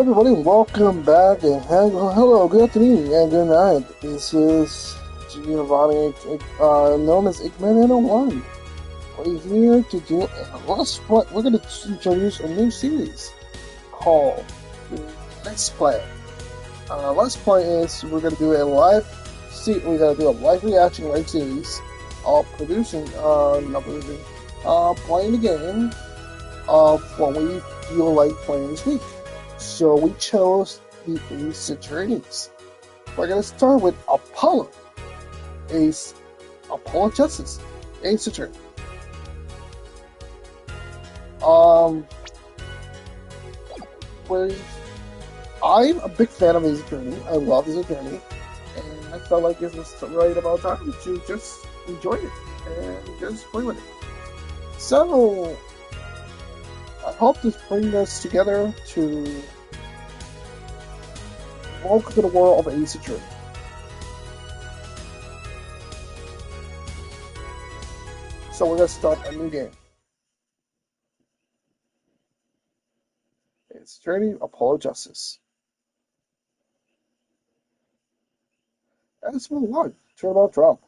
Everybody, welcome back and hello, good afternoon and good night. This is Giovanni, known as Eggman 101. We're here to do we're going to introduce a new series called Let's Play. Let's Play is we're going to do a we're going to do a live reaction live series of playing the game of what we feel like playing this week. So we chose the Ace Attorneys. We're gonna start with Apollo Justice, Ace Attorney. Where I'm a big fan of Ace Attorney. I love Ace Attorney, and I felt like it was right about time to just enjoy it and just play with it. So I hope this brings us together to welcome to the world of Ace Attorney. So we're going to start a new game. Ace Attorney, Apollo Justice. Let's move on. Turn about Trump.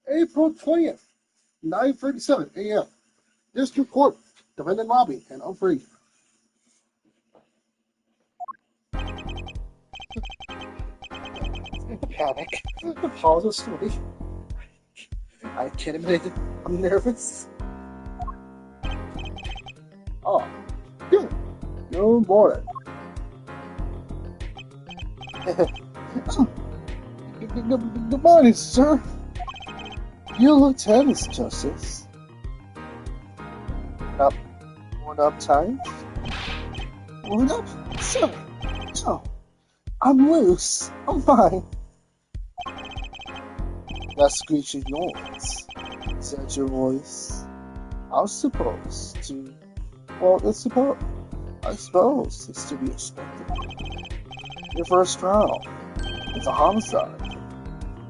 April 20th, 9:37 a.m. District Court, defendant lobby, and I'm free. Panic. Pause the story. I can't admit it. I'm nervous. Oh, good. Good morning. Good morning, sir. Your lieutenant's justice. Up. One up time. One up? Sir. No. I'm loose. I'm fine. That screechy noise. Is that your voice? I was supposed to. Well, I suppose it's to be expected. Your first trial. It's a homicide.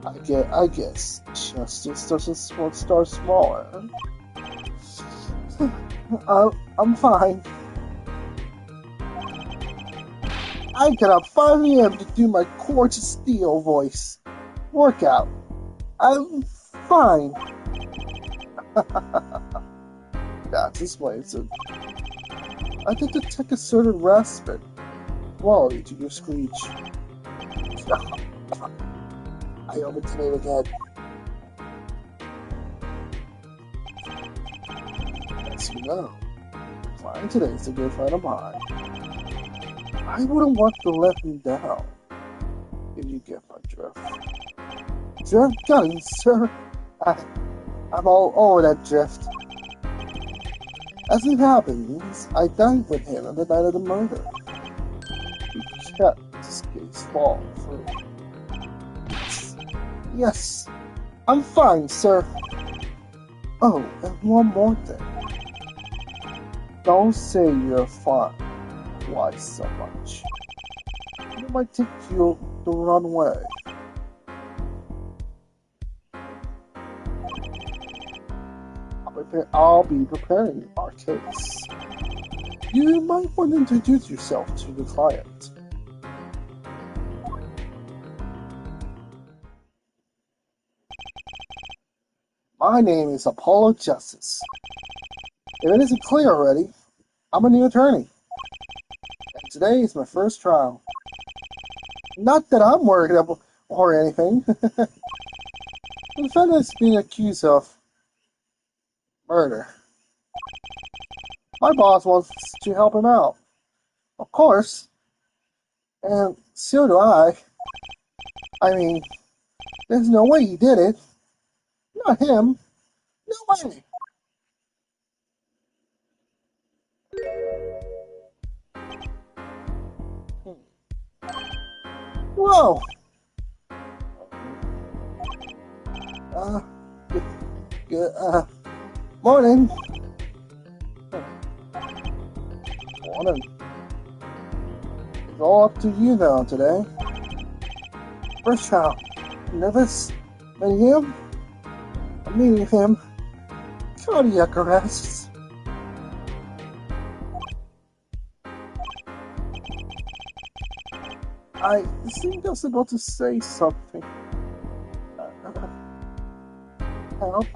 I guess justice doesn't start smaller. I'm fine. I get up 5 a.m. to do my Court of Steel voice workout. I'm fine. That's explains. I did detect a certain respite quality to your screech. I opened the name again. As you know, the client today is a good friend of mine. I wouldn't want to let him down, if you get my drift. Drift gun, sir. I'm all over that drift. As it happens, I dined with him on the night of the murder. He kept his case fall through. Yes, I'm fine, sir. Oh, and one more thing. Don't say you're fine. Why so much? It might take you the wrong way. I'll be preparing our case. You might want to introduce yourself to the client. My name is Apollo Justice. If it isn't clear already, I'm a new attorney. And today is my first trial. Not that I'm worried about or anything. The defendant is being accused of murder. My boss wants to help him out. Of course. And so do I. I mean, there's no way he did it. Not him. No way. Whoa. Good, morning. Morning. It's all up to you now today. First trial. Nervous? Meeting him? I'm meeting him. Cardiac arrest. I think I was about to say something. Help?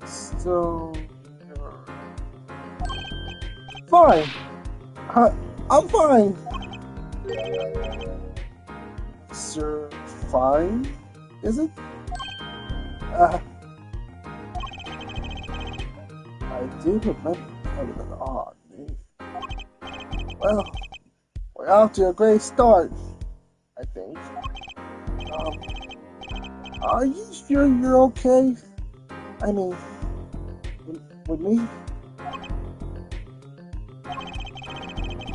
So... Fine. I'm fine. Sir, fine? Is it? I do remember kind of an odd name. Well, we're off to a great start, I think. Are you sure you're okay? I mean, with me?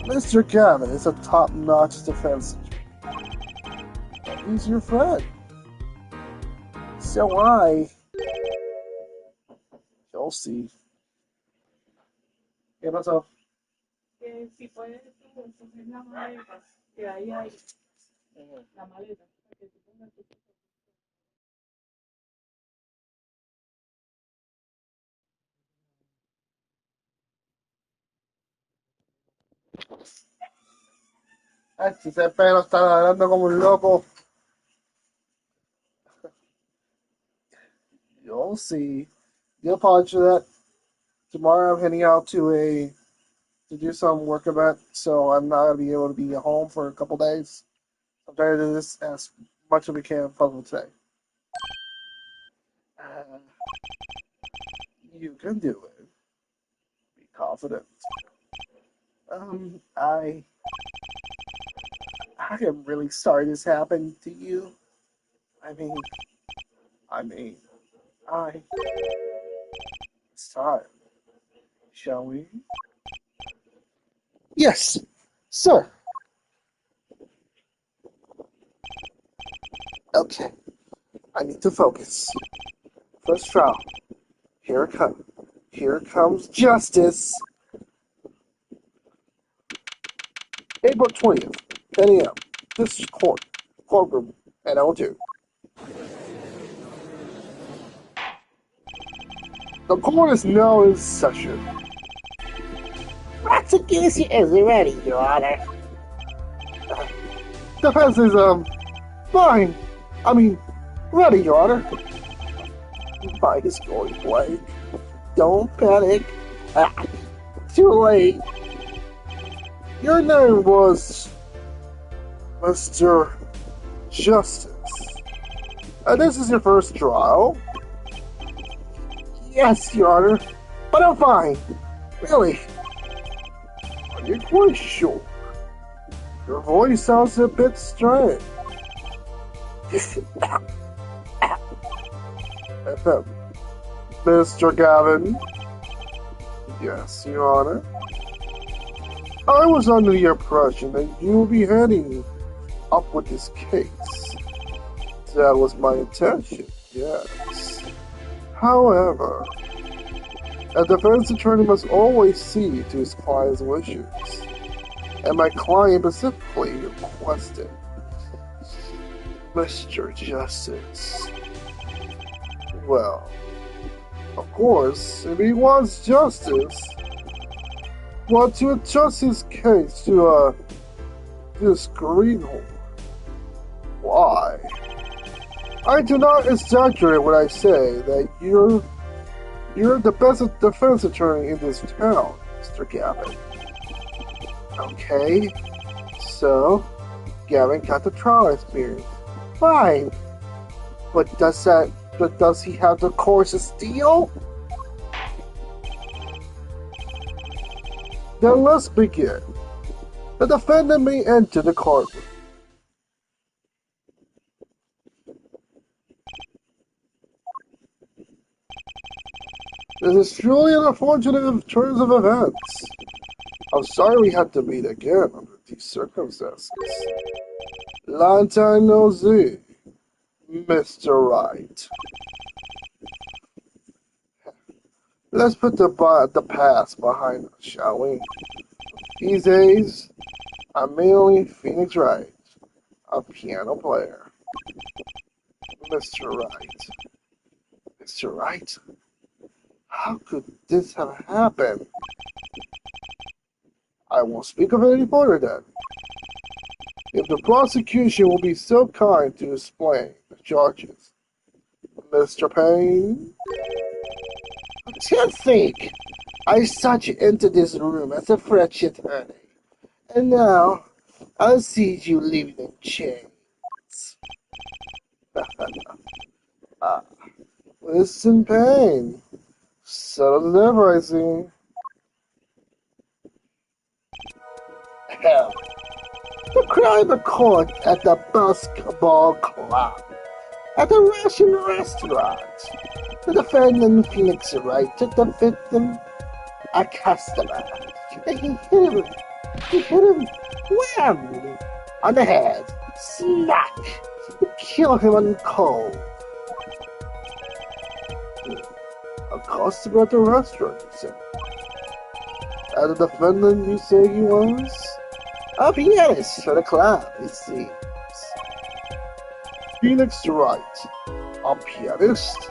Mr. Gavin is a top-notch defense attorney. He's your friend. So you'll see. ¿Qué pasó? Si puedes tú coger la maleta que hay ahí, la maleta, para que tú pongas tu... Ese pelo está ladrando como un loco. You'll see. You'll apologize for that. Tomorrow I'm heading out to do some work event, so I'm not gonna be able to be at home for a couple days. I'm trying to do this as much as we can possible today. Uh, you can do it. Be confident. I am really sorry this happened to you. I mean, I. It's time. Shall we? Yes, sir. Okay, I need to focus. First trial. Here it comes. Here comes justice. April 20th, 10 a.m. District Court, courtroom, NL2. The court is now in session. Prosecution is ready, Your Honor. Defense is, fine. I mean, ready, Your Honor. Fight is going blank. Don't panic. Too late. Your name was Mr. Justice. And this is your first trial? Yes, Your Honor. But I'm fine. Really. Are you quite sure? Your voice sounds a bit strange. Mr. Gavin? Yes, Your Honor. I was under the impression that you would be heading up with this case. That was my intention, yes. However, A defense attorney must always see to his client's wishes, and my client specifically requested Mr. Justice. Well, of course, if he wants justice, want to adjust his case to this greenhorn. Why? I do not exaggerate when I say that you're the best defense attorney in this town, Mr. Gavin. Okay, so Gavin got the trial experience. Fine, but does he have the course of steel? Then let's begin. The defendant may enter the courtroom. This is truly an unfortunate turn of events. I'm sorry we had to meet again under these circumstances. Long time no see, Mr. Wright. Let's put the past behind us, shall we? These days, I'm mainly Phoenix Wright, a piano player. Mr. Wright. Mr. Wright? How could this have happened? I won't speak of it any further then. If the prosecution will be so kind to explain the charges. Mr. Payne? To think, I sought you into this room as a French attorney, and now I'll see you leaving in chains. Listen, Payne. Settle the never, I see. Hell, the crime occurred at the basketball club, at the Russian restaurant. The defendant, Phoenix Wright, took the victim, a customer, and he hit him, wham, on the head, smack, to kill him on cold. A customer at the restaurant, you said. And the defendant, you say he was? A pianist for the club, it seems. Phoenix Wright, a pianist?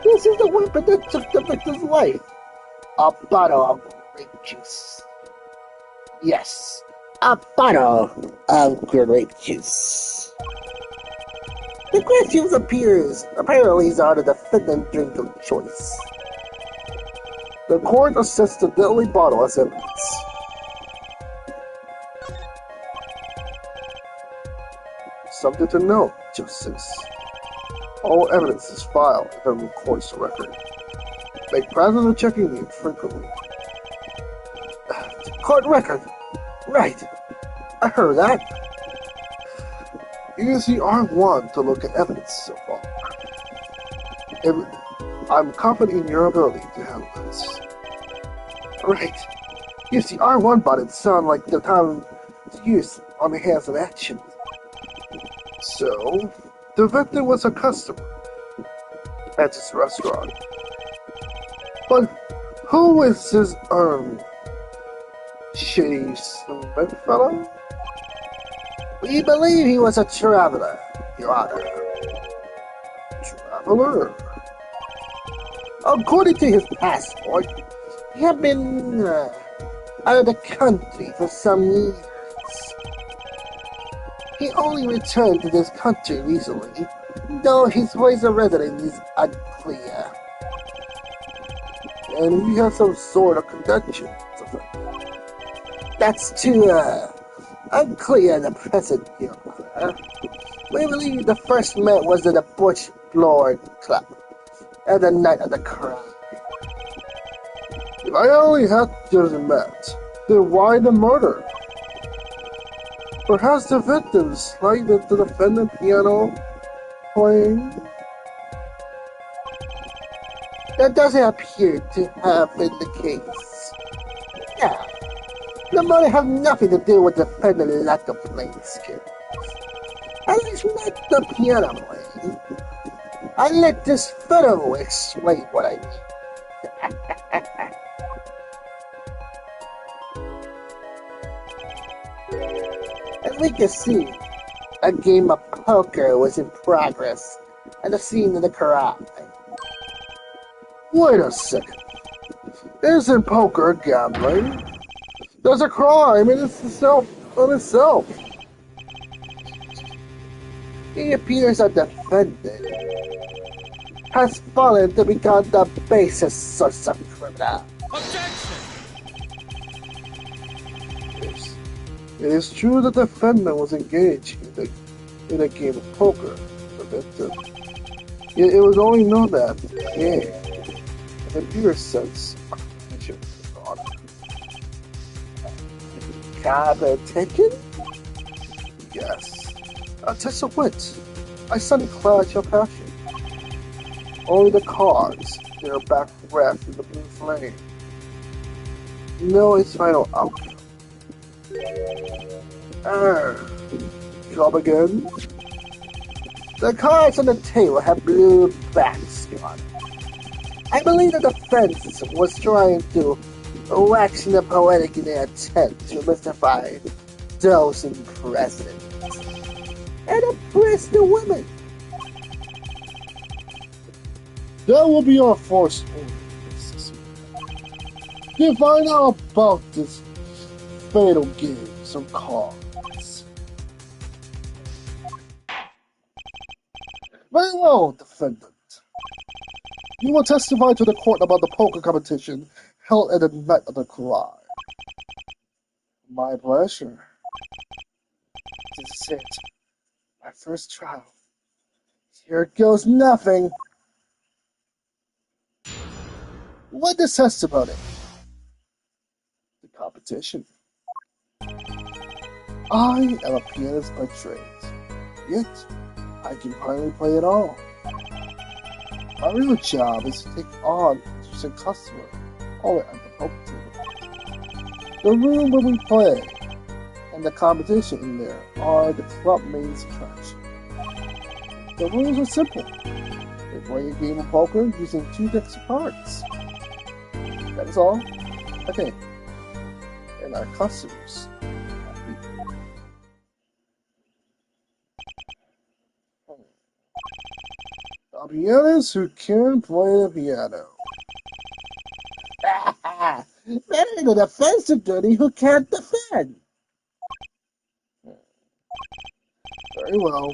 This is the weapon that took the victim's life. A bottle of grape juice. Yes, a bottle of grape juice. The grape juice apparently is the defendant's drink of choice. The court assessed the deadly bottle as evidence. Something to note, Justice. All evidence is filed and records the record. Make practice of checking it frequently. Court record! Right! I heard that. Use the R1 to look at evidence so far. I'm confident in your ability to handle this. Right. Use the R1 button to sound like the time to use on the hands of action. So, the victim was a customer at this restaurant. But who is this, shady Smith fellow? We believe he was a traveler, Your Honor. Traveler? According to his passport, he had been out of the country for some years. He only returned to this country recently, though his place of residence is unclear. And he has some sort of connection. That's too unclear in the present, Your Honor. We believe the first met was at the Butch Lord Club, at the night of the crime. If I only had just met, then why the murder? Perhaps the victim slighted the defendant piano playing? That doesn't appear to have been the case. Yeah, the murder has nothing to do with the defendant's lack of playing skills. I just met the piano playing. I let this fellow explain what I mean. As we can see, a game of poker was in progress at the scene of the crime. Wait a second. Isn't poker gambling? There's a crime in itself. It appears a defendant has fallen to become the basest source of criminal. Objection! It is true the defendant was engaged in a game of poker. The victim. Yet it was only known that game, in the pure sense, competition? Yes. A test of wit. I suddenly clash your passion. Only the cards, their back wrapped in the blue flame. No its final outcome. Job again? The cards on the table have blue backs on it. I believe the defense was trying to wax the poetic in their attempt to mystify those in precedent and oppress the women. That will be our first order. To find out about this fatal game of cards. Very well, defendant. You will testify to the court about the poker competition held at the night of the crime. My pleasure. This is it. My first trial. Here goes nothing. Witness testimony. The competition. I am a pianist by trade, yet I can hardly play at all. My real job is to take on interesting customer only at the poker table. The room where we play and the competition in there are the club main attraction. The rules are simple. We play a game of poker using 2 decks of cards. That is all. Okay. And our customers are happy. A pianist who can play the piano. Better than a defense attorney who can't defend. Very well.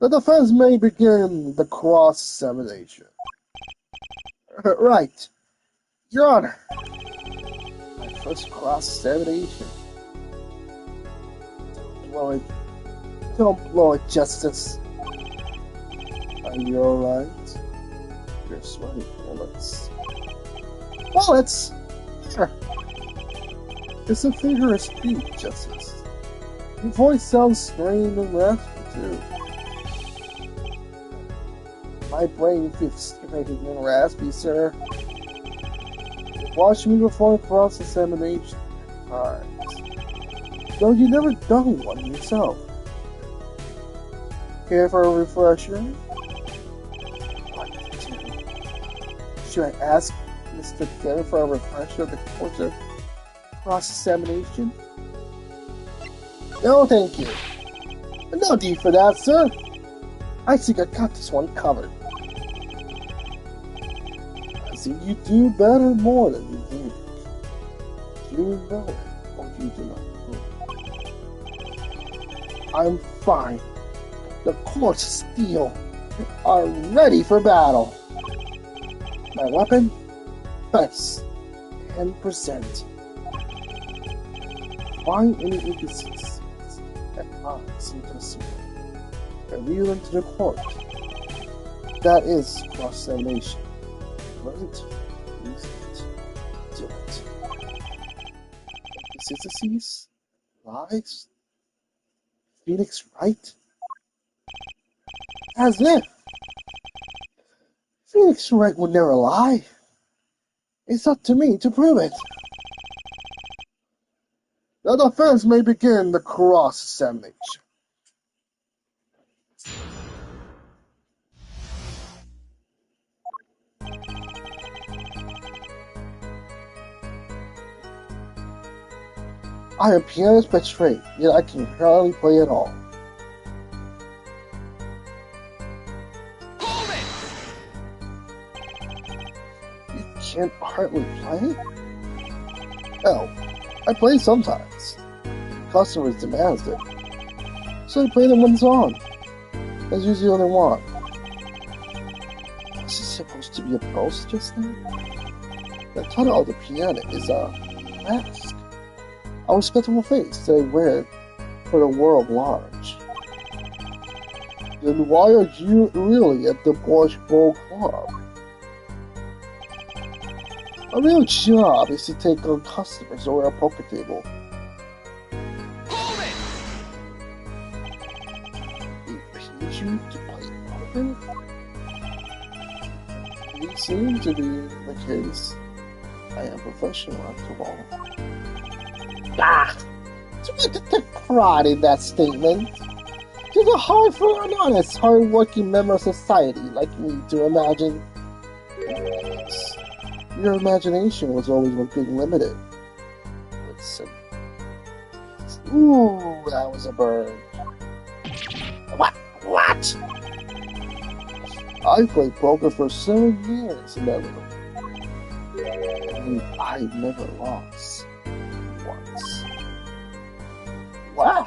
The defense may begin the cross-examination. Right. Your Honor. My first cross-examination. Don't blow it, Justice. Are you alright? You're sweating bullets. Bullets? Sure. It's a figure of speech, Justice. Your voice sounds strained and raspy, too. My brain feels strained and raspy, sir. Watch me before cross-examination times. Though you never done one yourself. Care for a refresher? Should I ask Mr. Taylor for a refresher of the course of cross-examination? No, thank you. No need for that, sir. I think I got this one covered. I see you do better more than you think. Do you know it, or you do not know it? I'm fine. The courts of steel are ready for battle. My weapon? Press. 10%. Find any inconsistencies that lies in testimony and read them to the court. That is cross-examination. Learn it, use it, do it. Inconsistencies? Lies? Phoenix right? As if Phoenix Wright would never lie. It's up to me to prove it. The defense may begin the cross-examination. I am pianist by trade, yet I can hardly play at all. You can't hardly play? Hell, I play sometimes. Customers demand it. So I play them one song. That's usually all they want. Was this supposed to be a boast just now? The title of the piano is a mask. A respectable face that I wear for the world large. Then why are you really at the Bosch Bowl Club? My real job is to take on customers over a poker table. They paid you to play poker? It seems to be the case. I am professional after all. Ah! So what did take pride in that statement? It is hard for an honest, hard-working member of society like me to imagine. Yes. Your imagination was always one thing limited. Listen. Ooh, that was a bird. What? I played poker for 7 years in that room. And I never lost. Once. Wow!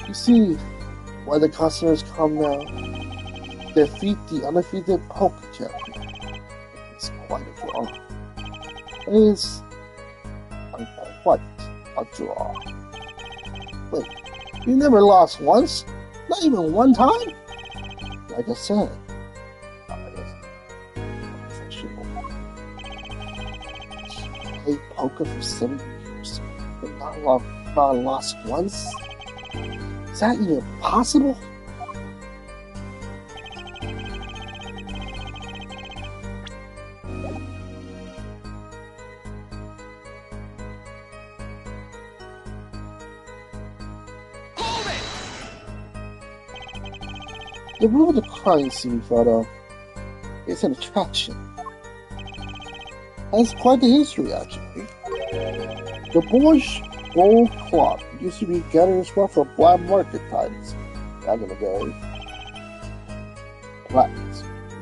You see, when the customers come now, defeat the undefeated poker champion. It's quite a draw. It is quite a draw. Wait, you never lost once? Not even one time? Like I said, I am professional. Played poker for 7 years, but not lost once? Is that even possible? The room of the crime scene photo is an attraction. Has quite the history, actually. The Bosch Bowl Club used to be a gathering spot for black market times back in the day.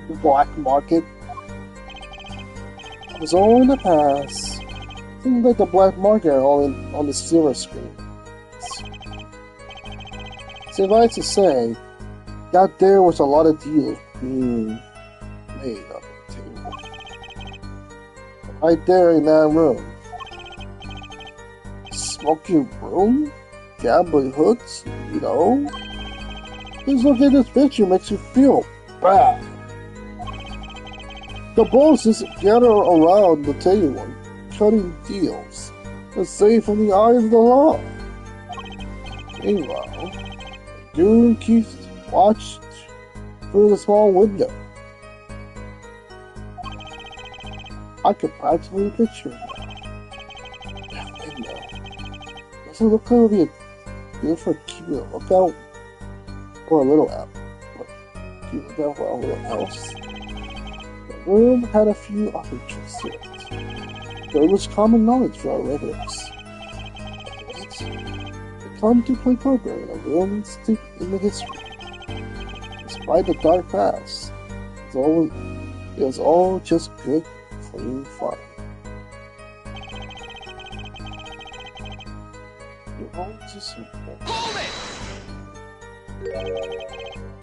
The black market was all in the past. Things like the black market all on the silver screen. Suffice to say, that there was a lot of deals being made on the table. Right there in that room. Smoking room? Gambling hoods? You know? Just look at this picture makes you feel bad. The bosses gather around the table and cutting deals and safe from the eyes of the law. Meanwhile, Goon keeps watched through the small window. I could practically picture it now. That window. Doesn't look like it would be good for keeping a lookout or a little app. Keep a lookout for a little house. The room had a few apertures to it. There was common knowledge for our regulars. They come to play poker in a room steeped in the history. Despite the dark past, it was all just good, clean fun. You're all just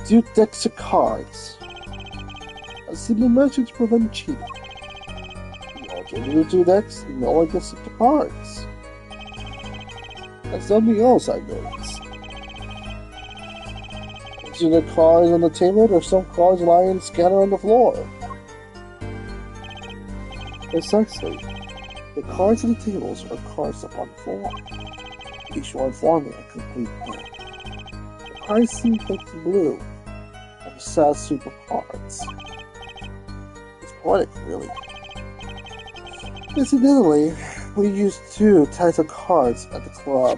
do decks of cards. A simple method to prevent cheating. You alternate the 2 decks, no one gets the cards. That's something else I noticed. See the cards on the table, there's some cards lying scattered on the floor. Precisely. The cards on the tables are cards upon the floor, each one forming a complete deck. The cards seem like the blue of a sad soup of cards. It's poetic, really. Incidentally, we use 2 types of cards at the club.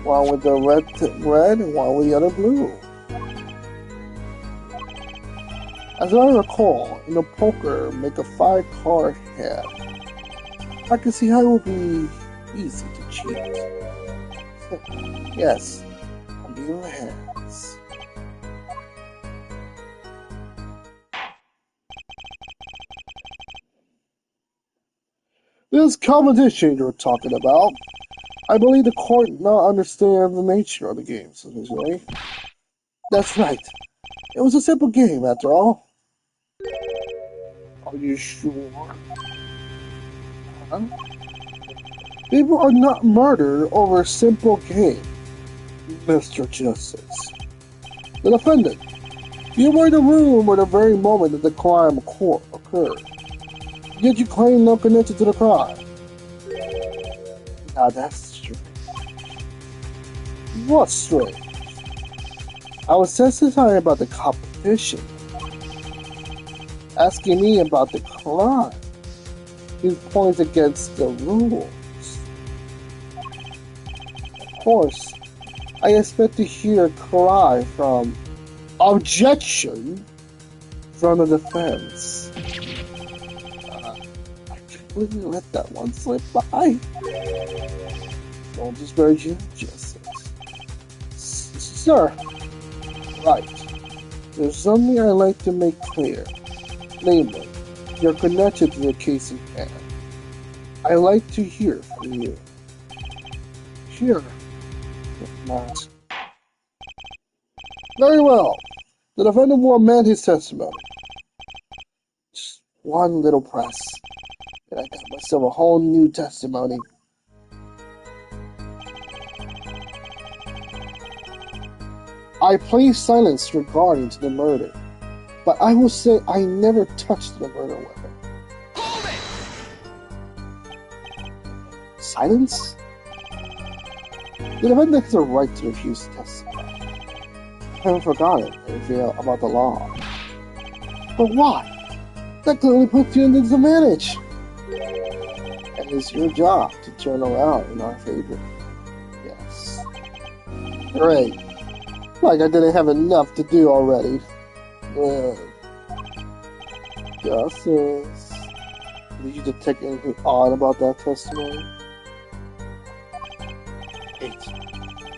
One with the red and one with the other blue. As I recall, in the poker, make a 5-card hand. I can see how it would be easy to cheat. Yes, I'm in your hands. This competition you're talking about, I believe the court now understands the nature of the game sufficiently. That's right. It was a simple game after all. Are you sure? Huh? People are not murdered over a simple game, Mr. Justice. The defendant, you were in the room at the very moment that the crime occurred. Yet you claim no connection to the crime. Now that's strange. What's strange? I was sensitive about the competition. Asking me about the crime. He points against the rules. Of course, I expect to hear a cry from objection from the defense. I completely let that one slip by. Don't disparage you, Justice. Sir, right. There's something I'd like to make clear. Namely, you're connected to the case in hand. I'd like to hear from you. Sure. If not. Very well. The defendant will amend his testimony. Just one little press, and I got myself a whole new testimony. I place silence regarding to the murder, but I will say I never touched the murder weapon. Hold it! Silence? The defendant has a right to refuse to testify. I haven't forgotten anything about the law. But why? That clearly puts you in a disadvantage. And it's your job to turn around in our favor. Yes. Great. Like I didn't have enough to do already. Justice. Did you detect anything odd about that testimony? Wait.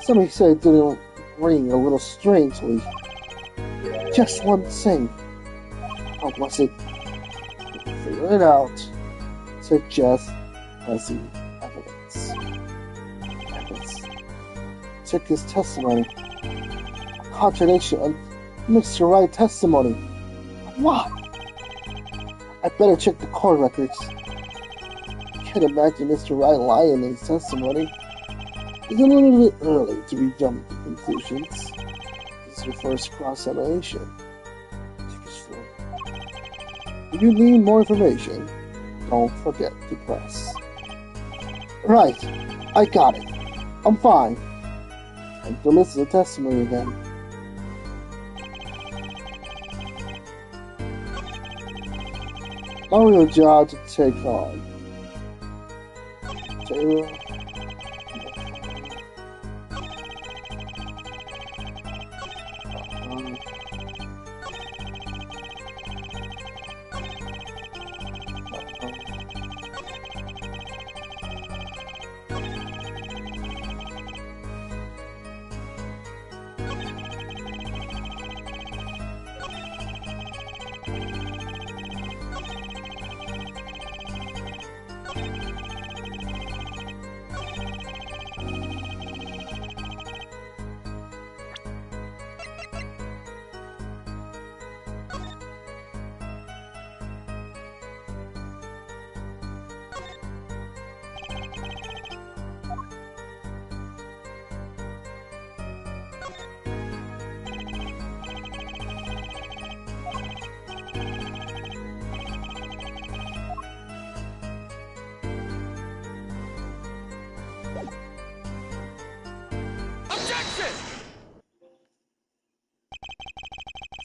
Somebody said it didn't ring a little strangely. Just one thing. How was it? Figure it out. Suggest fuzzy evidence. Check his testimony. A contradiction on Mr. Wright's testimony. What? I better check the court records. I can't imagine Mr. Wright lying in his testimony. It's a little bit early to jump to conclusions. This is your first cross-examination. Take it slow. If you need more information, don't forget to press. Right, I got it. I'm fine. Time to listen to the testimony again. Now your job to take on. Taylor.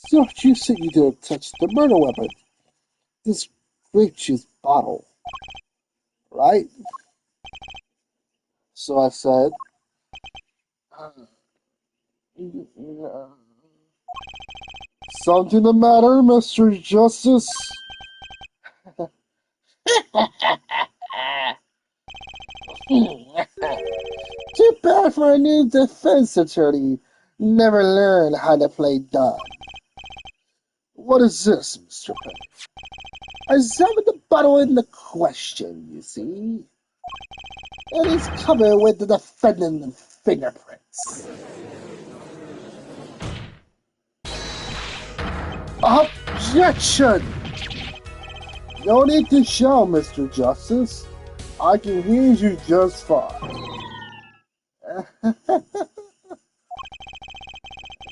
So you said you didn't touch the murder weapon. This grape juice bottle. Right? So I said, something the matter, Mr. Justice? Too bad for a new defense attorney. Never learned how to play dumb. What is this, Mr. Penny? I examined the bottle in the question, you see. It is covered with the defendant's fingerprints. Objection! No need to shout, Mr. Justice. I can hear you just fine.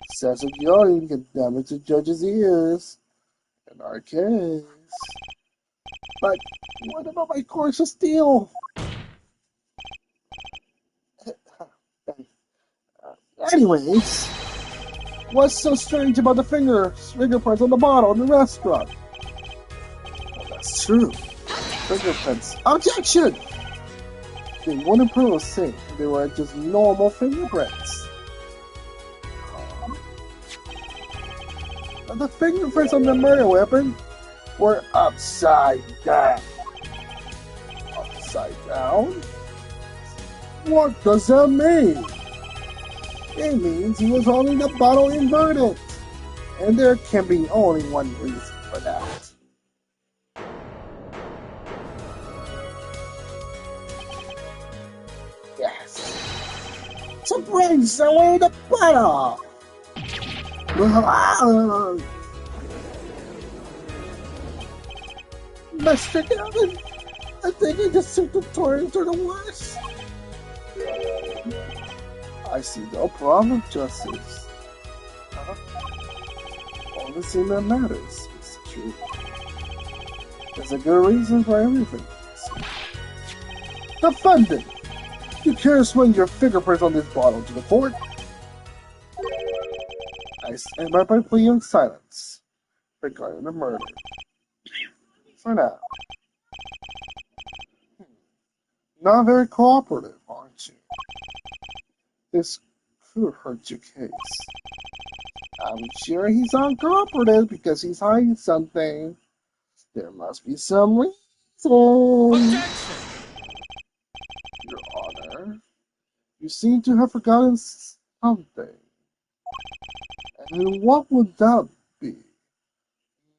Excessive yawning can damage the judge's ears. In our case. But what about my course of steel? Anyways, what's so strange about the fingerprints on the bottle in the restaurant? Well, that's true. Fingerprints. Objection! They wouldn't prove a thing. They were just normal fingerprints. And the fingerprints on the murder weapon were upside down. Upside down? What does that mean? It means he was holding the bottle inverted. And there can be only one reason for that. Yes. To bring someone the bottle. Mr. Gavin, I think he just took the toy into the wash. I see no problem, Justice. Only thing that matters is the truth. There's a good reason for everything. Defendant, you care to swing your fingerprints on this bottle to the court? I stand by my plea in silence regarding the murder. For now. Not very cooperative, aren't you? This could hurt your case. I'm sure he's uncooperative because he's hiding something. There must be some reason. Your Honor, you seem to have forgotten something. And what would that be,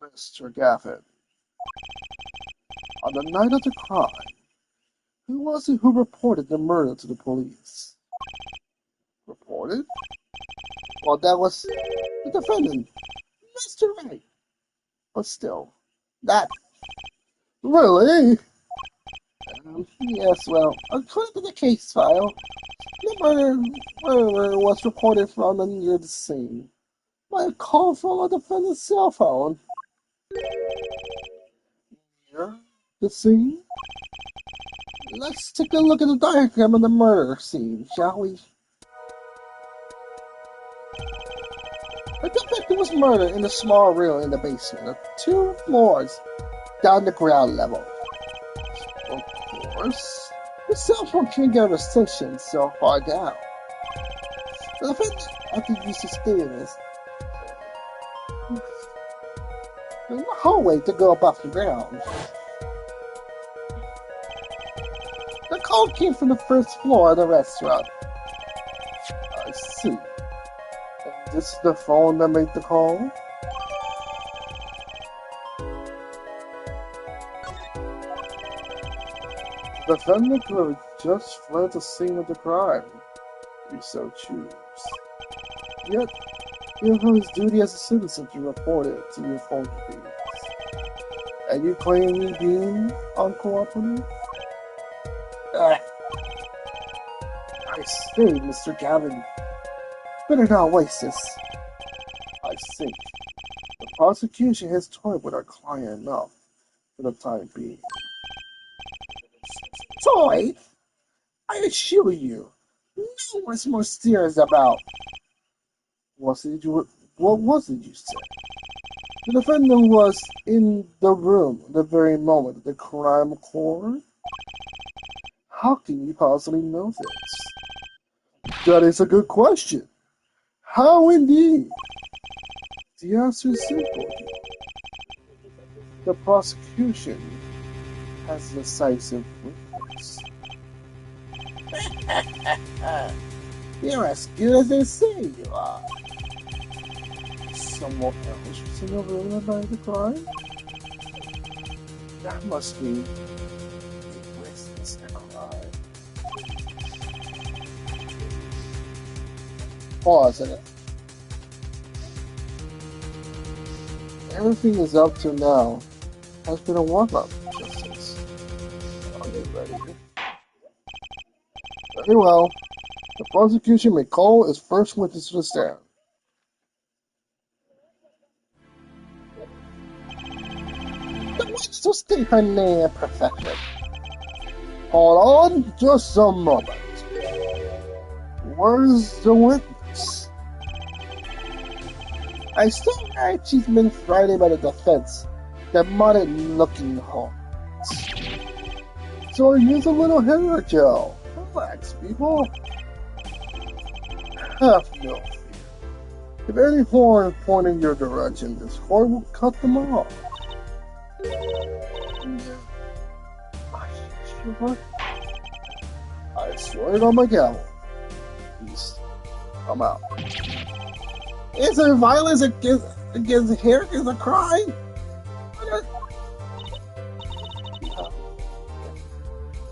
Mr. Gavin? On the night of the crime, who was it who reported the murder to the police? Reported? Well, that was the defendant, Mr. Wright. But still, that... Really? Yes, well, according to the case file, the murderer was reported from near the scene by a call from a defendant's cell phone. Near the scene? Let's take a look at the diagram of the murder scene, shall we? The victim was murdered in a small room in the basement of 2 floors down the ground level. Of course, the cell phone can't get a reception so far down. The defendant, after use his stairs in the hallway to go above the ground. The call came from the first floor of the restaurant. I see. And this is the phone that made the call? The defendant could have just fled the scene of the crime, if he so choose. Yet, he had his duty as a citizen to report it to the authorities. And you claim me being uncooperative? I say, Mr. Gavin, better not waste this. I think the prosecution has toyed with our client enough for the time being. Toy? I assure you, no one's more serious about. What was it you said? The defendant was in the room the very moment of the crime occurred? How can you possibly know this? That is a good question. How indeed? The answer is simple. The prosecution has decisive witness. You're as good as they say you are. Someone else was in the room about the crime? That must be a witness the crime. Pause in it. Everything is up to now has been a warm-up, Justice. Are you ready? Very well. The prosecution may call its first witness to the stand. The witness will state her name and profession. Hold on just a moment. Where's the witness? I saw her achievement Friday by the defense. That modded looking home. So use a little hair gel. Relax, people. Have no fear. If any horn point in your direction, this horn will cut them off. Are you sure? I swear it on my gavel. Peace. I'm out. Is there violence against hair is a crime?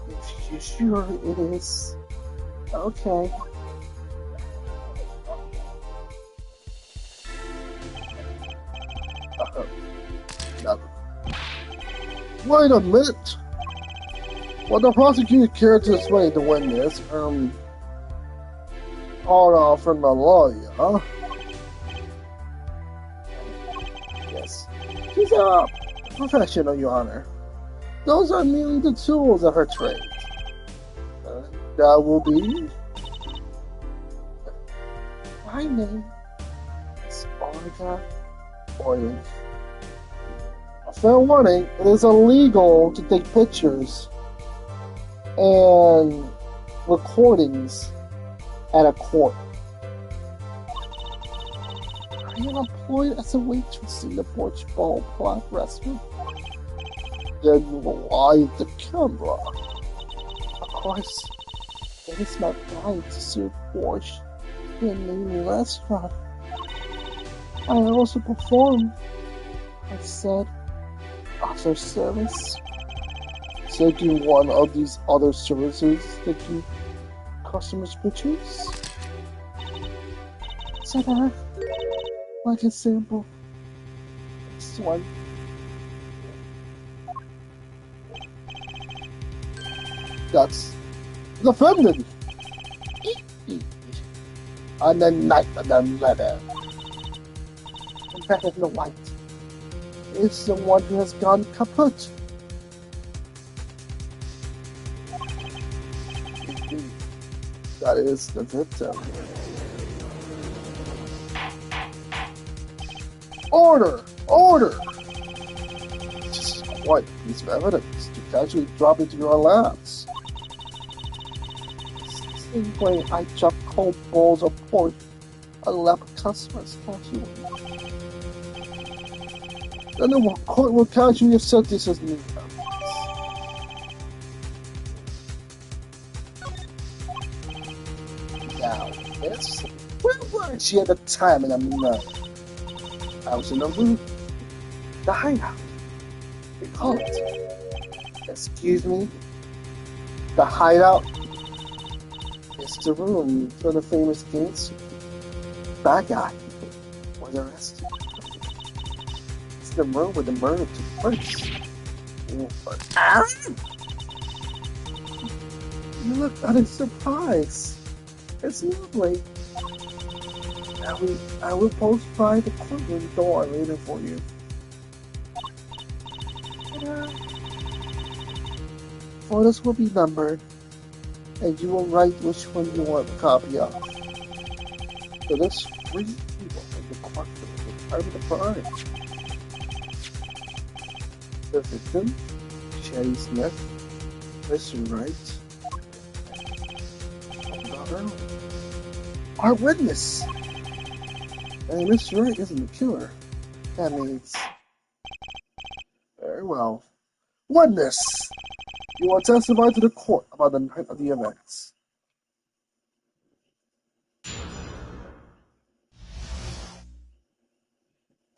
If you're sure it is, okay. Nothing. Wait a minute. Well, the prosecutor cared to explain the witness, hold on from the lawyer, huh? Yes. She's a professional, Your Honor. Those are merely the tools of her trade. That will be... My name is Olga Orient. A fair warning, it is illegal to take pictures and recordings at a court. I am employed as a waitress in the Porch Ball Plot restaurant. Then why the camera? Of course, it is my pride to serve Porch in a main restaurant. I also perform, I said, after service. Taking one of these other services, taking customers' pictures. So that, like a sample, this one. That's defended. On the night of the murder. In fact, the white is the one who has gone kaput. That is the victim. Order! Order! Just quite a piece of evidence to casually drop into your laps. Same way I drop cold bowls of pork on lap customers casually. Then the court will casually accept this as new evidence. Now, this, where weren't you at the time in the night? I was in the room, the hideout. We call it. Excuse me? The hideout is the room where the famous gangster, bad guy, was arrested. It's the room where the murder took place. But Aaron? You look unsurprised. It's lovely. I will post by the courtroom door later for you. Photos will be numbered, and you will write which one you want a copy of. So there's 3 people in the courtroom at the time of the crime. The victim, Sherry Smith, Mr. Wright, our witness. And Mr. Wright isn't the killer. That means... Very well. Witness! You will testify to the court about the night of the events.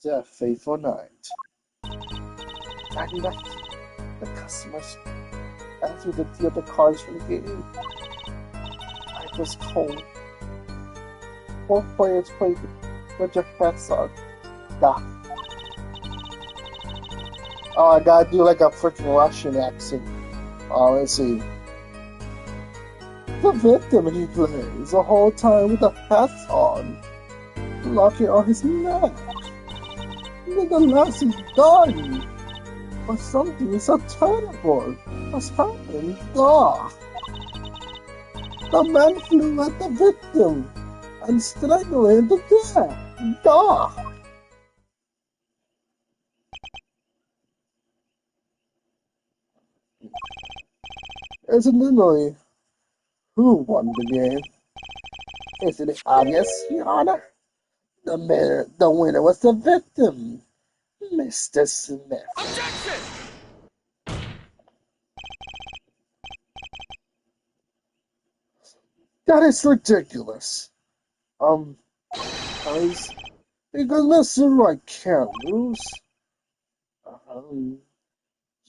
that fateful night, I left the customers as we to deal the cards from the game. I was cold. Both players played with their hats on. Nah. Oh, I gotta do like a freaking Russian accent. Oh, let's see. The victim he plays the whole time with the hats on, locking on his neck. Nonetheless, he's dying. But something so terrible has happened. The man flew at the victim and strangled him to death. Incidentally, who won the game? Isn't it obvious, Your Honor? The winner was the victim, Mr. Smith. Objection! That is ridiculous. Because Mr. Right can't lose.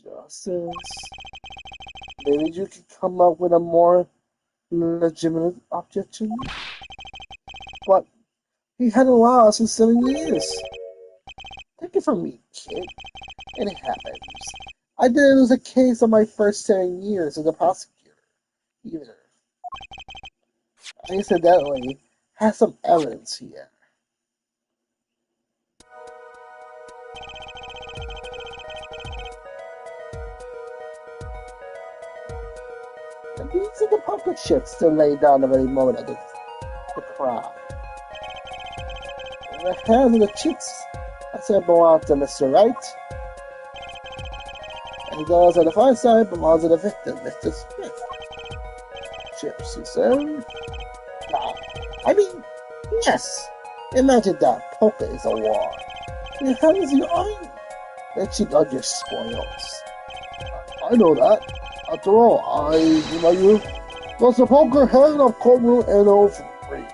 Justice. Maybe you could come up with a more legitimate objection? But he hadn't lost in 7 years. Take it from me, kid. It happens. I didn't lose a case on my first 7 years as a prosecutor, either. I incidentally have some evidence here. And these are the poker chips that lay down the very moment of the crime. In the hands of the chips, I said belong to Mr. Wright. And those on the far side belong to the victim, Mr. Smith. Chips, you say? I mean, yes. Imagine that poker is a war. In the hands of your own. Then cheat on your spoils. I know that. After all, you was the poker head of courtroom N03. I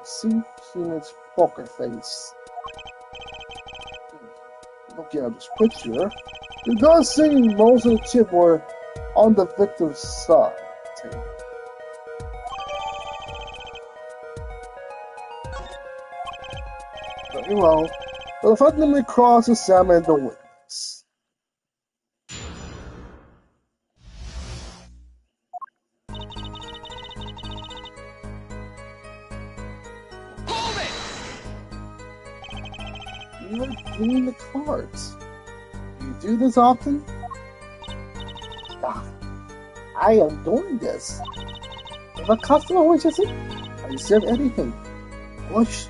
see Keenan's poker face. Looking at this picture, it does seem most of the chips were on the victim's side. Very well. The defendant may cross-examine the witness. Hold it! You are cleaning the cards. Do you do this often? I am doing this. If a customer wishes it, I serve anything. Bush,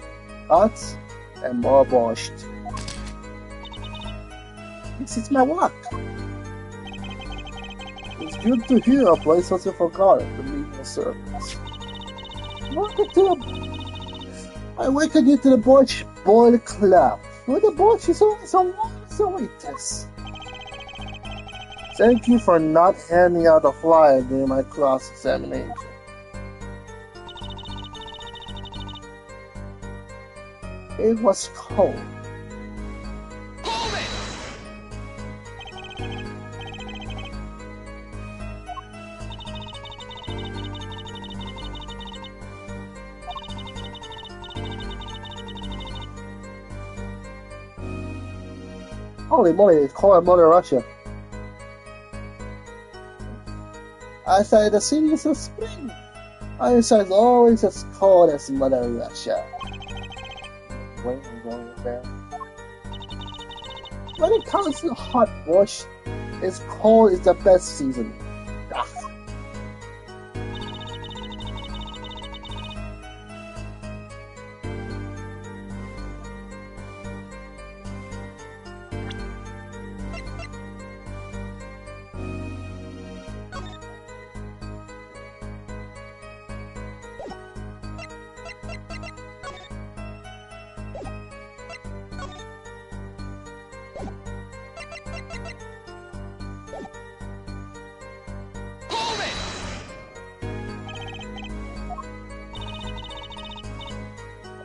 cuts, and more washed. This is my work. It's good to hear a place such a forgotten the meeting service. I welcome you to the Bush Boy Club, where the Bush is always a waitress. Thank you for not handing out a flyer during my cross-examination. It was cold. Hold it! Holy moly, it's cold in Mother Russia. I said the city is a spring. I said it's always as cold as Mother Russia. When it comes to hot bush, it's cold is the best season.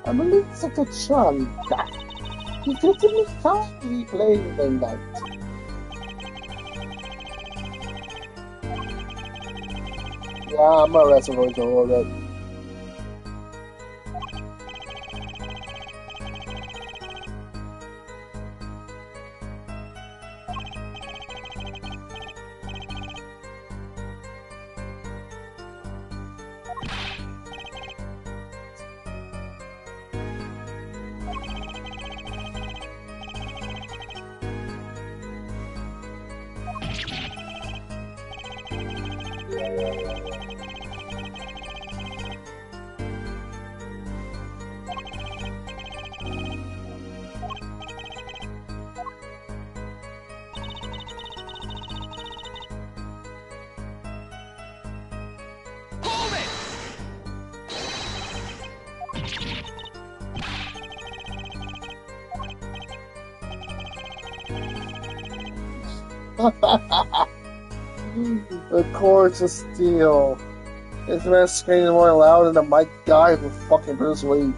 I believe such a charming guy. He gets me kindly playing the night. Yeah, I'm a reservoir already. Hold it! The chords of steel. This man screaming more loud than a Mike guy with fucking Bruce Lee.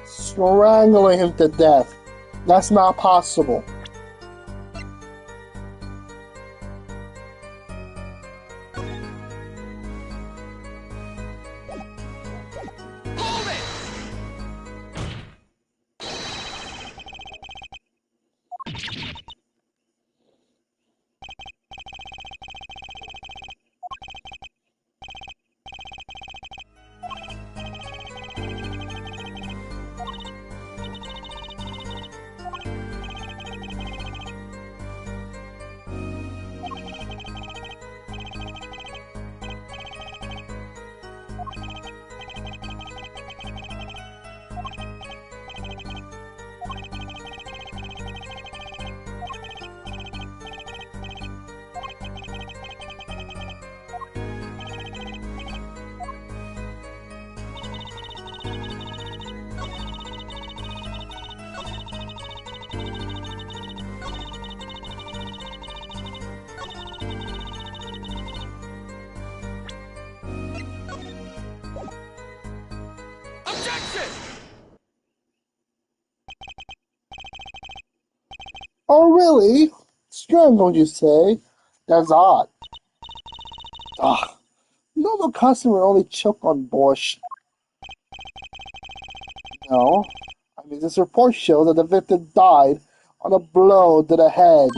Strangling him to death. That's not possible. Hold it! Objection! Oh, really? Strangled, you say? That's odd. Ah, normal customer only choke on borscht. No. I mean, this report shows that the victim died on a blow to the head.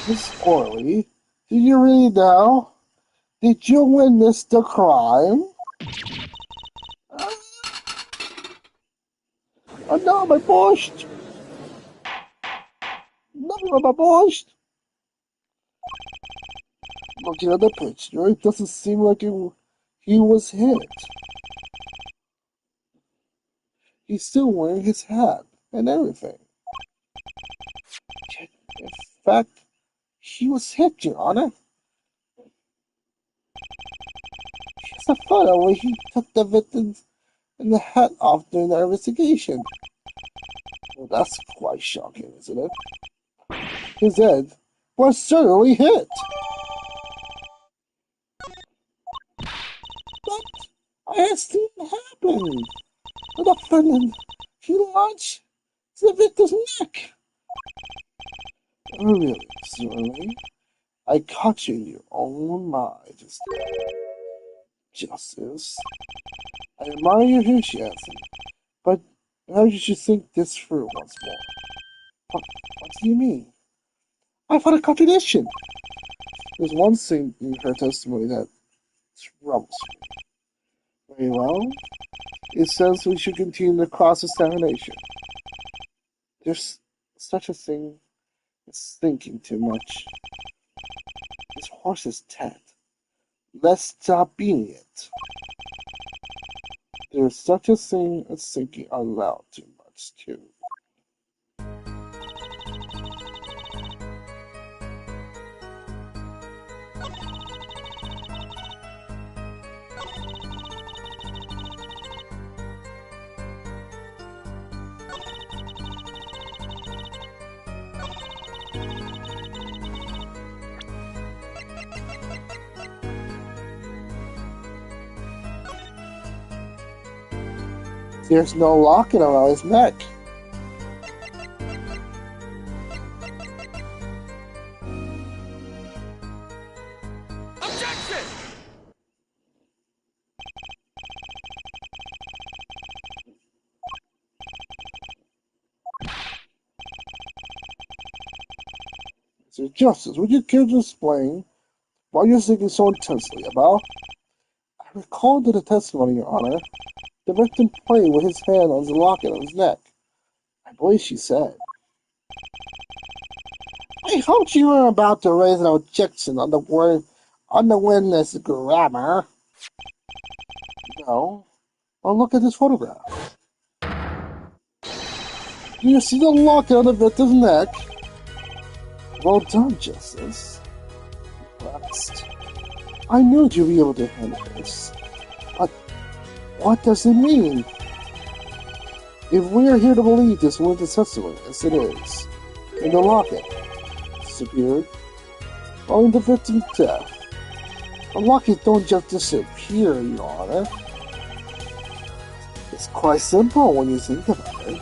Miss Orley, did you really know? Did you witness the crime? Oh no, my borscht! Nothing but my borscht! Looking at the picture, it doesn't seem like he was hit. He's still wearing his hat and everything. In fact, he was hit, Your Honor. Here's a photo where he took the victim and the hat off during the investigation. Well, that's quite shocking, isn't it? His head was certainly hit. But I had seen it happen. The defendant, he launched the victim's neck. Oh, really, Sterling? I caught you in your own majesty. Justice. I admire your enthusiasm, but how you should think this through once more. What do you mean? I found a contradiction. There's one thing in her testimony that troubles me. Very well. It says we should continue the cross-examination. There's such a thing as thinking too much. This horse is dead. Let's stop being it. There's such a thing as thinking aloud too much, too. There's no locket around his neck. Objection! Mr. Justice, would you care to explain what you're thinking so intensely about? I recall to the testimony, Your Honor, the victim played with his hand on the locket on his neck. I believe she said, I hoped you were about to raise an objection on the witness grammar. No. Well, look at this photograph. Do you see the locket on the victim's neck? Well done, Justice. Last. I knew you'd be able to handle this. But what does it mean? If we are here to believe this witness testimony, as it is, and the locket disappeared following the victim's death, the locket don't just disappear, Your Honor. It's quite simple when you think about it.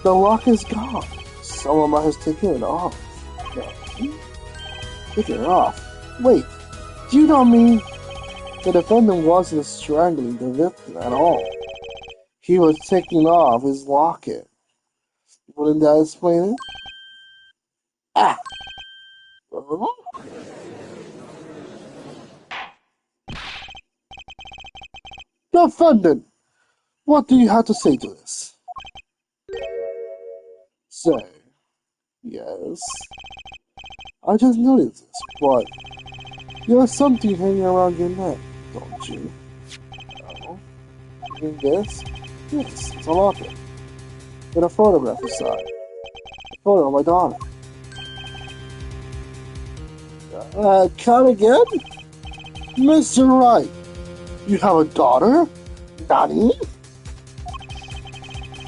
The locket is gone. Someone might have taken it off. No. Taken it off? Wait, you don't mean the defendant wasn't strangling the victim at all? He was taking off his locket. Wouldn't that explain it? Ah! Defendant, what do you have to say to this? Say, yes. I just noticed this, but you have something hanging around your neck, don't you? Oh, you mean this? Yes, it's a locket. With a photograph inside. A photo of my daughter. Come again? Mr. Wright, you have a daughter? Nani?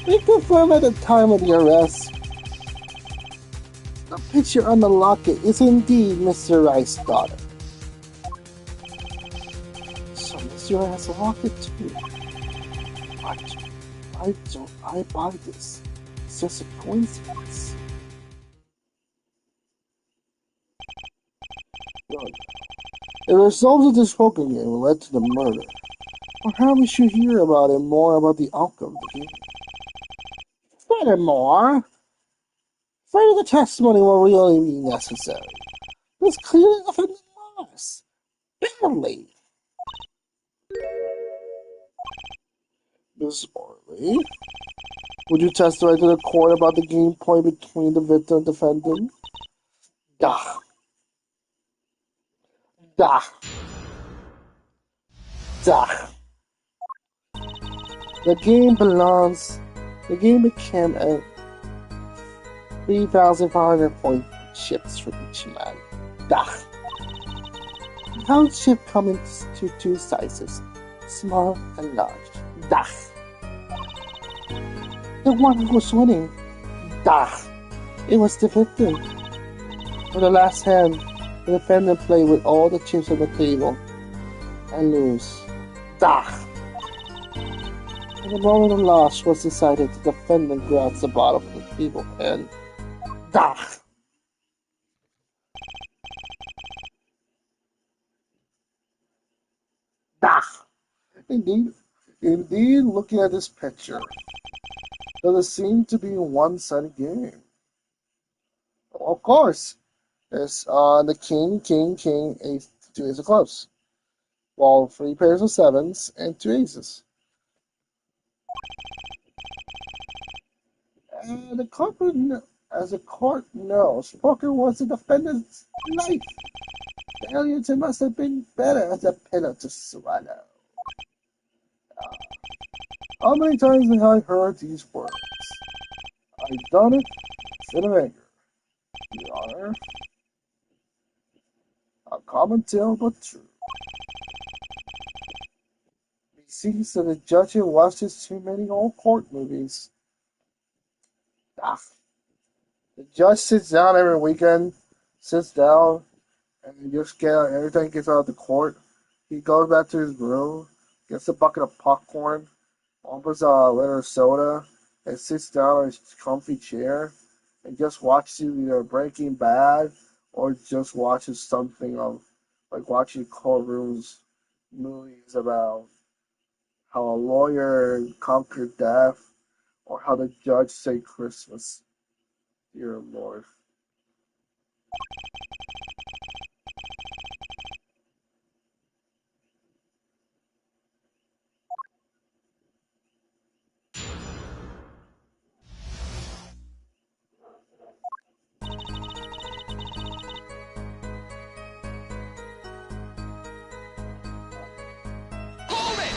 We confirmed at the time of the arrest. The picture on the locket is indeed Mr. Wright's daughter. So Mr. Wright has a locket too. Why don't I buy this? It's just a coincidence. No. The results of this poker game led to the murder. Perhaps we should hear about it more about the outcome of the game. Furthermore, further testimony will really be necessary. This clearly offended loss. Badly. Miss Orley, would you testify to the court about the game play between the victim and defendant? Dah. Dah. Dah. The game became a 3,500 point chips for each man. Dah. The house chip comes in two sizes, small and large. Dah. The one who was winning. Dah. It was the victim. For the last hand, the defendant played with all the chips on the table and lose. Dah. And the moment of loss was decided, the defendant grabs the bottom of the table and dah. Dah. Indeed, looking at this picture, does it seem to be a one-sided game? Of course, there's the king, ace, two aces of clubs, while three pairs of sevens and two aces. And as the court knows, poker was the defendant's life. The aliens must have been better as a pillow to swallow. How many times have I heard these words? I've done it instead of anger. Your Honor, a common tale but true. It seems that the judge watches too many old court movies. Ah. The judge sits down every weekend, sits down, and just every time he gets out of the court, he goes back to his room, gets a bucket of popcorn, Opens a liter of soda and sits down in his comfy chair and just watches either Breaking Bad or just watches something of like watching courtrooms movies about how a lawyer conquered death or how the judge saved Christmas. Dear Lord. Hold it!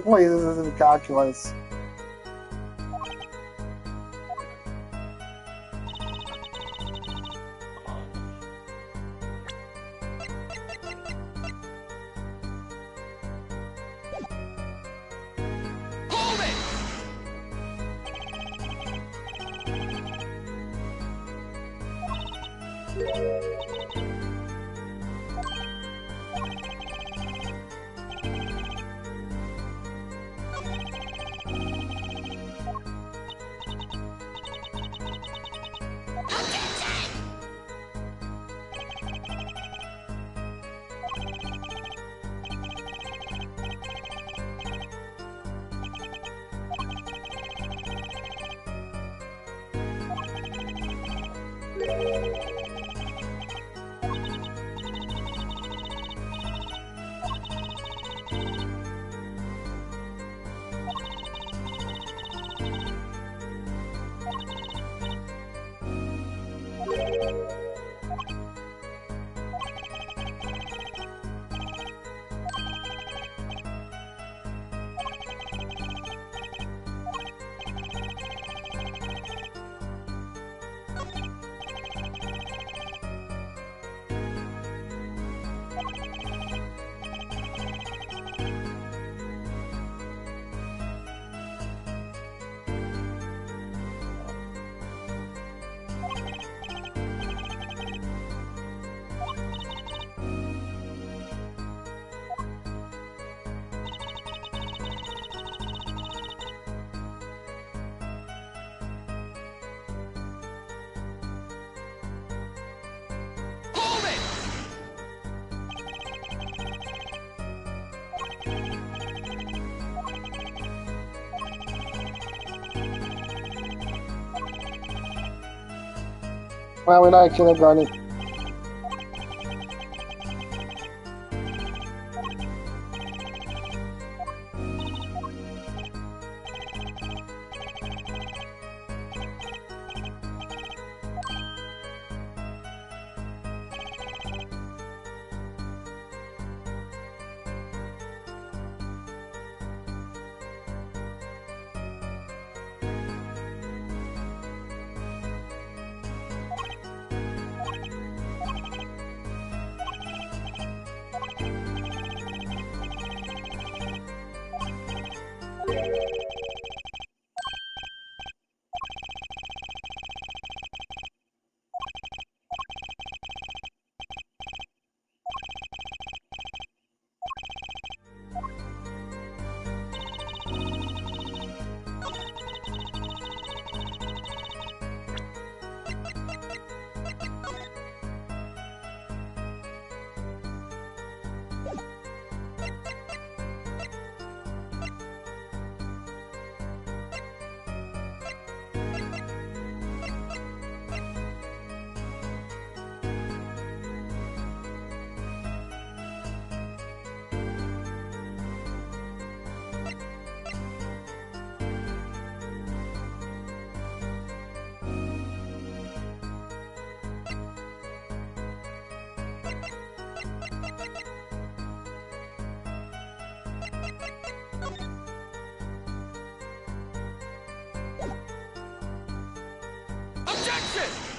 Please, this isn't calculus. Hold it! Hold it! Well, we're not gonna gun it. Action!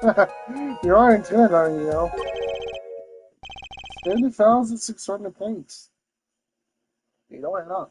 You are in kindergarten, you know. 30,600 points. You know why not?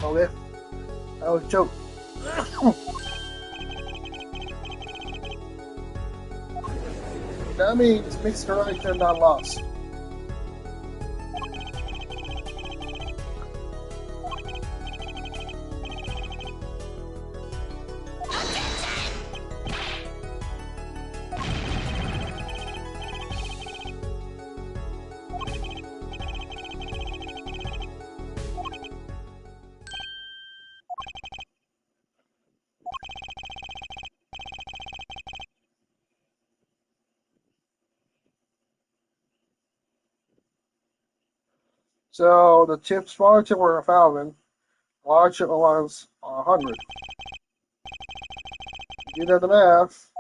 Okay, that was a joke. That means mixed character not lost. So the chips, smaller chip were 1,000, larger ones are 100. You did the math.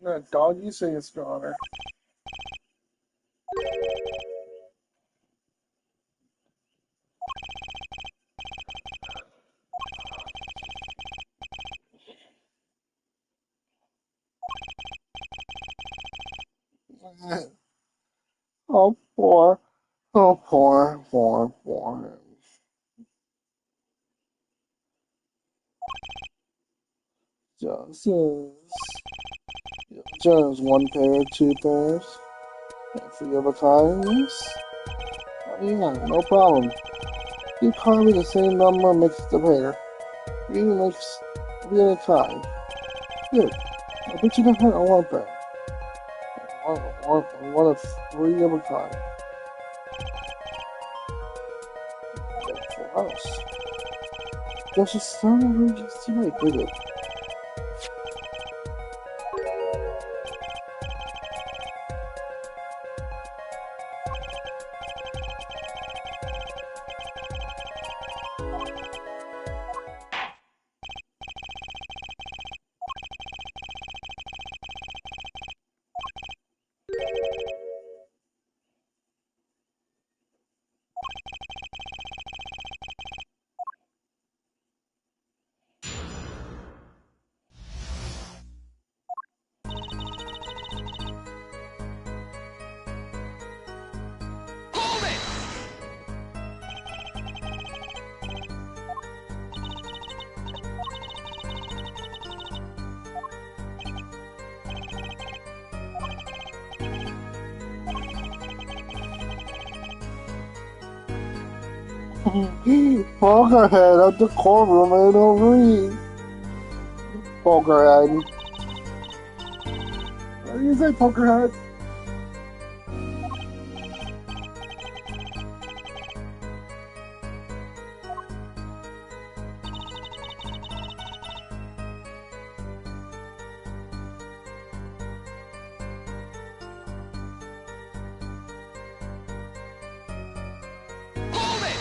That dog you say is stronger. Oh, poor. Oh, poor. Just one pair, two pairs, and three of a kind, yes? Oh, yeah, no problem. You call me the same number makes the pair. Three makes three at a time. Good. I bet you the hurt on one pair. One of three of a kind. That's full house. There's a son of a just right, did it? Hold it! Pokerhead at the courtroom and don't read. Pokerhead. What do you say, Pokerhead? Hold it!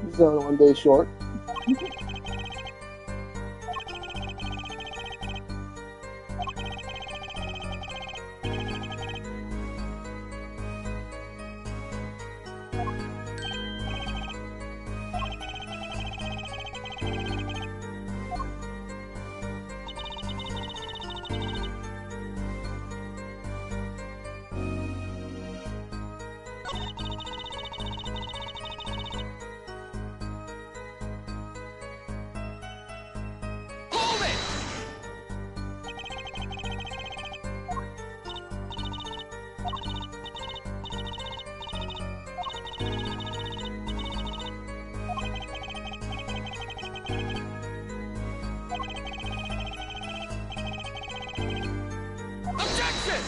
He's only 1 day short. Objection!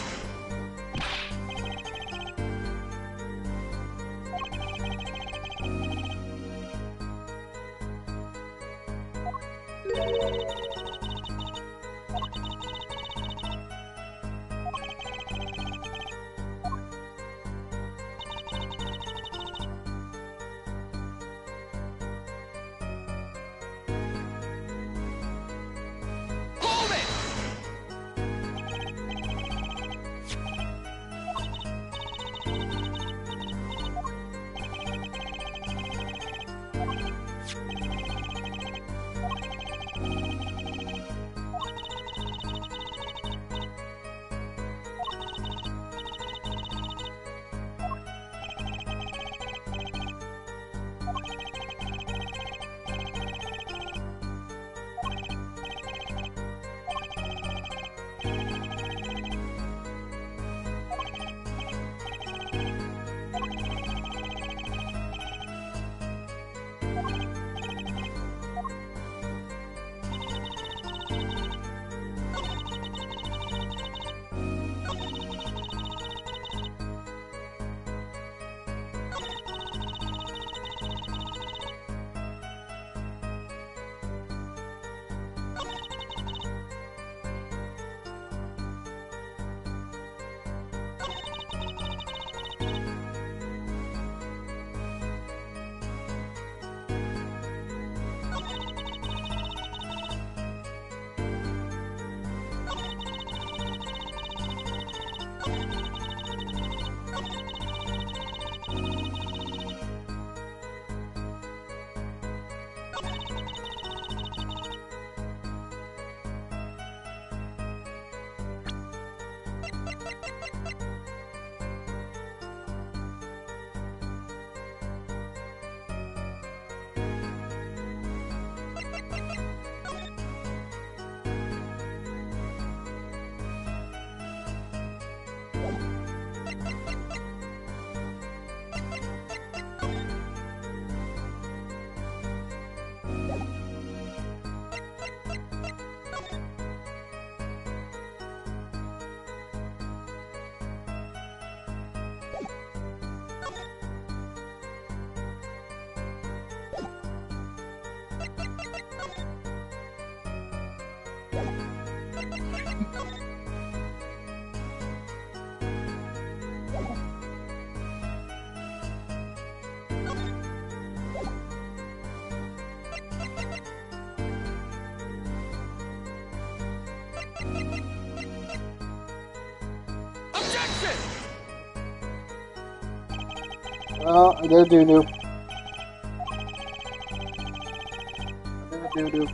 Hold it! Objection! Well, I did doo-doo. I did doo-doo.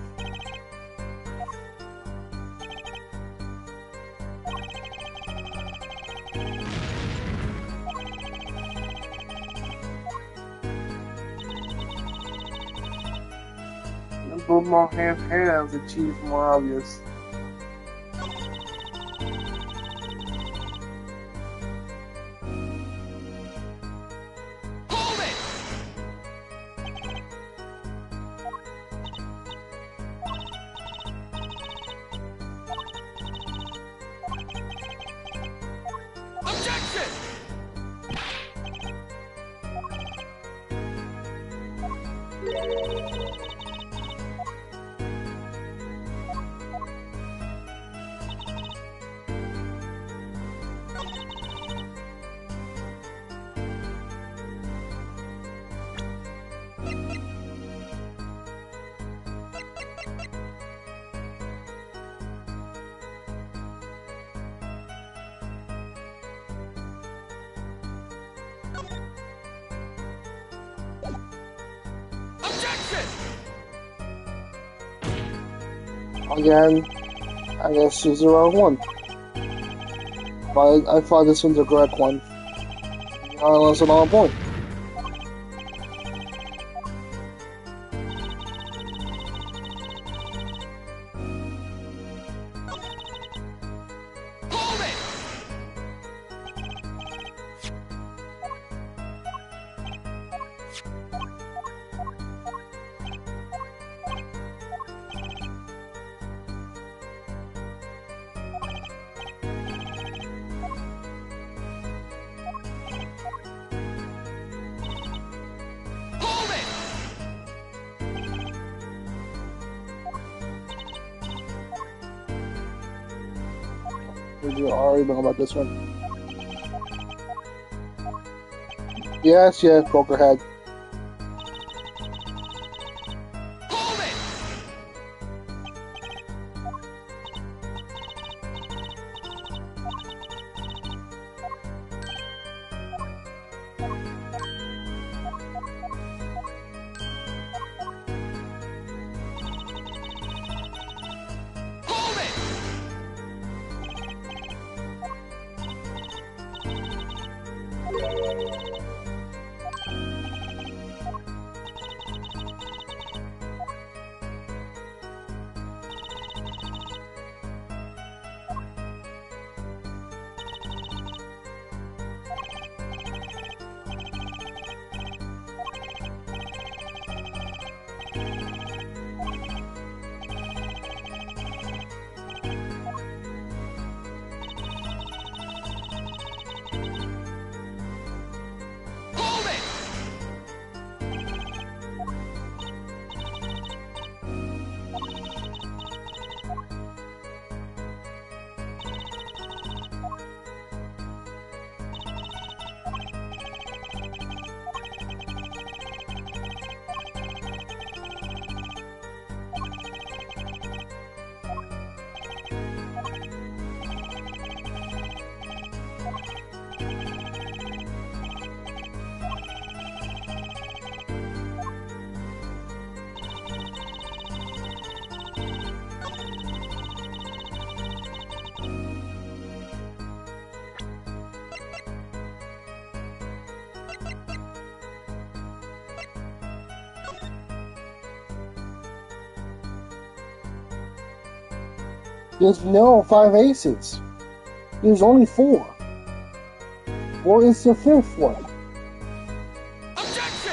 Put more half hands, achieve more obvious. Hold it! Objection! Objection! Again, I guess choose the wrong one. But I thought this one's the correct one. That's another point. Hold it! You already know about this one. Yes, Pokerhead. Hold it! Hold it! Hold it! There's no 5 aces. There's only 4. 4 is the 5th one. Objection!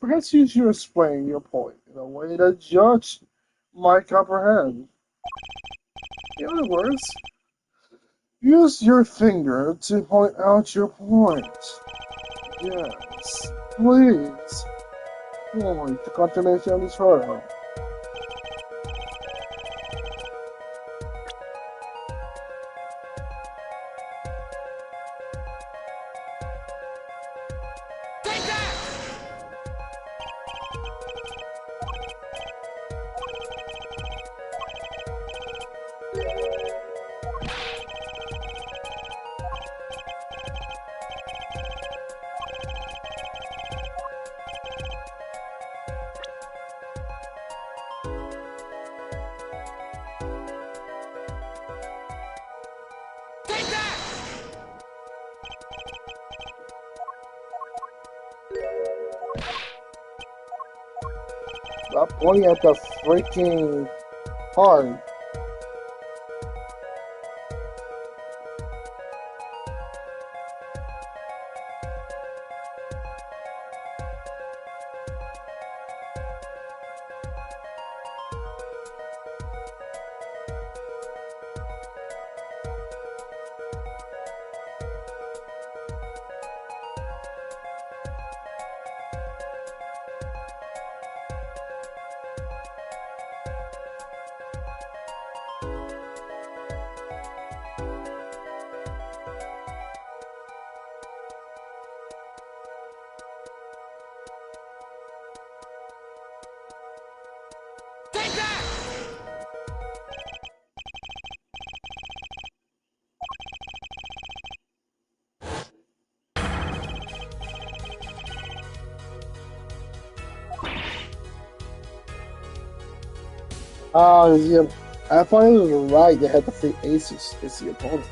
Perhaps you should explain your point in a way that judge might comprehend. In other words, use your finger to point out your point. Yes, please. Point the continuation is heard. Take that! Take that! Stop pointing at the freaking card. Take that! Yeah, I thought it was right. They had the 3 aces as the opponent.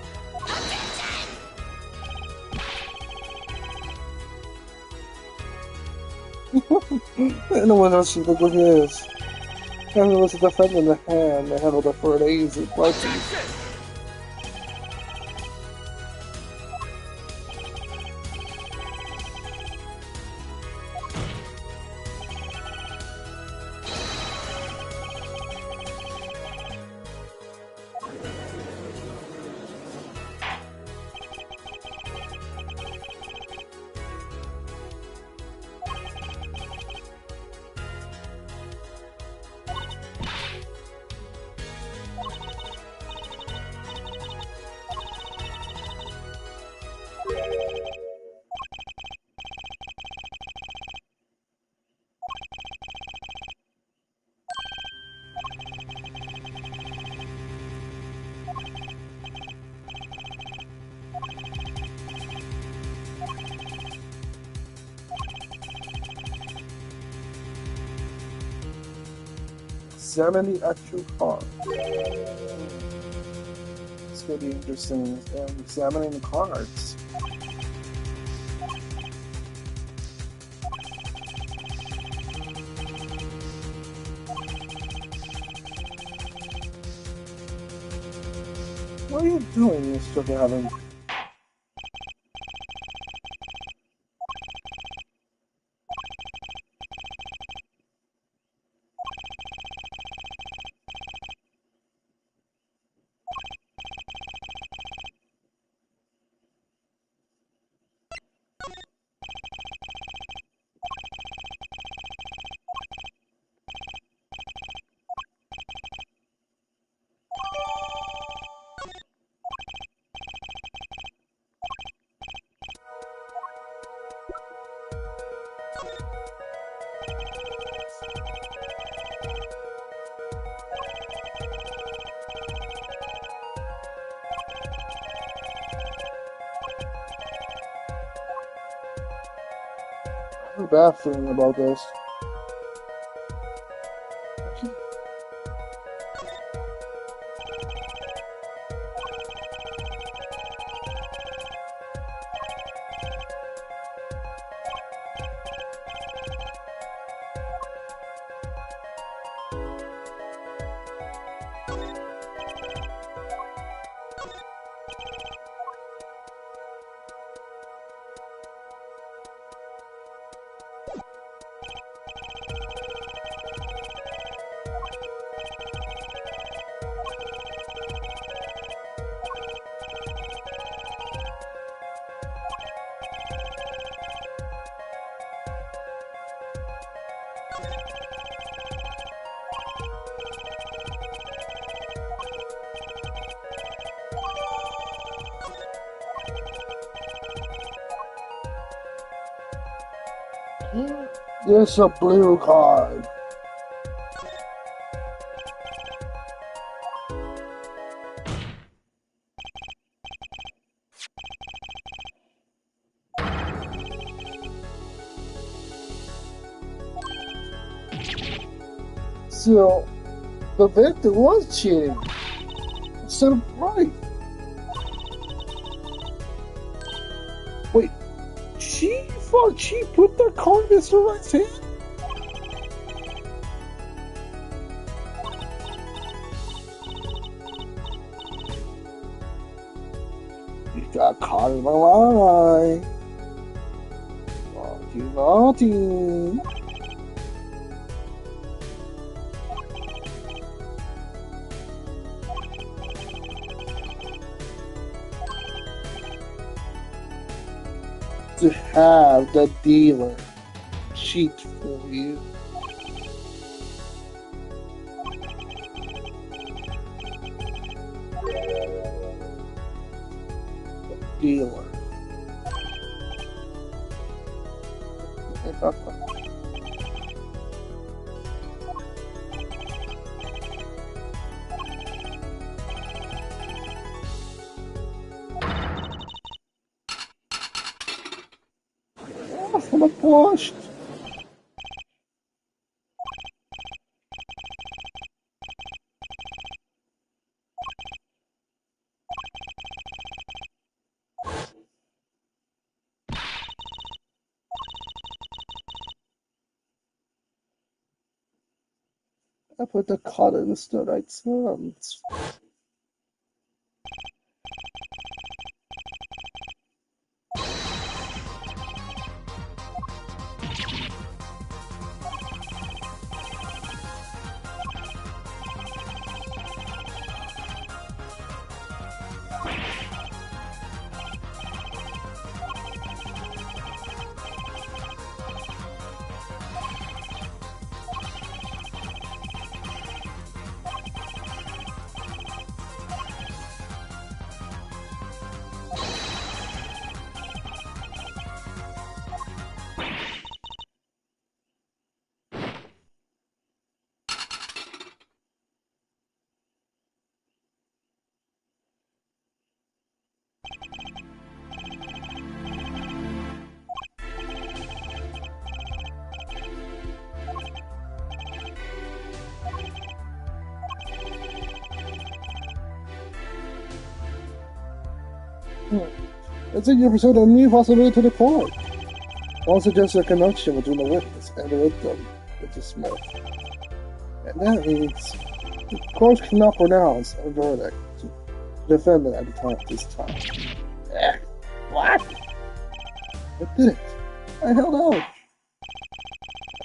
No one else should look with his. Everyone was a defender in the hand. They handled the 4 aces and punches. Objection! examine the actual card. It's gonna be interesting. Examining the cards. What are you doing, Mr. Gavin? I have a bad feeling about this. There's a blue card. So, the victim was cheating. Instead of right. Wait, she thought she put that card in Mr. Wright's hand? You got caught in the lie. Naughty, naughty. To have the dealer cheat for you. The dealer. I'm washed. I put the card in the right terms. It's a percent a new possibility to the court. One suggests a connection between the witness and the victim, which is Smith. And that means the court cannot pronounce a verdict to the defendant at the time of this time. What? I did it. I held out. I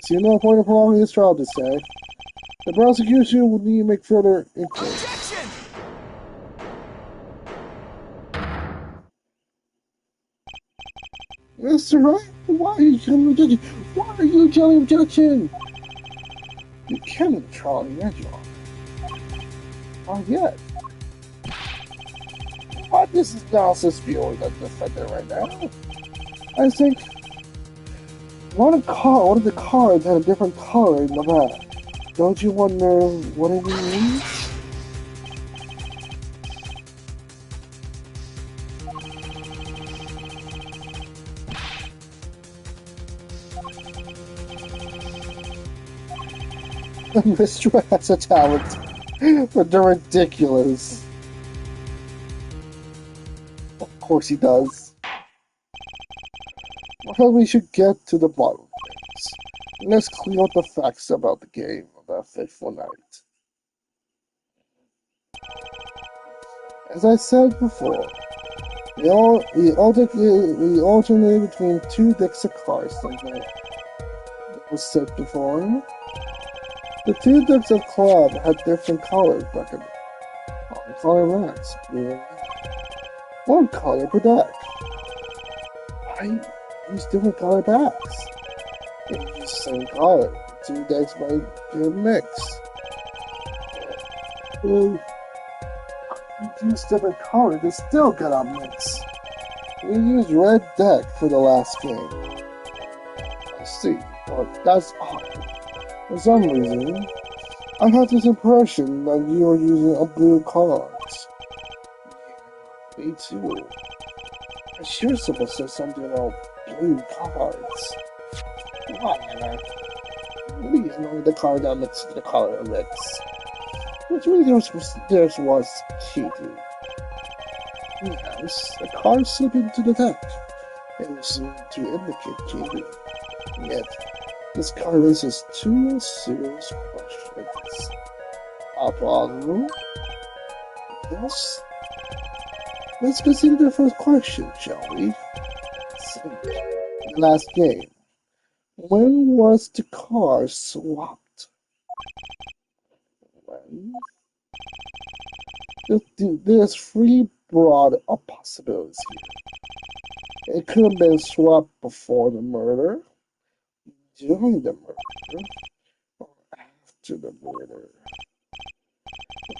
see no point of prolonging this trial to say. The prosecution would need to make further inquiry. Objection! Mr. Wright, why are you telling objection? Why are you telling objection? You can't have a trial yet, Your Honor. Not yet. What this is analysis viewing the defendant right now? I think one of the cards had a different color in the back. Don't you wonder what it means? Mr. has a talent for the ridiculous. Of course he does. Well, we should get to the bottom of things. Let's clear up the facts about the game of that fateful night. As I said before, we alternated between two decks of cards that night. That was said before. The two decks of club had different colors back in the color racks. One color per deck. I use different color packs. If you use the same color, the two decks might get a mix. Well, if you use different color, they still get a mix. We used red deck for the last game. I see. Well, that's odd. For some reason, I have this impression that you are using a blue cards. Yeah, me too. I sure supposed to say something about blue cards. Whatever. We know the card that mix the color mix. Which means there was cheating. Yes, the card slipped into the deck. It was to indicate cheating. Yet, this card raises two serious questions. Apollo? Yes? Let's consider the first question, shall we? The last game. When was the card swapped? When? There's three broad possibilities here. It could have been swapped before the murder, during the murder, or after the murder.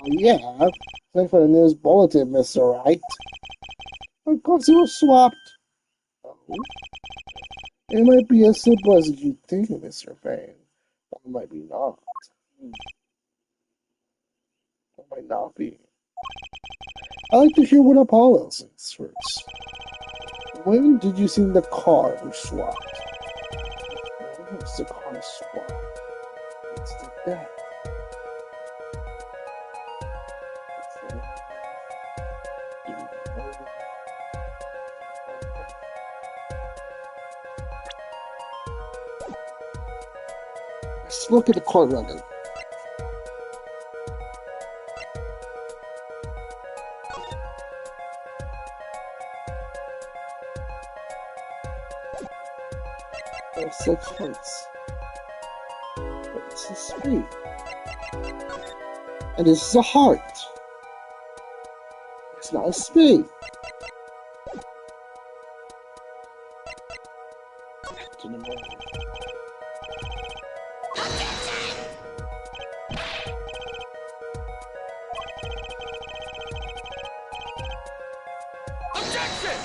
Oh, yeah, thanks for the news bulletin, Mr. Wright. Of course it was swapped. Oh. It might be as simple as you think, Mr. Vane. Or it might be not. It might not be. I'd like to hear what Apollo says first. When did you see the car was swapped? When was the car swapped? It's the death. Let's look at the court record. There's 6 hearts. But it's a spade. And this is a heart. It's not a spade. To the murder. Objection!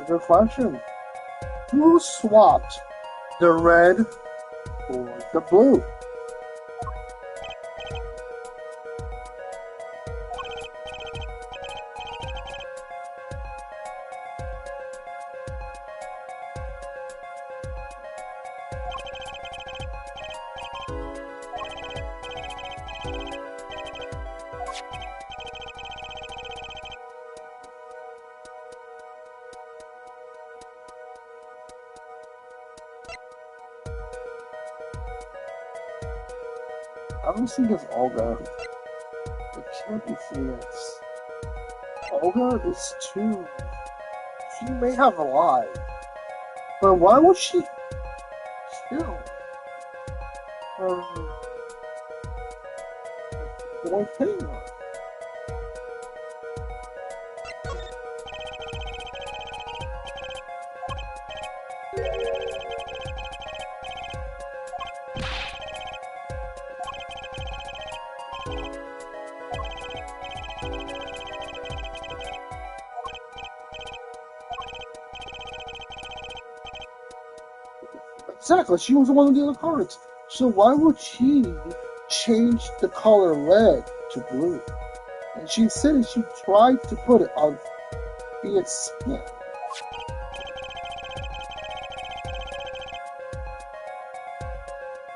a good question. Who swapped the red for the blue? I don't think it's Olga. It can't be Phoenix. Olga is too. She may have lied. But why would she kill her boy Taylor? Exactly, she was one of the other cards. So why would she change the color red to blue? And she said she tried to put it on Phoenix's skin.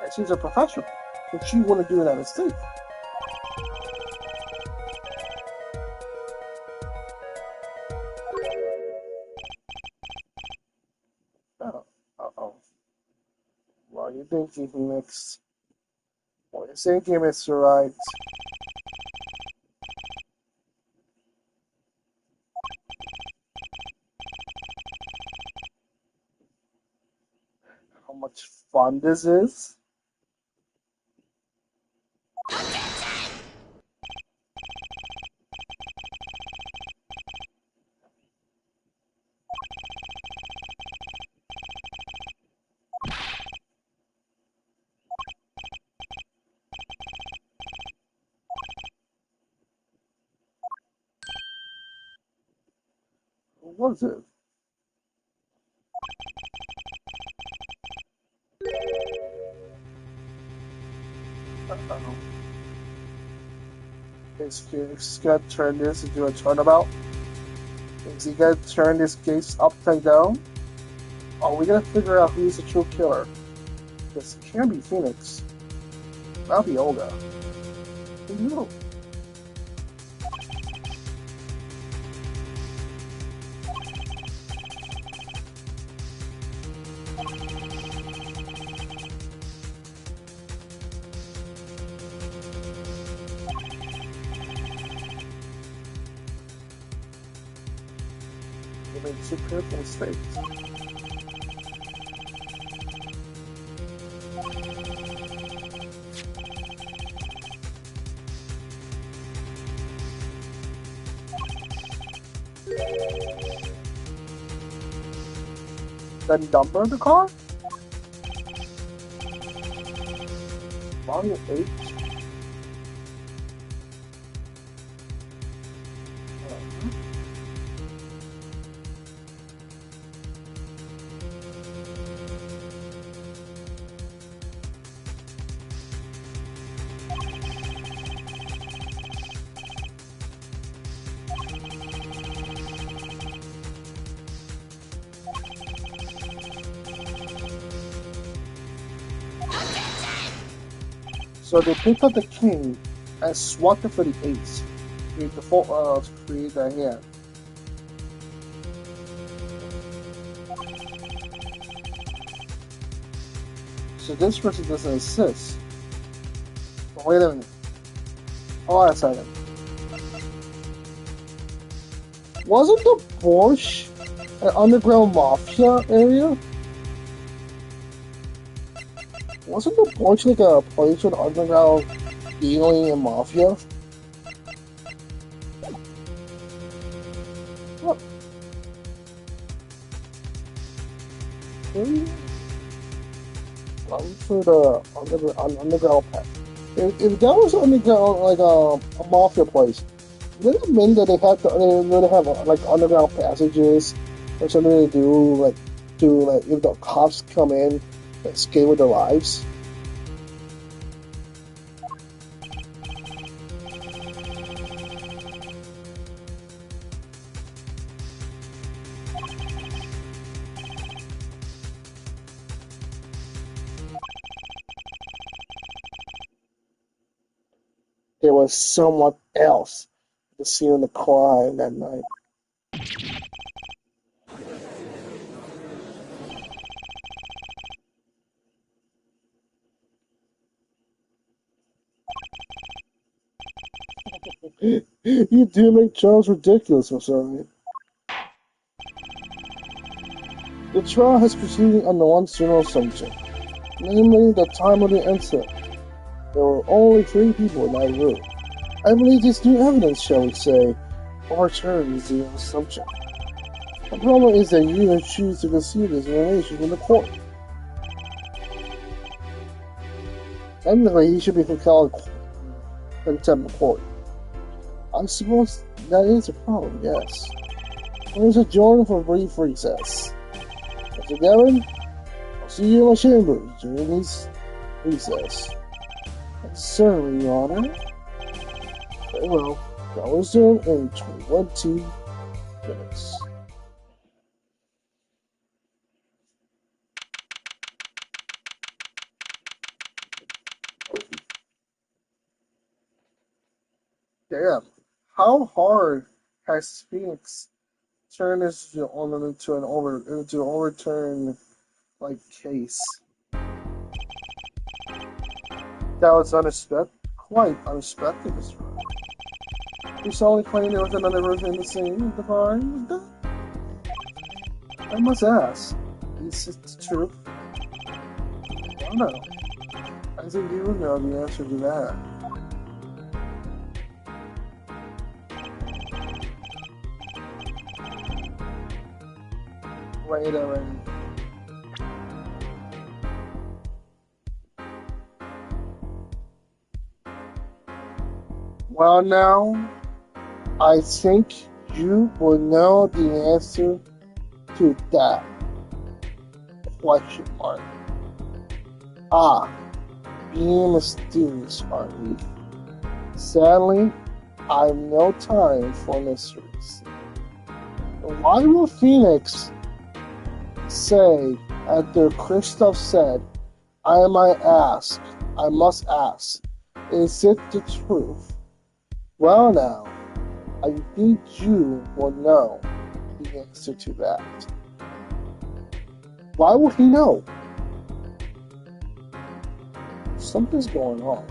And she's a professional, so she wouldn't do that mistake. Uh-oh. What are you thinking, Phoenix? What are you thinking, Mr. Right? How much fun this is? What was it? Uh-oh. Is Phoenix gonna turn this into a turnabout? Is he gonna turn this case upside down? Are we gonna figure out who's the true killer? This can't be Phoenix. That'll be Olga. Who knew? You made two critical mistakes. The number of the car? Volume 8? So they picked up the king and swapped it for the ace. To create the hand. So this person doesn't exist. But wait a minute. Hold on a second. Wasn't the Porsche an underground mafia area? Wasn't the Porsche like a place with underground dealing and mafia? What? Really? For the underground path. If that was underground, like a mafia place, didn't it mean that they had to, they really have like underground passages or something to do, like if the cops come in, escape with their lives. There was someone else to see in the car that night. You do make Charles ridiculous, I'm sorry. The trial has proceeded on the one general assumption, namely the time of the incident. There were only 3 people in that room. I believe this new evidence, shall we say, overturns the assumption. The problem is that you choose to conceal this information from the court. Technically, he should be held contempt of court. I suppose that is a problem, yes. Let's adjourn for a brief recess. Mr. Devon, I'll see you in my chambers during this recess. Certainly, Your Honor. Very well. I'll resume in 20 minutes. Damn. How hard has Phoenix turned this into an overturned case? That was unexpected. Quite unexpected, Mr. Ryan. You only claimed there was another person in the scene at the crime. I must ask, is it true? I don't know. I think you would know the answer to that. Wait a minute. Well, now, I think you will know the answer to that question mark. Ah, being mysterious, aren't we? Sadly, I've no time for mysteries. Why will Phoenix say, after Kristoff said, I must ask, is it the truth? Well now, I think you will know the answer to that. Why will he know? Something's going on.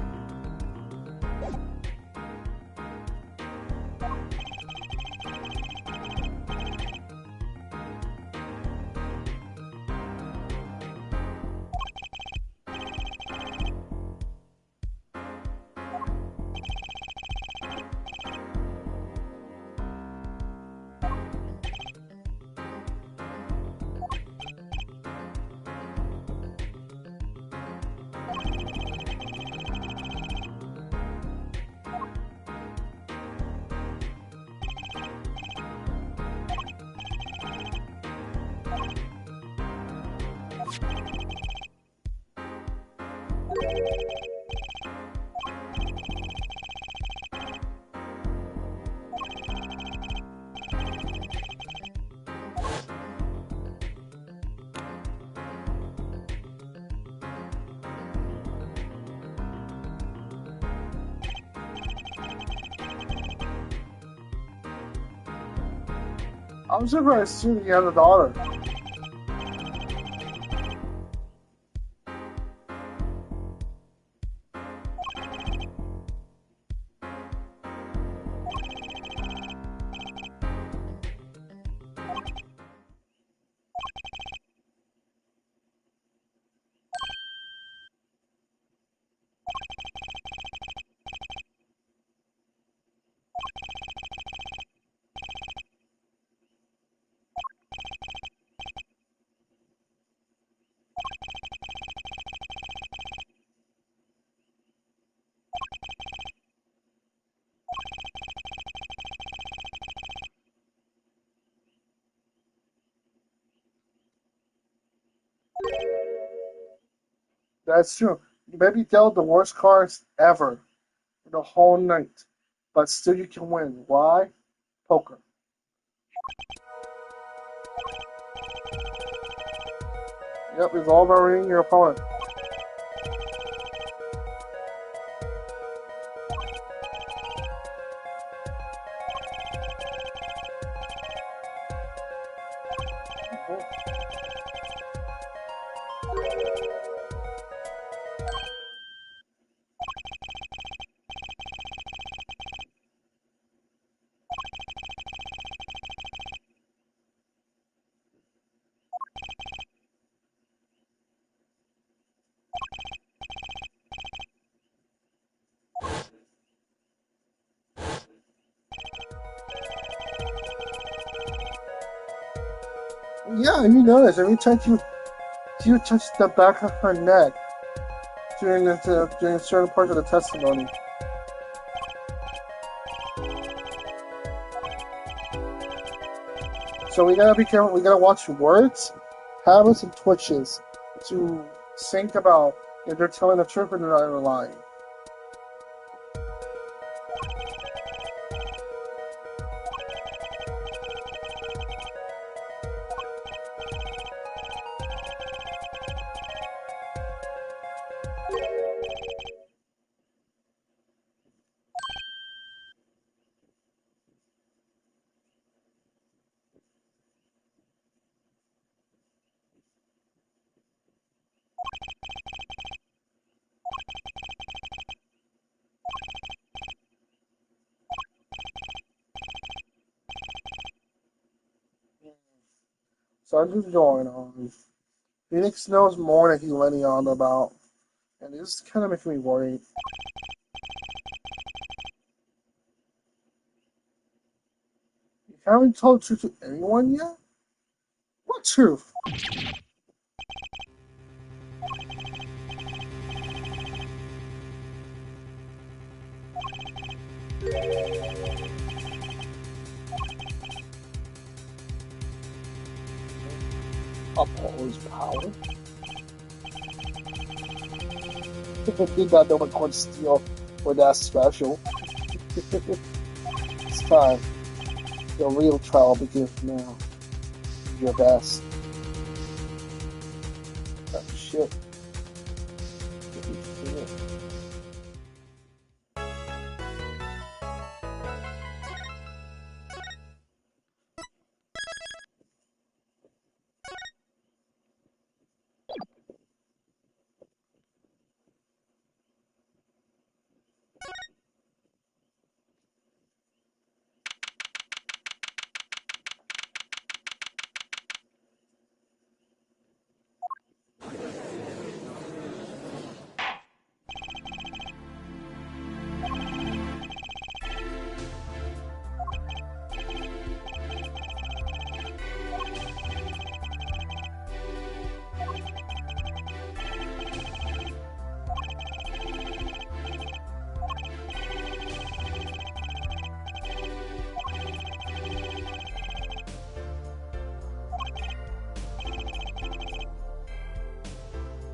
I'm surprised too he had a daughter. That's true. You may be dealt the worst cards ever for the whole night, but still you can win. Why? Poker. Yep, it's all about reading your opponent. Yeah, you notice every time you touch the back of her neck during certain parts of the testimony. So we gotta be careful. We gotta watch words, habits, and twitches to think about if they're telling the truth or they're lying. So I'm just going on. Phoenix knows more than he's letting on about, and this kind of makes me worried. You haven't told the truth to anyone yet? What truth? Apollo's power? Did not know what could steal were that special. It's time. The real trial begins now. Your best. Oh shit.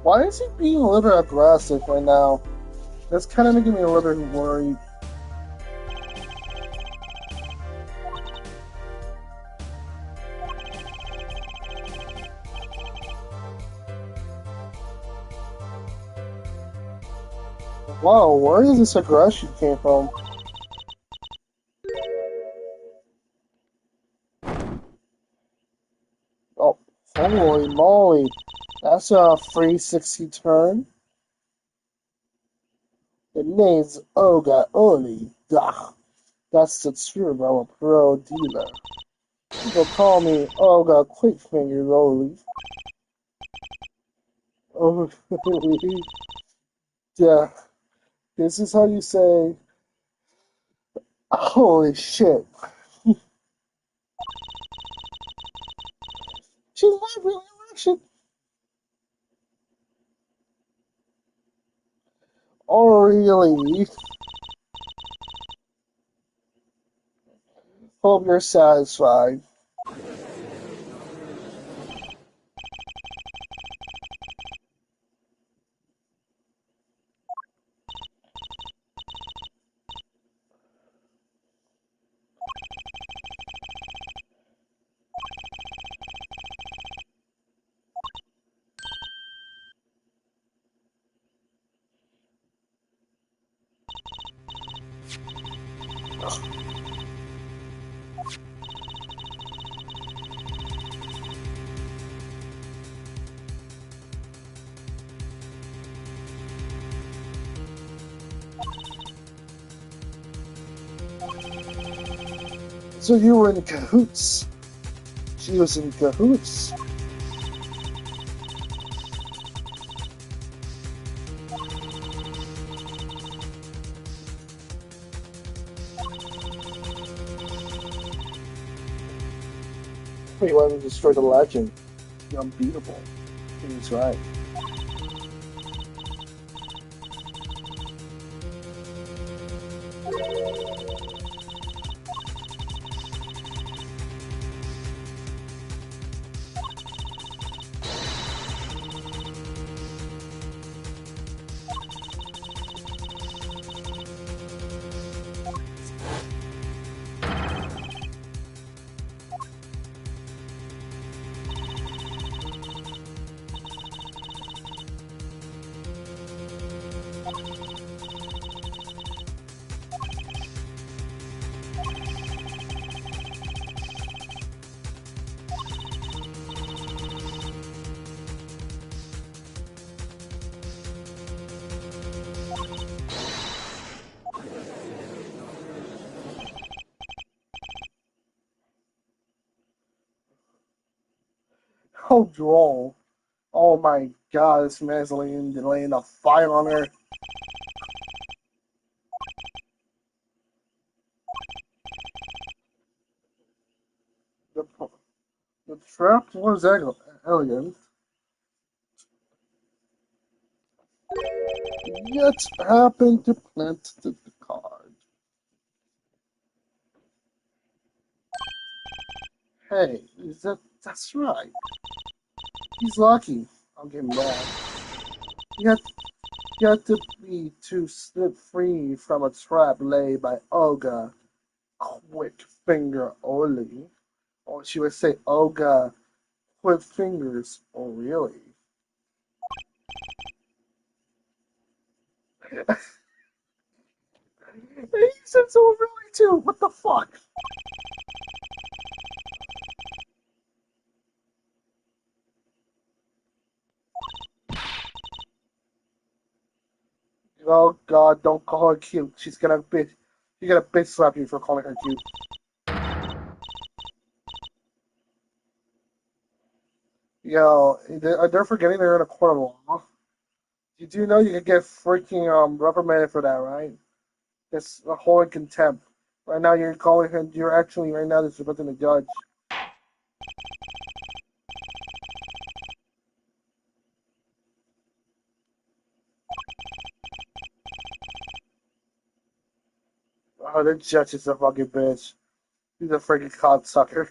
Why is he being a little bit aggressive right now? That's kind of making me a little bit worried. Wow, where does this aggression came from? Oh, holy moly. That's a 360 turn. The name's Olga Oli. Ugh, that's the truth. I'm a pro dealer. People call me Olga Quickfinger Oli. Oh, yeah. This is how you say, holy shit. She's not really Russian. Oh, really? Hope you're satisfied. So you were in cahoots. She was in cahoots. You want to destroy the legend. You're unbeatable. He's right. Oh, droll. Oh my god, this man's laying a fire on her. The, the trap was elegant, yet happened to plant the card. Hey, that's right. He's lucky. I'll get mad. Yet to be to slip free from a trap laid by Olga Quick Finger Oli. Or she would say Olga Quick Fingers O'Reilly. He says O'Reilly too. What the fuck? Oh god, don't call her cute. She's gonna bitch slap you for calling her cute. Yo, they're forgetting they're in a court of law. You do know you could get freaking reprimanded for that, right? It's a whole contempt. Right now you're calling him. You're actually right now disrespecting the judge. Oh, the judge is a fucking bitch. He's a freaking cocksucker.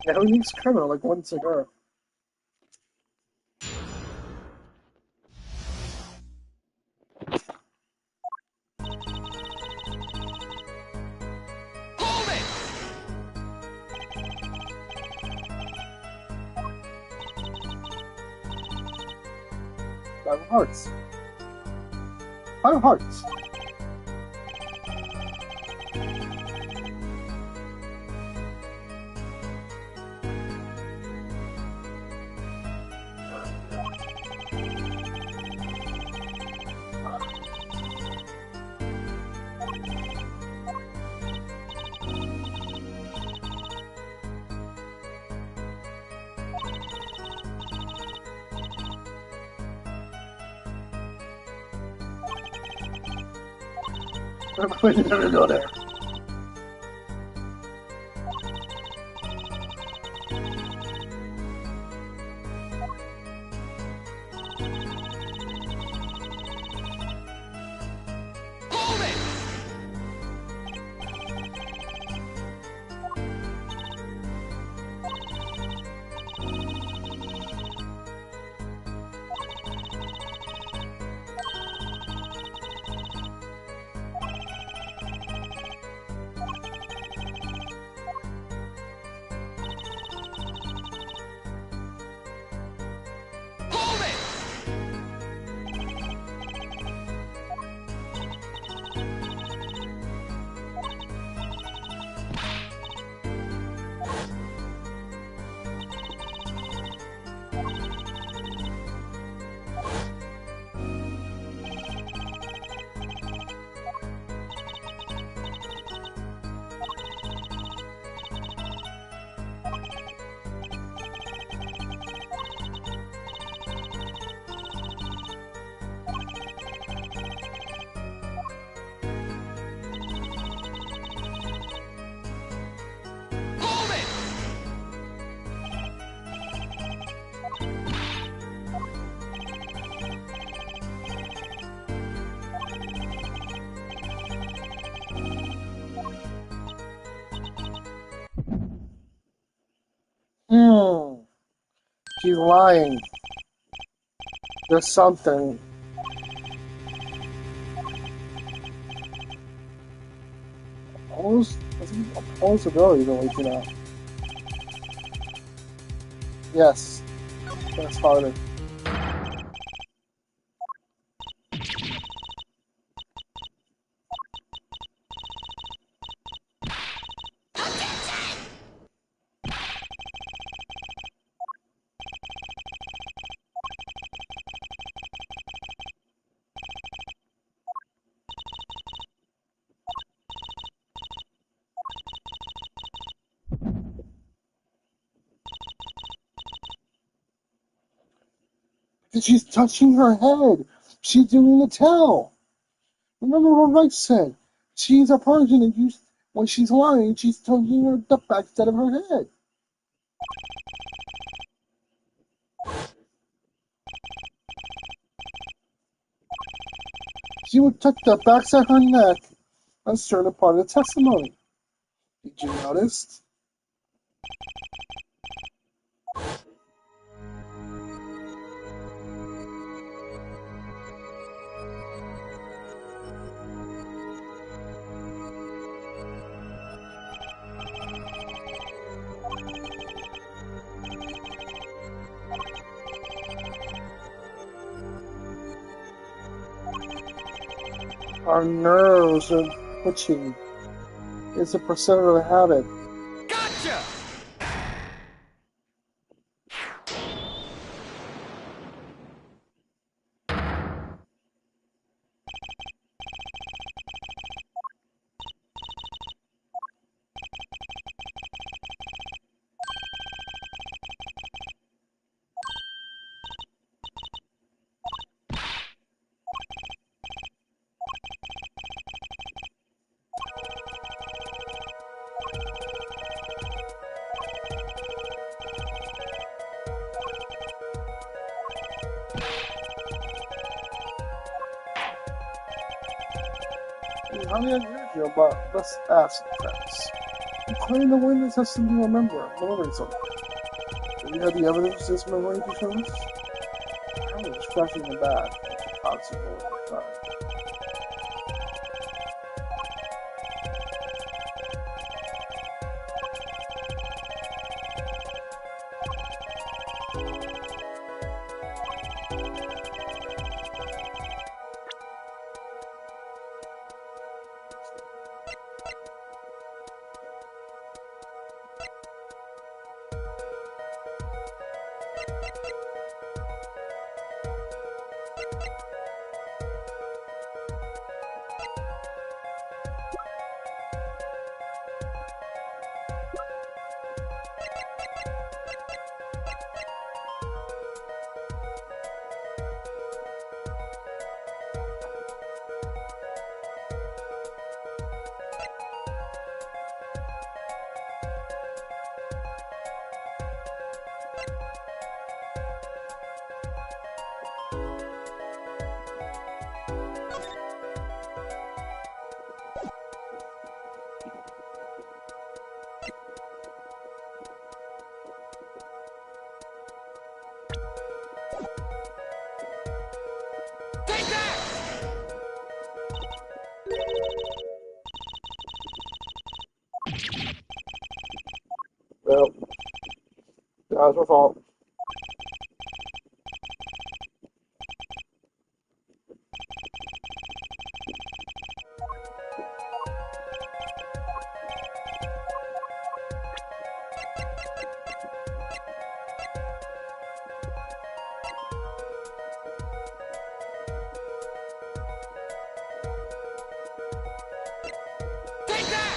Yeah, who needs criminal like one cigar? Hold it! 5 of hearts. 5 of hearts. We never go there. Hold it! Hold it! Hold it! She's lying. There's something. Almost ability to wake it up. Yes. That's harder. And she's touching her head. She's doing the tell. Remember what Mike said. She's a person and when she's lying, she's touching her the back instead of her head. She would touch the backside of her neck on certain part of the testimony. Did you notice? Our nerves are twitching. It's a percent of a habit. Gotcha! How unusual, but let's ask friends. You claim the witness has something to remembering something. Do you have the evidence this memory to show us? I'm just scratching the back. It's possible at the time. Well, that was my fault. Take that!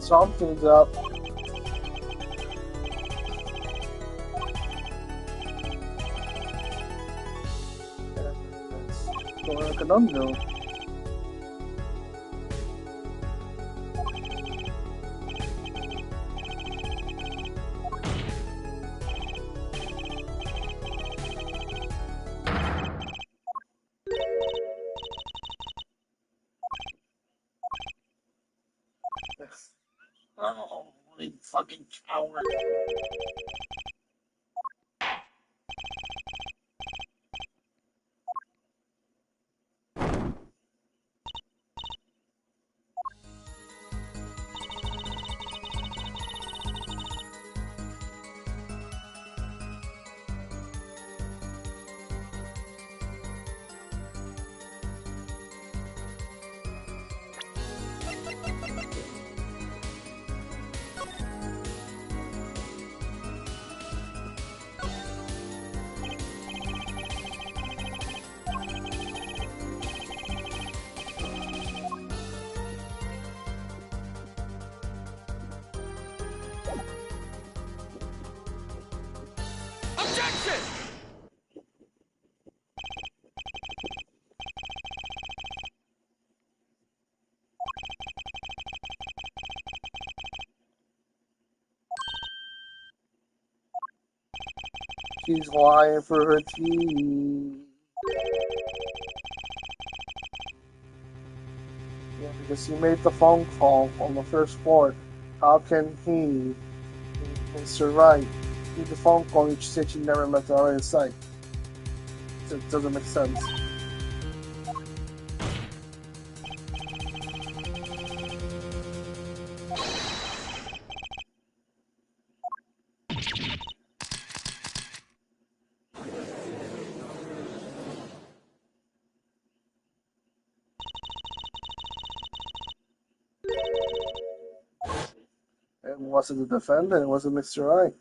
Something's up. It's going like a conundrum. Oh, you fucking coward. Objection! She's lying for her teeth. Yeah, because he made the phone call on the first floor. How can he, Mr. Wright, make the phone call and she said she never left the other site? It doesn't make sense. It wasn't the defendant, it wasn't Mr. Wright.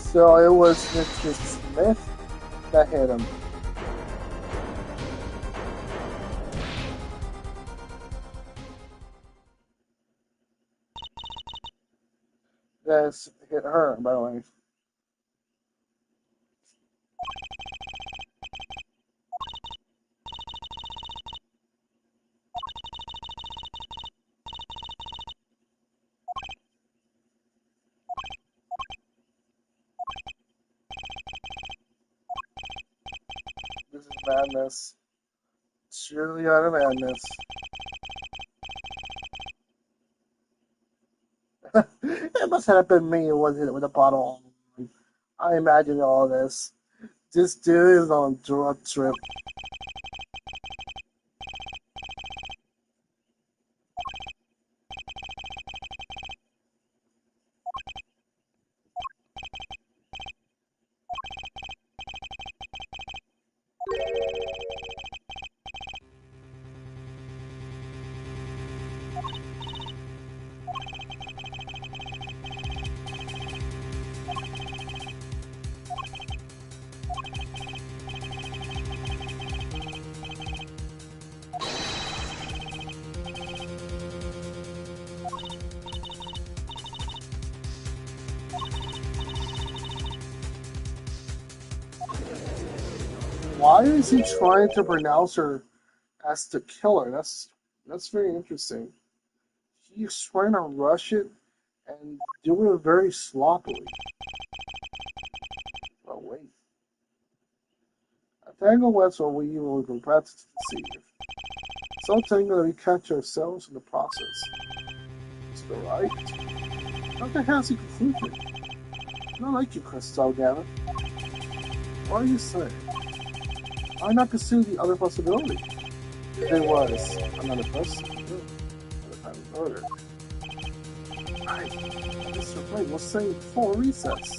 So it was Mr. Smith that hit him. That's hit her, by the way. This is madness. It's really out of madness. It must have been me who was hit with a bottle. I imagine all this. This dude is on a drug trip. Why is he trying to pronounce her as the killer? That's very interesting. He's trying to rush it and do it very sloppily. Oh wait. A tangle webs where we will be practiced to deceive. So tangled that we catch ourselves in the process. Is that right? Not the hasty conclusion. Not like you, Crystal Gavin. What are you saying? Why not consider the other possibility? If it was another person, another kind of murder. Right. Mr. Wright was saying before recess.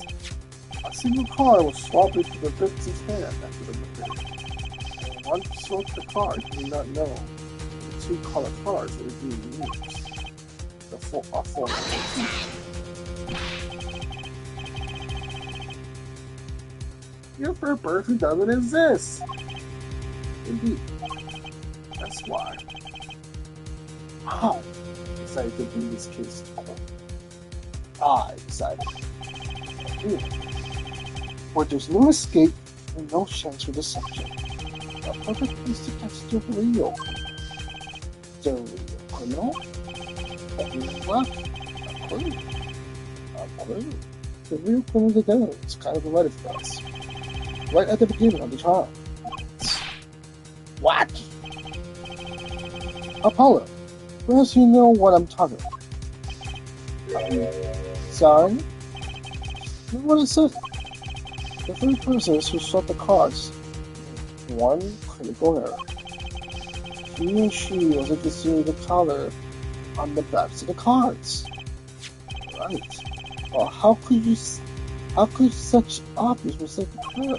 A single car was swapped into the victim's hand after the murder. And one swapped the car did not know the two color cars were being used. The four. You're for a person who doesn't exist. Indeed. That's why. I decided to bring this case to court. I decided. Where there's no escape and no chance for deception. A perfect place to catch the real. The real criminal? Everyone left. A clue. A clue. The real criminal today is kind of provided for us. Right at the beginning of the trial. What? Apollo, perhaps you know what I'm talking about. Sorry? What I said? The three persons who swapped the cards. One critical error. He and she wasn't considering the color on the backs of the cards. Right. Well, how could such obvious mistake occur?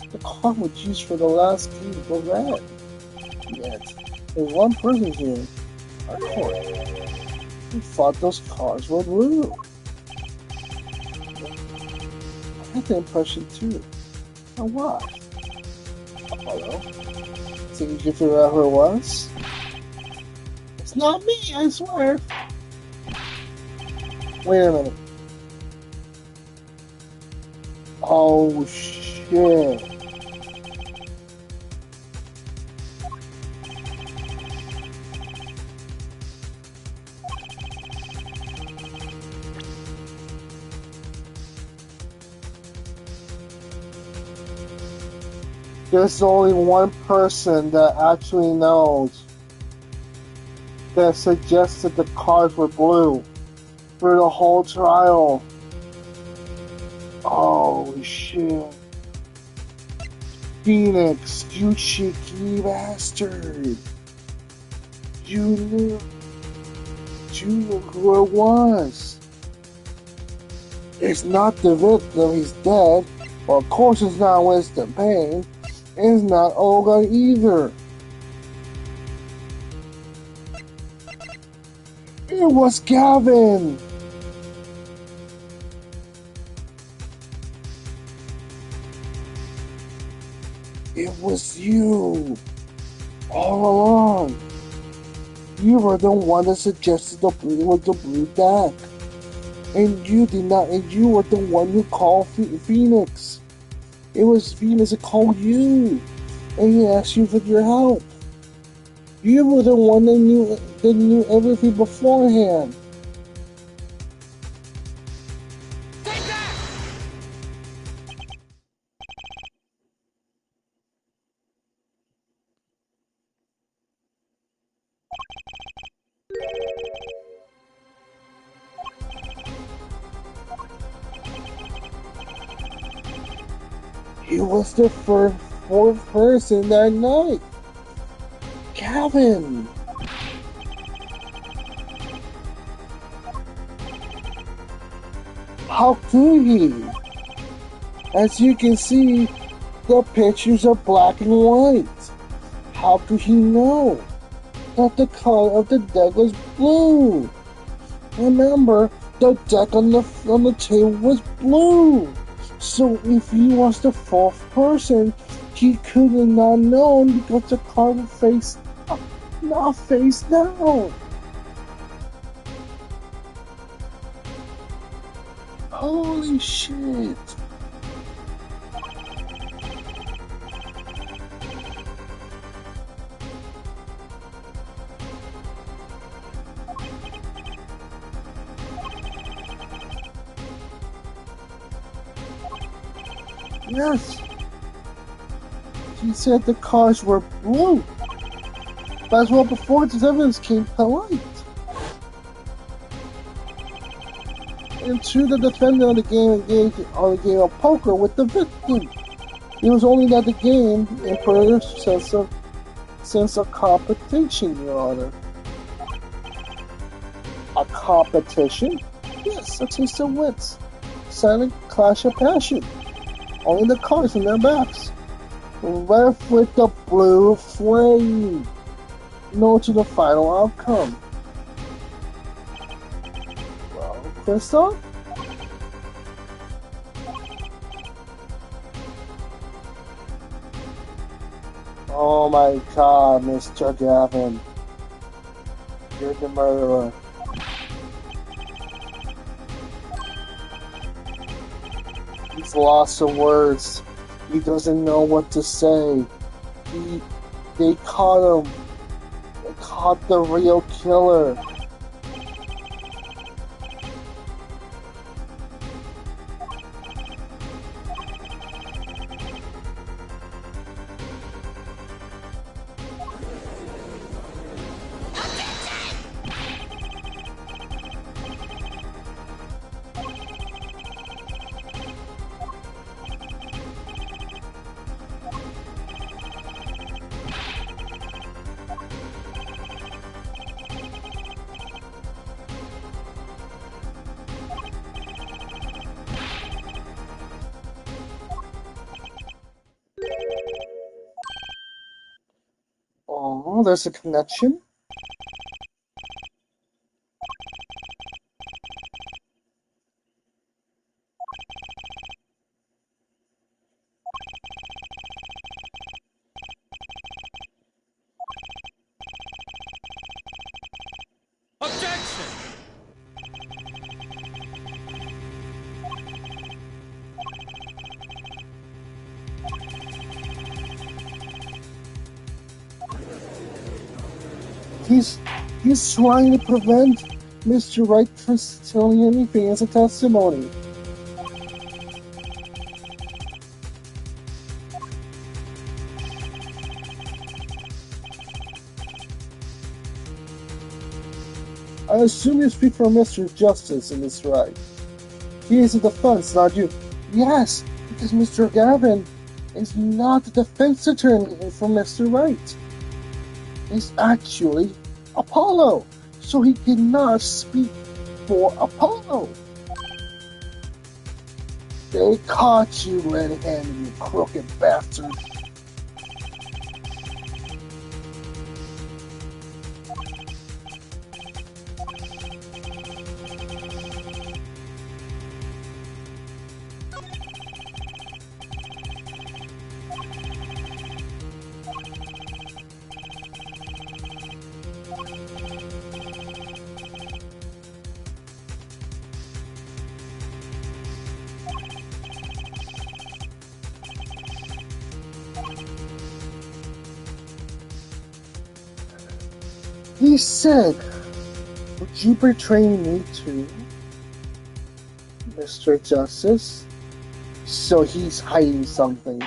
The card was used for the last game for red. Yet, there's one person here, our court, who thought those cards were blue. I had the impression too. Now why? Apollo? So you can figure out who it was? It's not me, I swear. Wait a minute. Oh shit. There's only one person that actually knows that suggested the cards were blue for the whole trial. Oh shit. Phoenix, you cheeky bastard. You knew who it was. It's not the victim, he's dead. Well, of course it's not Winston Payne. It's not Olga either. It was Gavin. It was you. All along. You were the one that suggested the blue deck. And you did not, and you were the one who called Phoenix. It was Phoenix that called you. And he asked you for your help. You were the one that knew everything beforehand. Take that! It was the fourth person that night. Calvin. How could he? As you can see, the pictures are black and white. How could he know that the color of the deck was blue? Remember, the deck on the table was blue. So if he was the fourth person, he could have not known because the card was face up, not face down. Holy shit. Yes. He said the cars were blue. But as well before this evidence came to light. And two, the defendant of the game engaged on the game of poker with the victim. It was only that the game in further sense of competition, Your Honor. A competition? Yes, a taste of wits. Silent clash of passion. Only the cards in their backs. Left with the blue flame. No to the final outcome. Well, Crystal? Oh my god, Mr. Gavin. You're the murderer. He's lost for words. He doesn't know what to say. They caught him. They caught the real killer. Oh, there's a connection. Objection! He's trying to prevent Mr. Wright from telling anything as a testimony. I assume you speak for Mr. Justice in this right. He is the defense, not you. Yes, because Mr. Gavin is not the defense attorney for Mr. Wright. He's actually Apollo, so he cannot speak for Apollo. They caught you red-handed, you crooked bastard. He said, would you betray me too, Mr. Justice? So he's hiding something.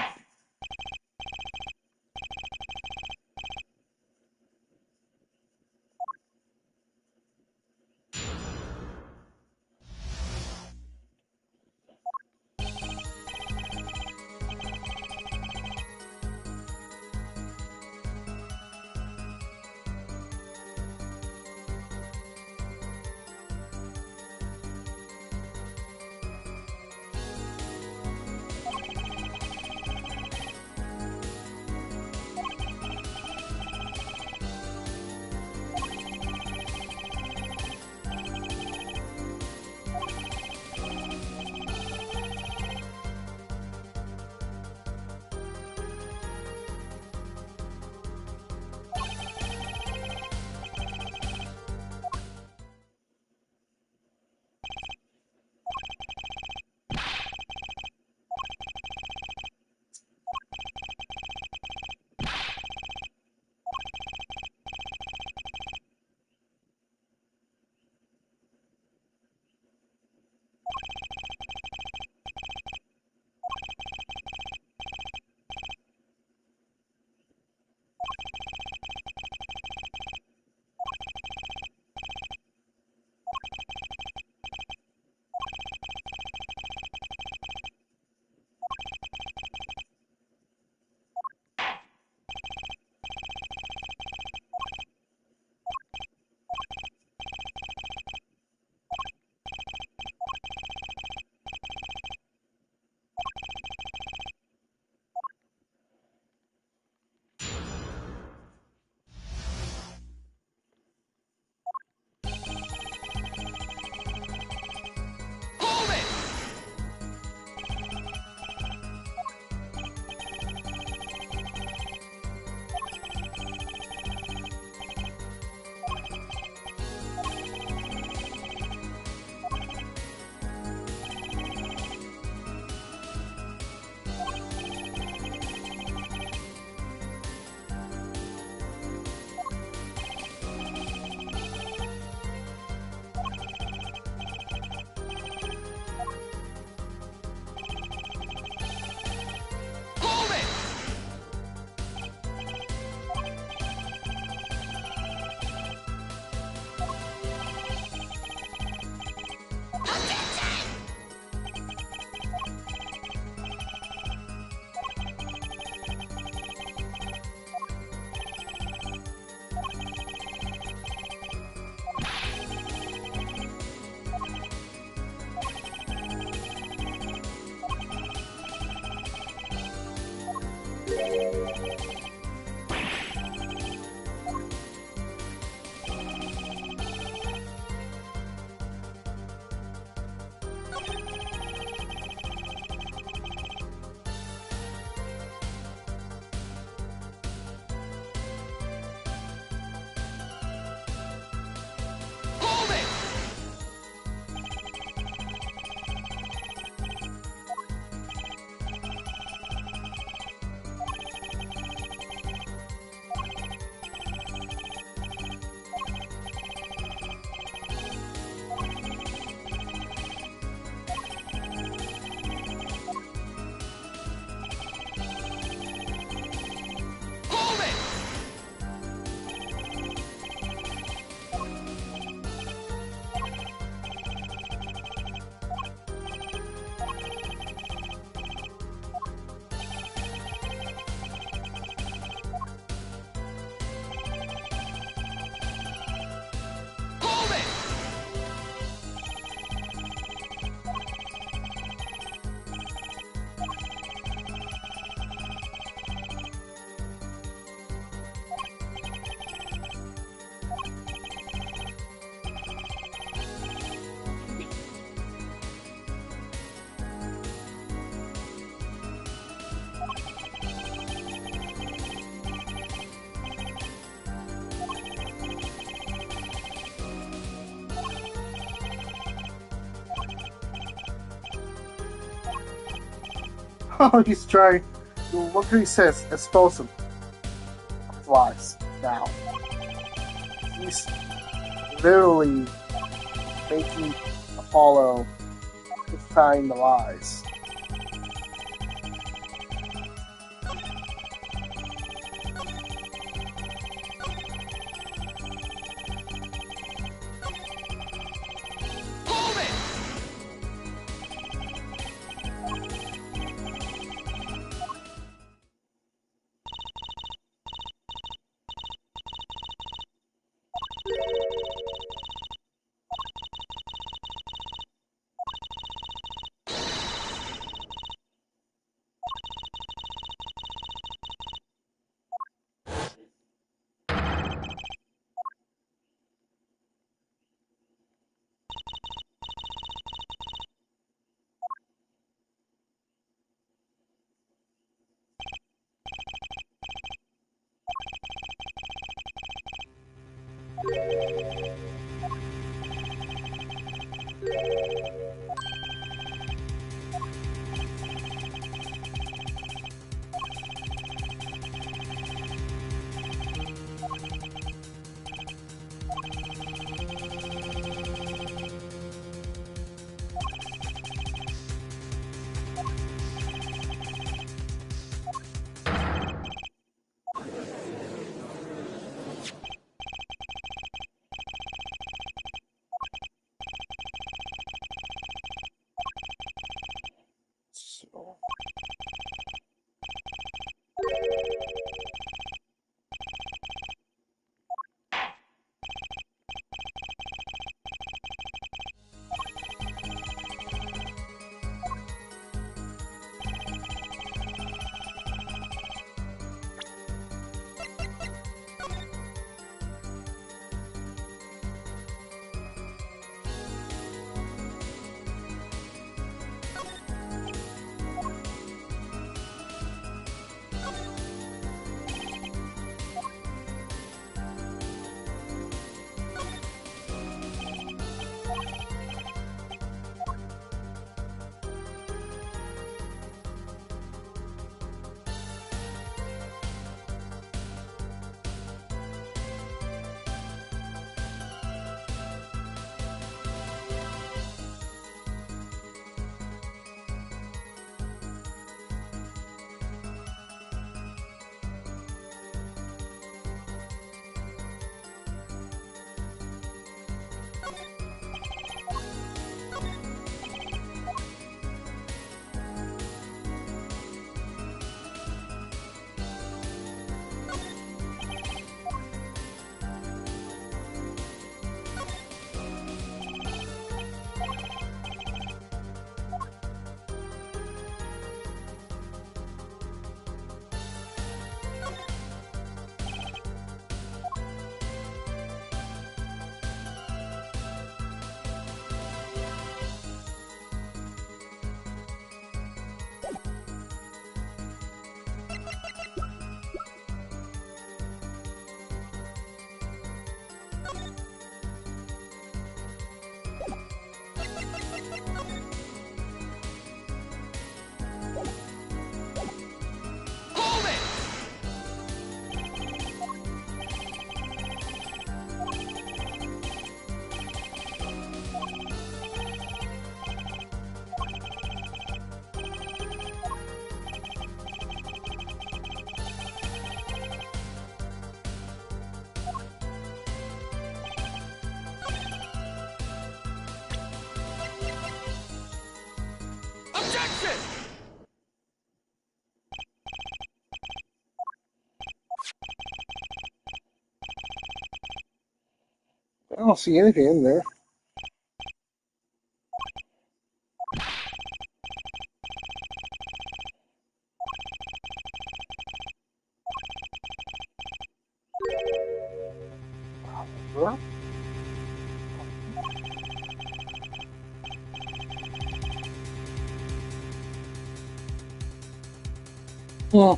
He's trying. Look what he says. Expose him. Flies. Now. He's literally making Apollo find the lies. Hold it! So. Hold it! Objection! I don't see anything in there. Huh? Hmm.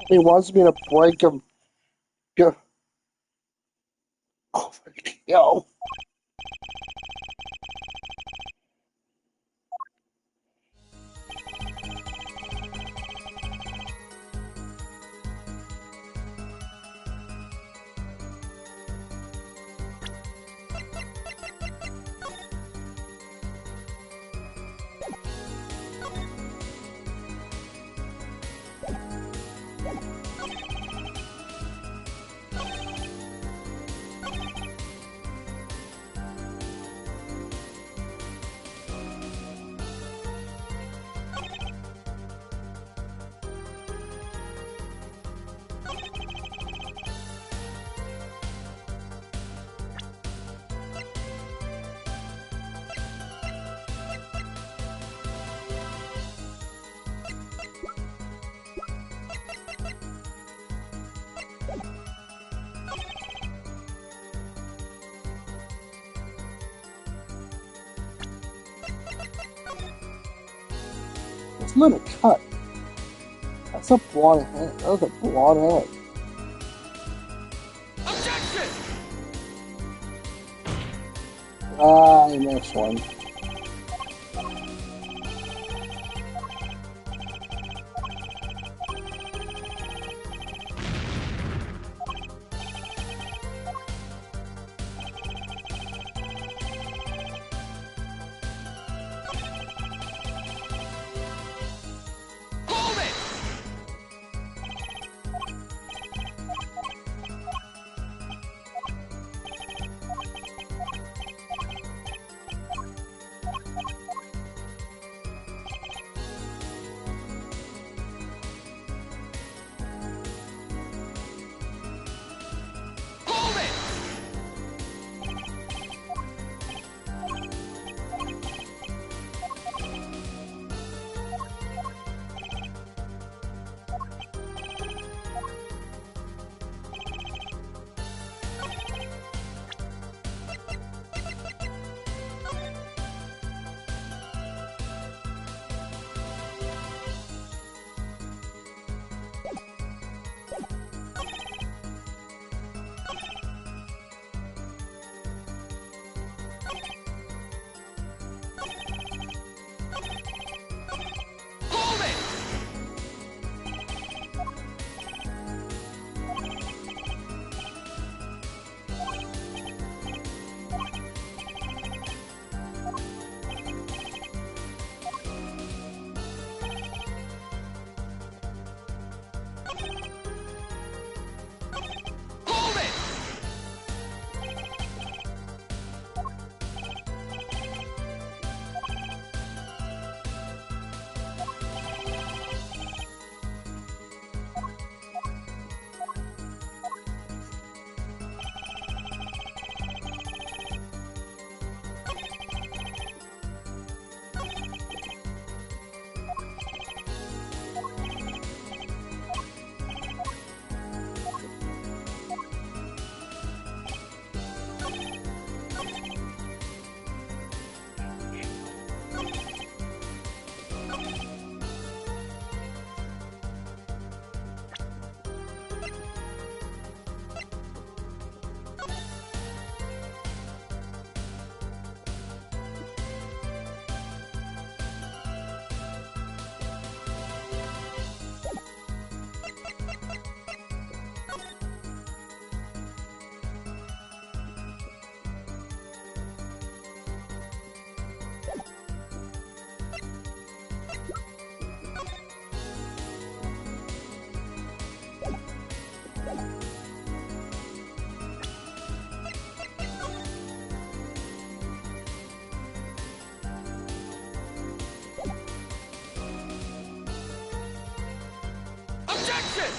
He wants me to break him. Yeah. Oh, yo. It's not a cut. That's a blonde head. That was a blonde head. Objection! Ah, I missed one. Hold it! Hold it! Hold it! Hold it! Objection!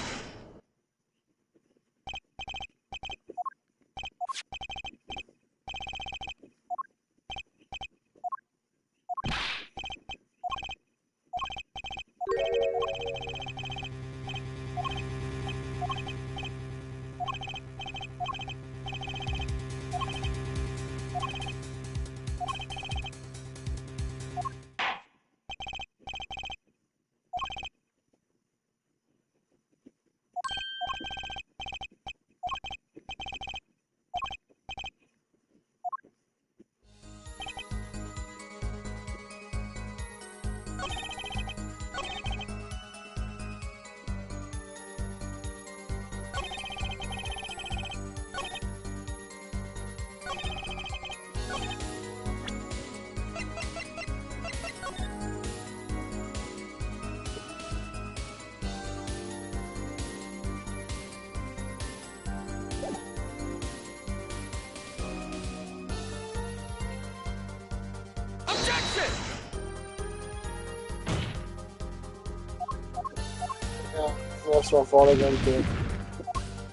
Yeah, that's my fault again too.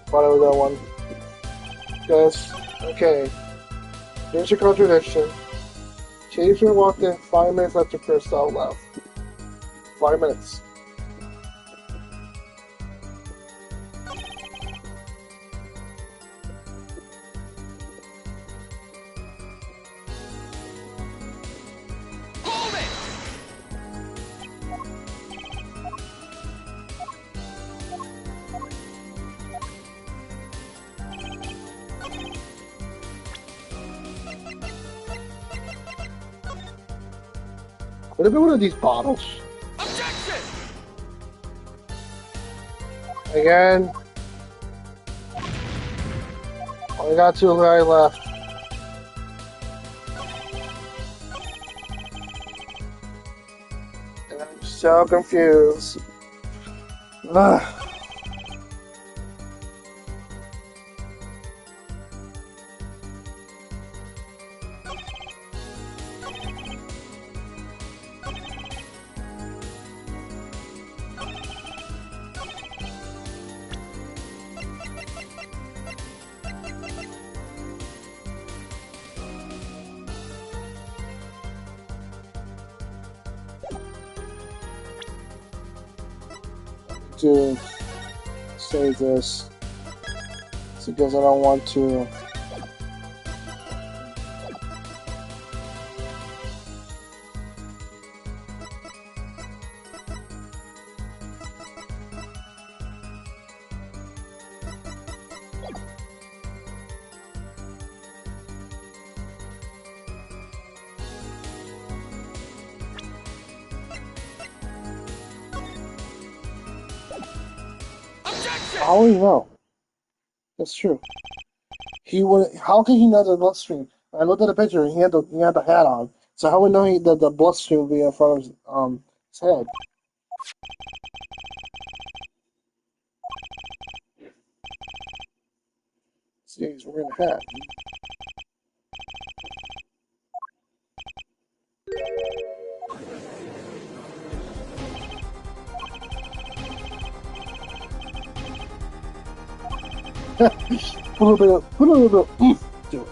Thought it was that one. Guys, okay. Here's your contradiction. Chaser walked in 5 minutes after Crystal left. 5 minutes. Hold it! Could it be one of these bottles? Objection! Again. Only got 2 guys left. And I'm so confused. Ugh. To save this because I don't want to. Objection! How would he know? That's true. He would. How can he know the bloodstream? I looked at the picture. He had the hat on. So how would he know that the bloodstream would be in front of his head? See, he's wearing a hat. Put a little bit of to it.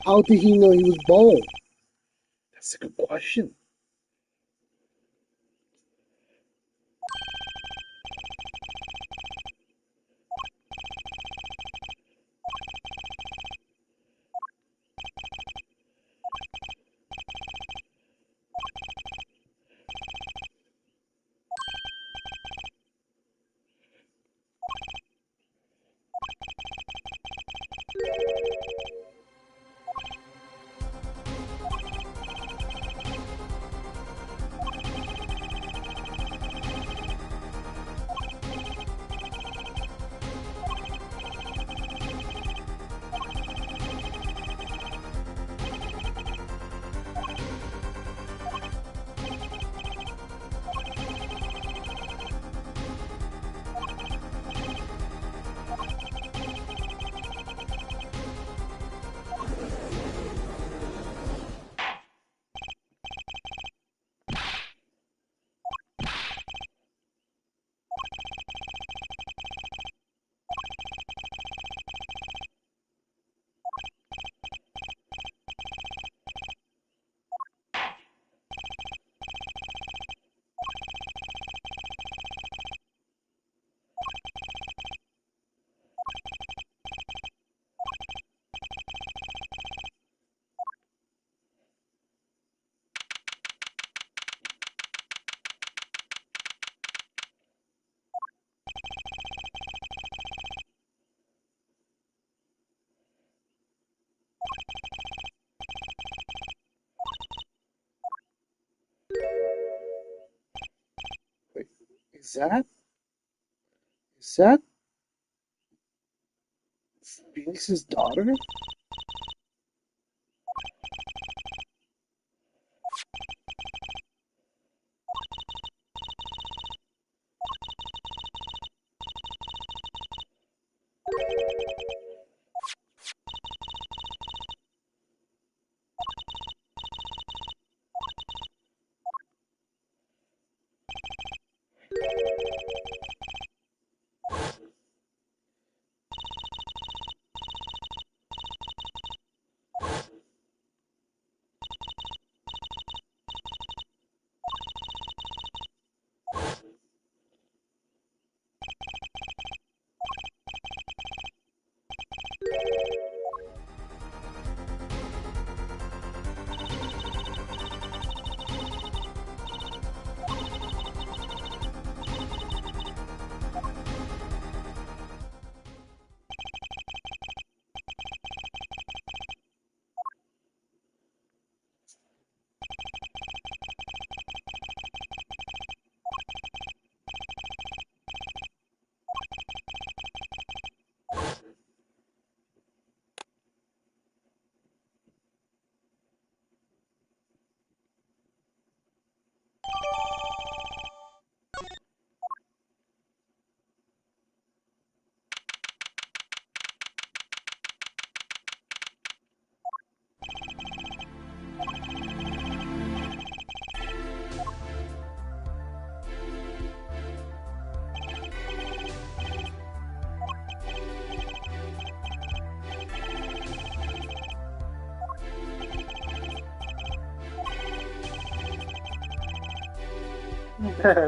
How did he know he was bald? That's a good question. Wait, is that Phoenix's daughter?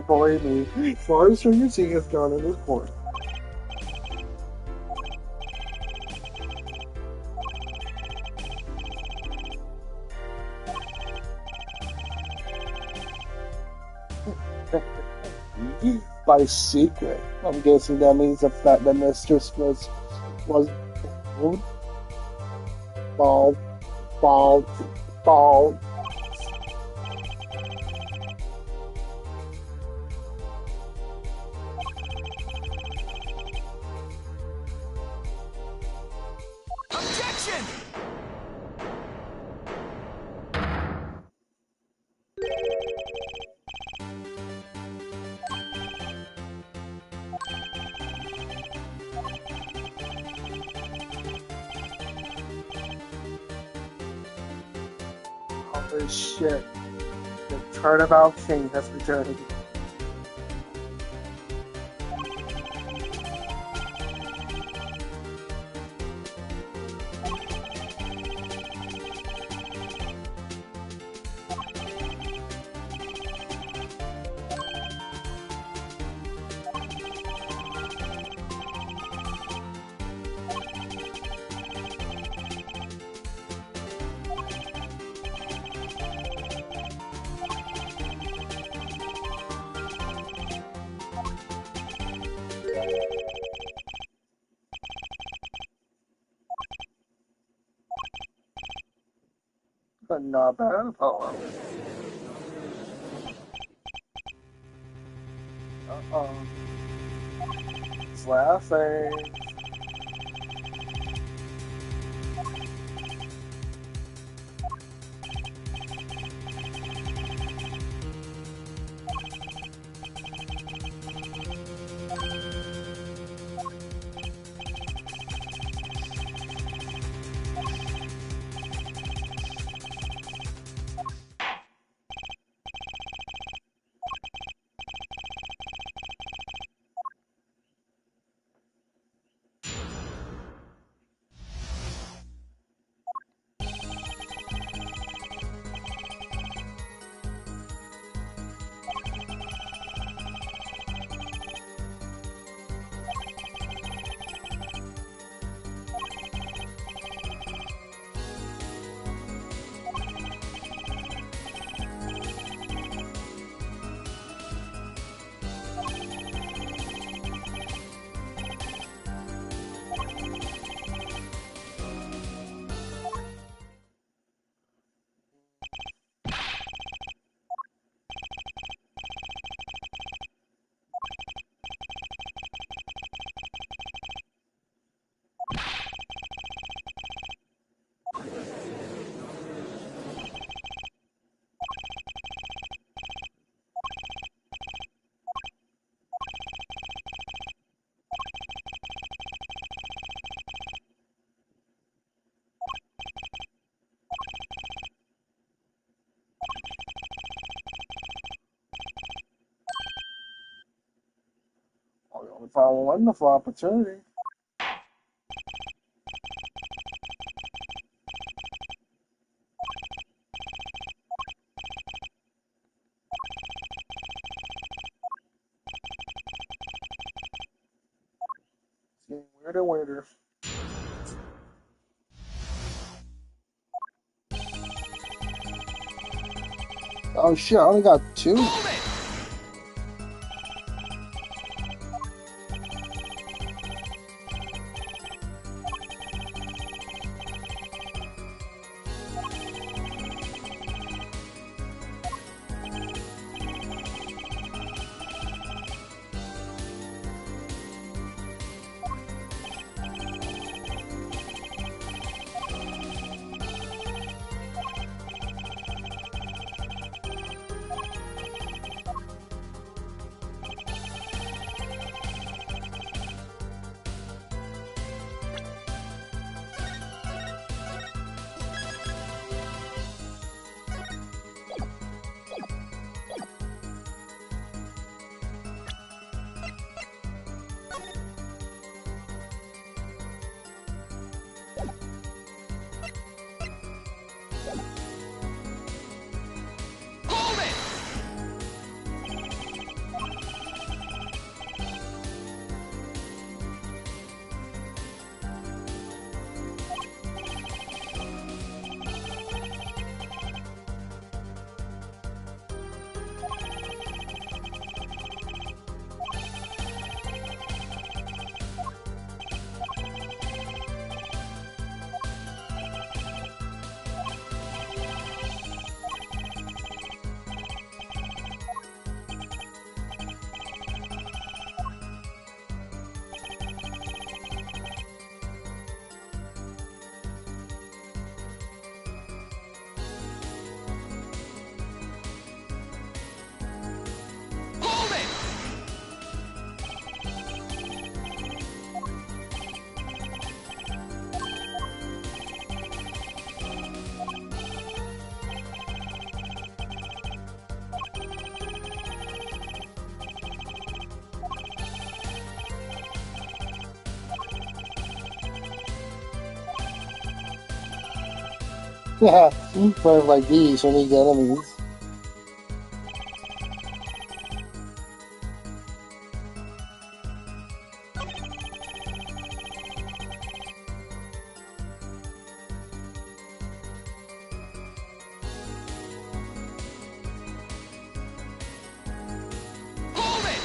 Believe me, farthest from your sea has gone in this port. By secret, I'm guessing that means the fact that Mistress was bald, bald, bald, bald. Objection! Holy shit. The turnabout king has returned. a not bad polo. Uh-oh. It's laughing. Oh, you only found one wonderful opportunity. It's getting weirder and weirder. Oh shit, I only got two. Hold it! Hold it! Hold it! Yeah, for like these, you need the enemies. Hold it!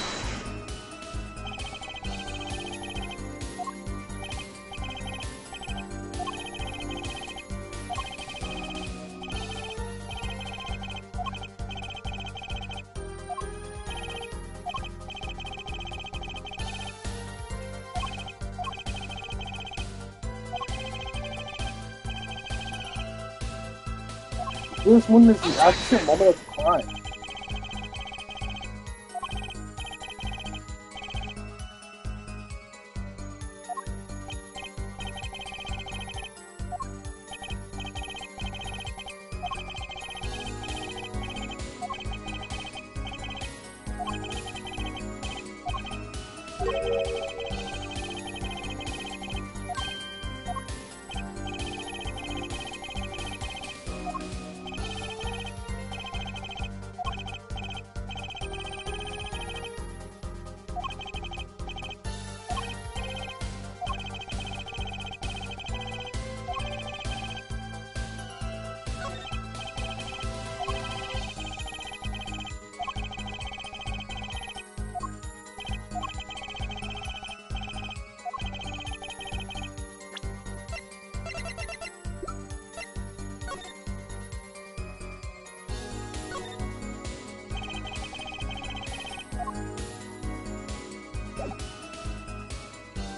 This one is the actual moment of the crime.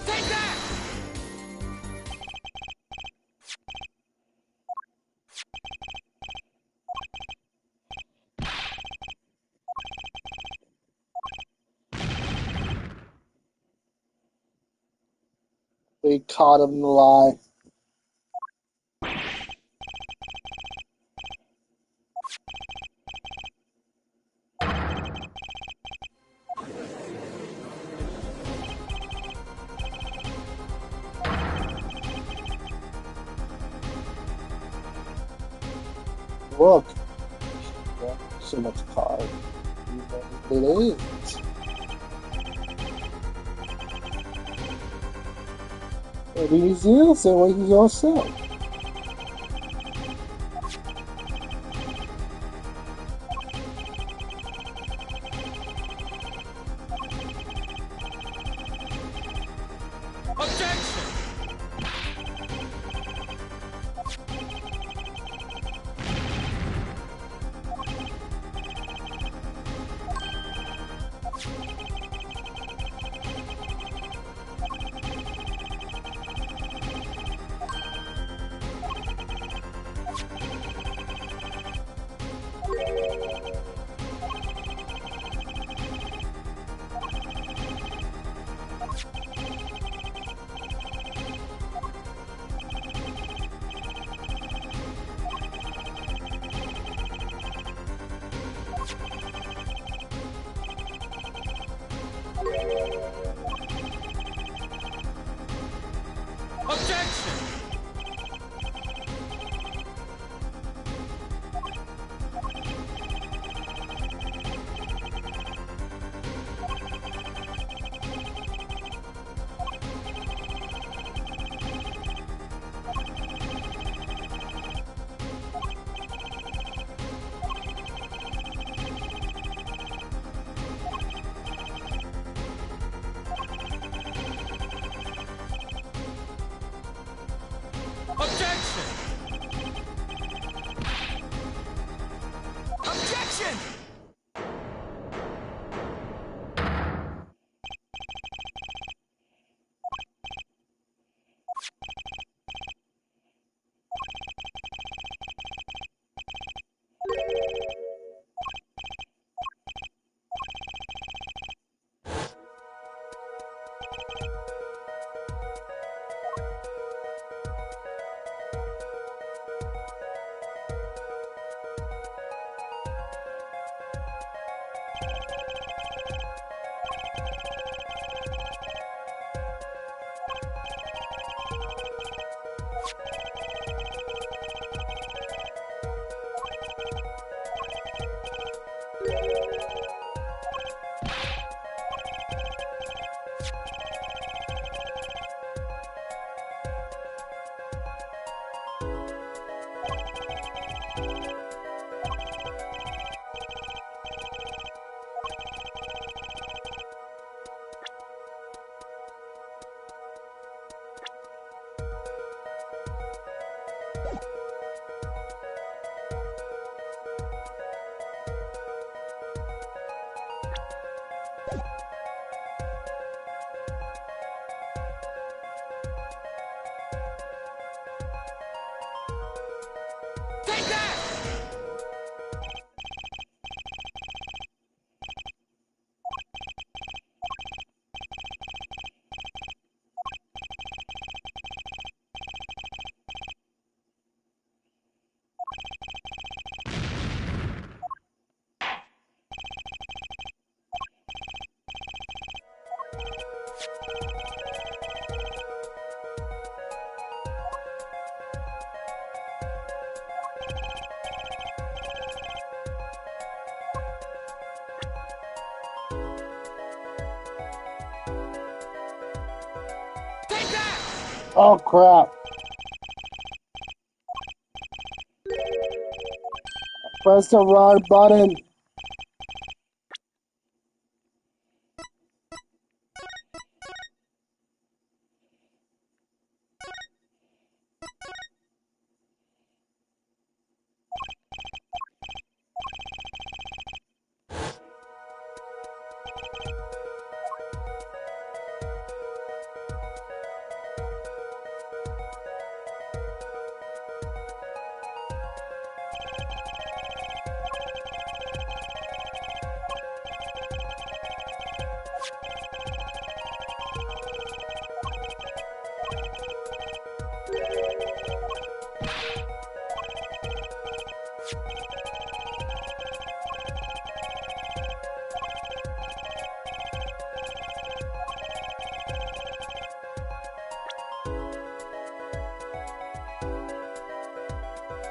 Take that! They caught him in the lie. Look, so much card. It is. Maybe he's innocent like he's yourself. Objection! Objection! Objection! Objection! Oh crap. Press the wrong button.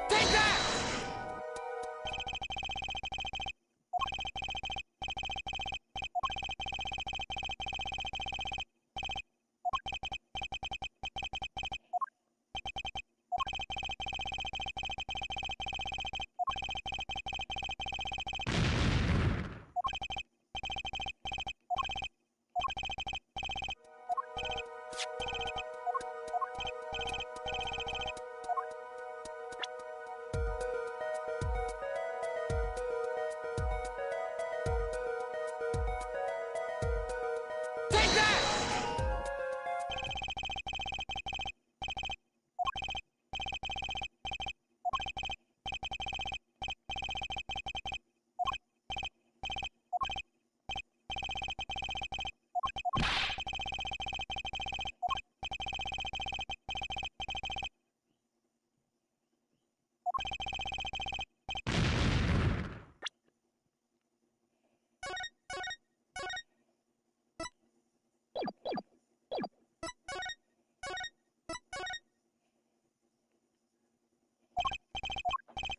Take that! Take that!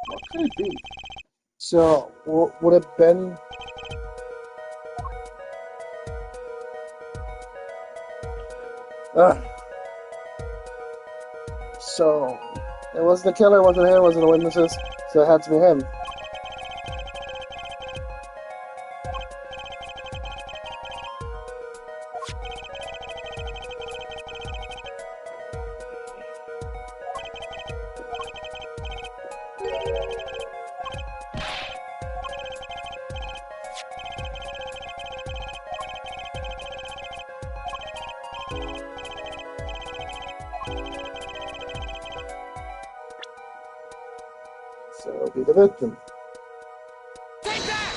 What could it be? So, would it have been... So, it wasn't the killer, wasn't him, wasn't the witnesses, so it had to be him. So, it'll be the victim. Take that!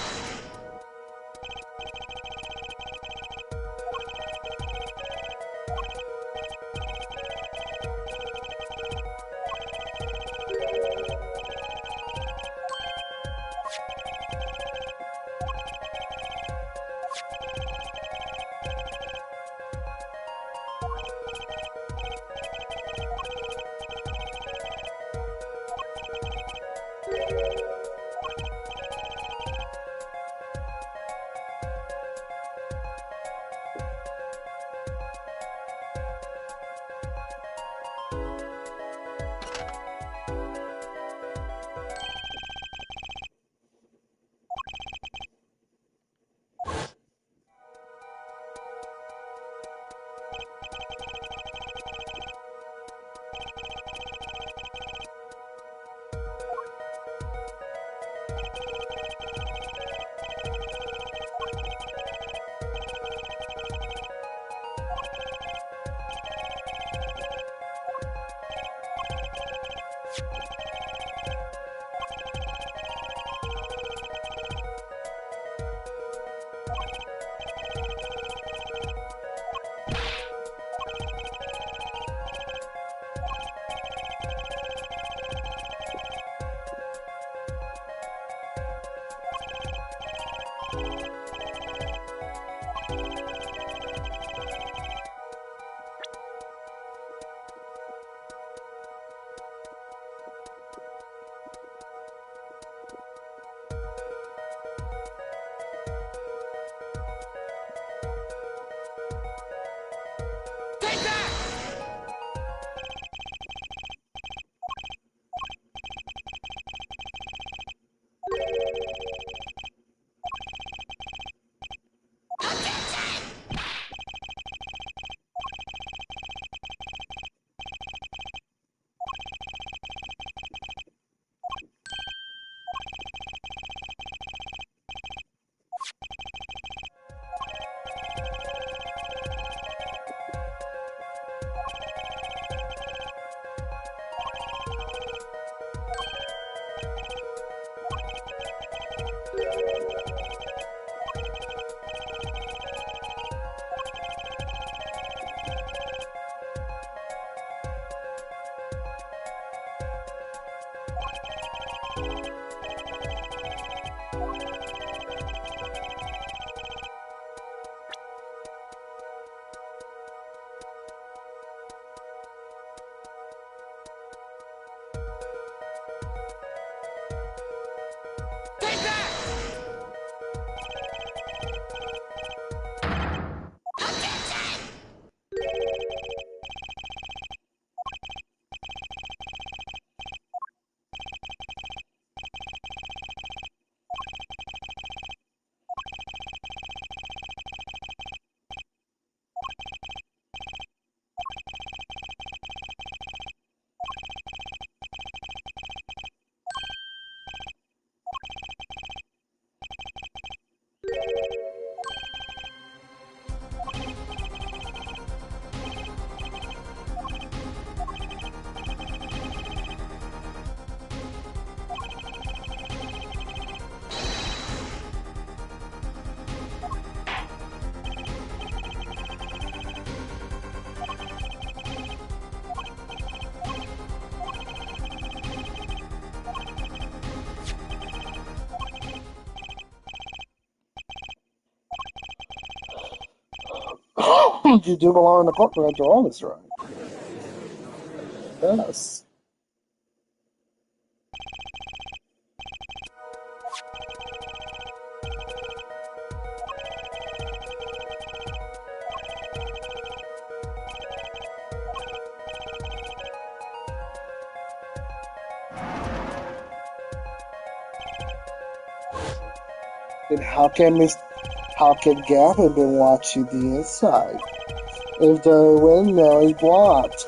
Take that! You do belong in the courtroom after all, Mr. Right. Yes. Then how can Gavin been watching the inside? If the window is blocked.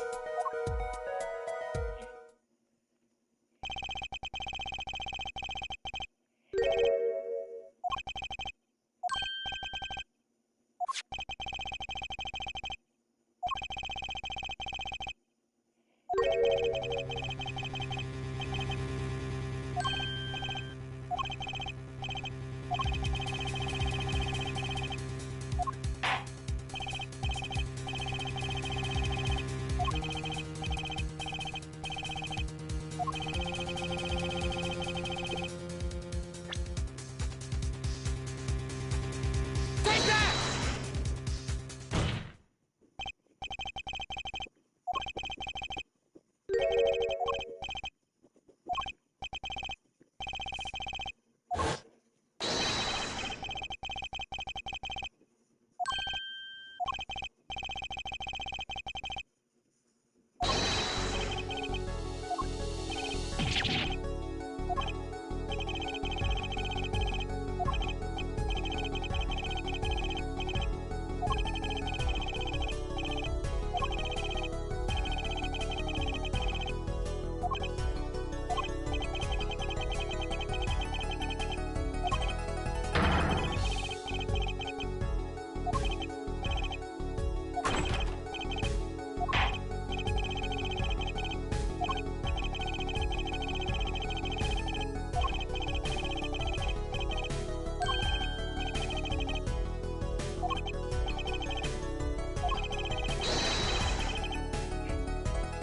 Take that!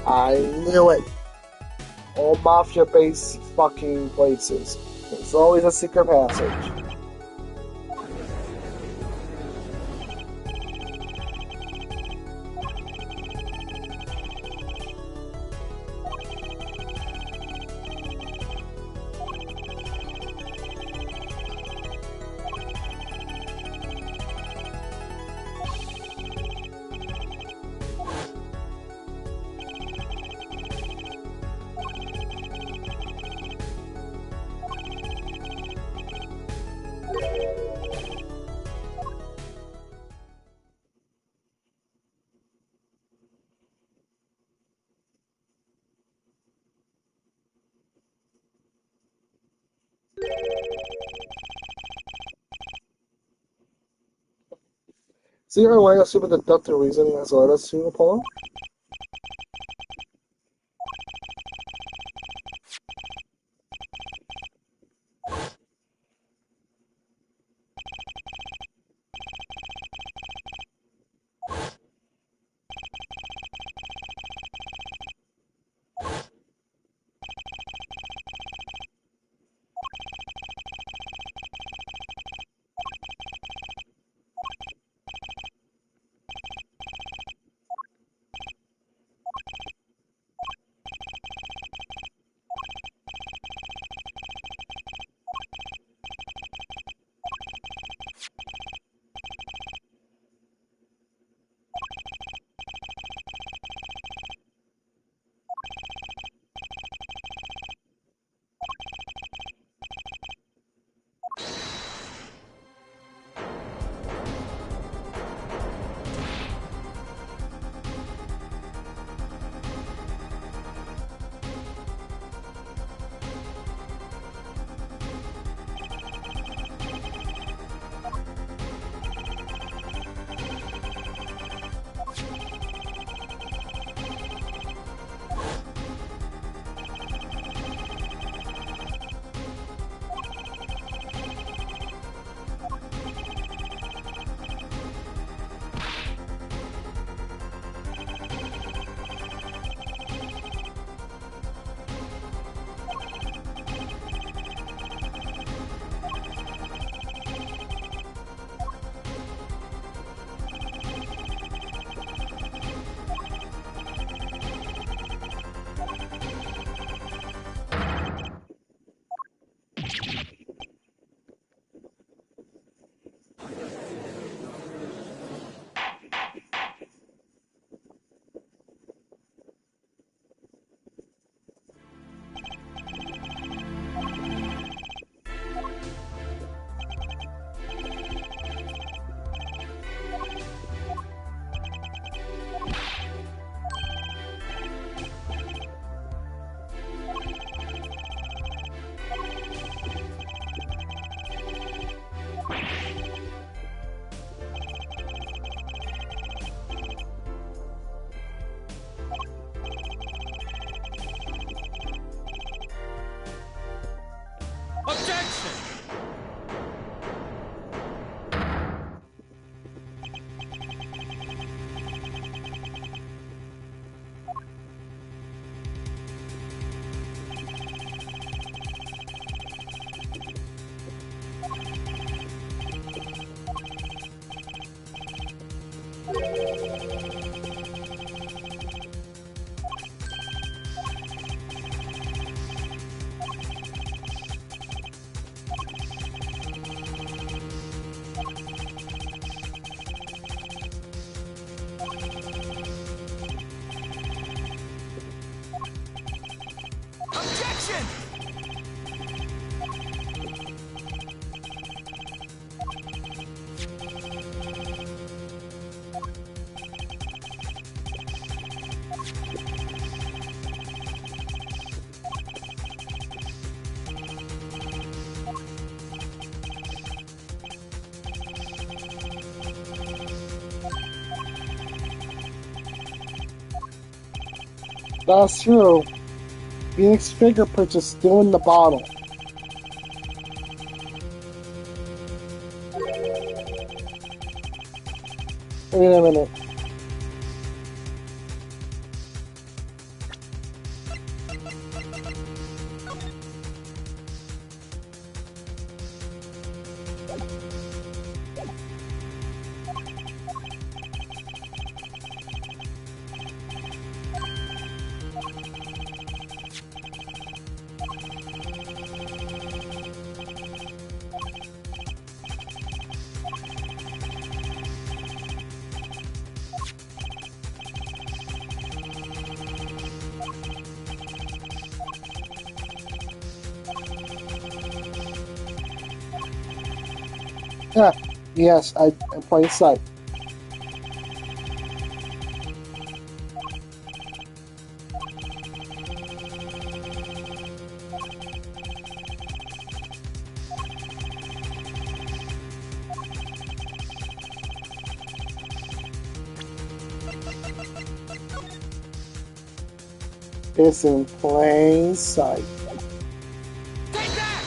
I knew it. All mafia-based fucking places. There's always a secret passage. See how why super deductive reasoning has led us to, Apollo? Objection! Objection! That's true. Phoenix fingerprints are still in the bottle. Wait a minute. Yeah, yes, in plain sight. It's in plain sight. Take that!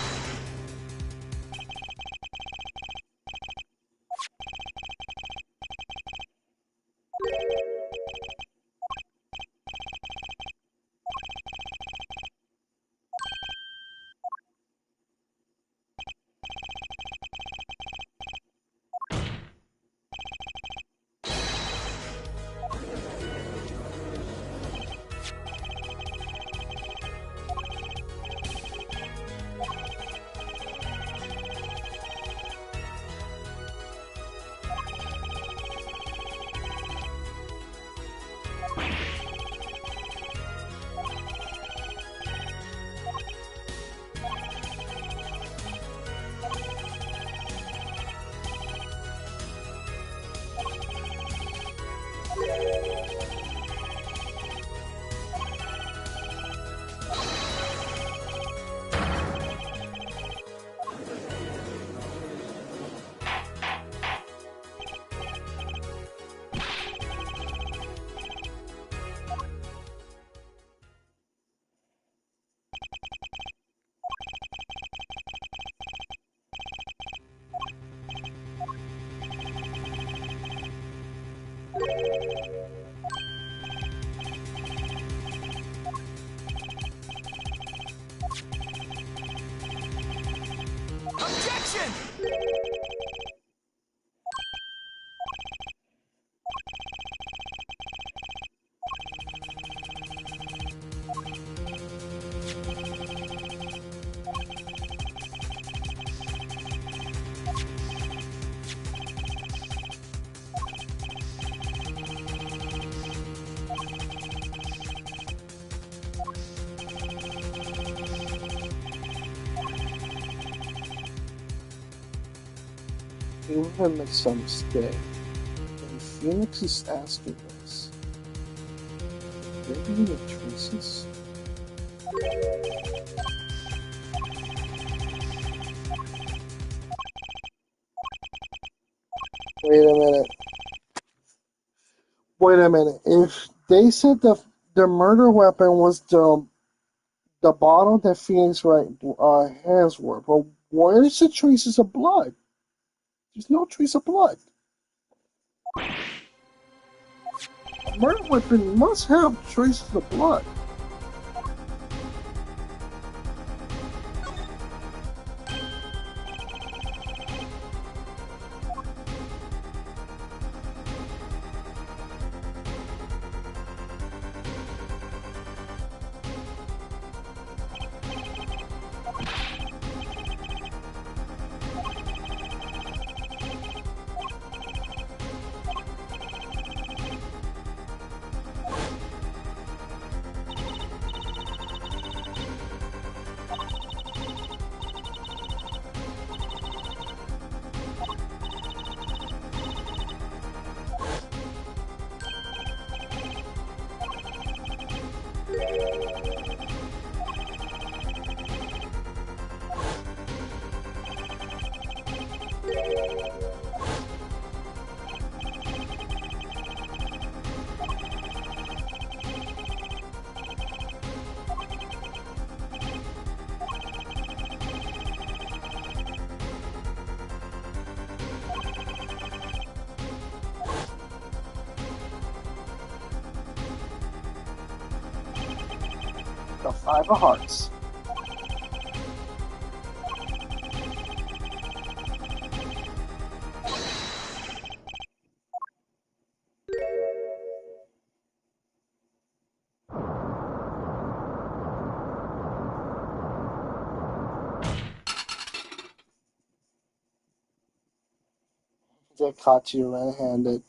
Objection! You have made some mistake. And Phoenix is asking this. Maybe the traces? Wait a minute. Wait a minute. If they said the murder weapon was the the bottle that Phoenix right hands were, but where's the traces of blood? There's no trace of blood. A murder weapon must have traces of blood. The Five of Hearts. They caught you red-handed.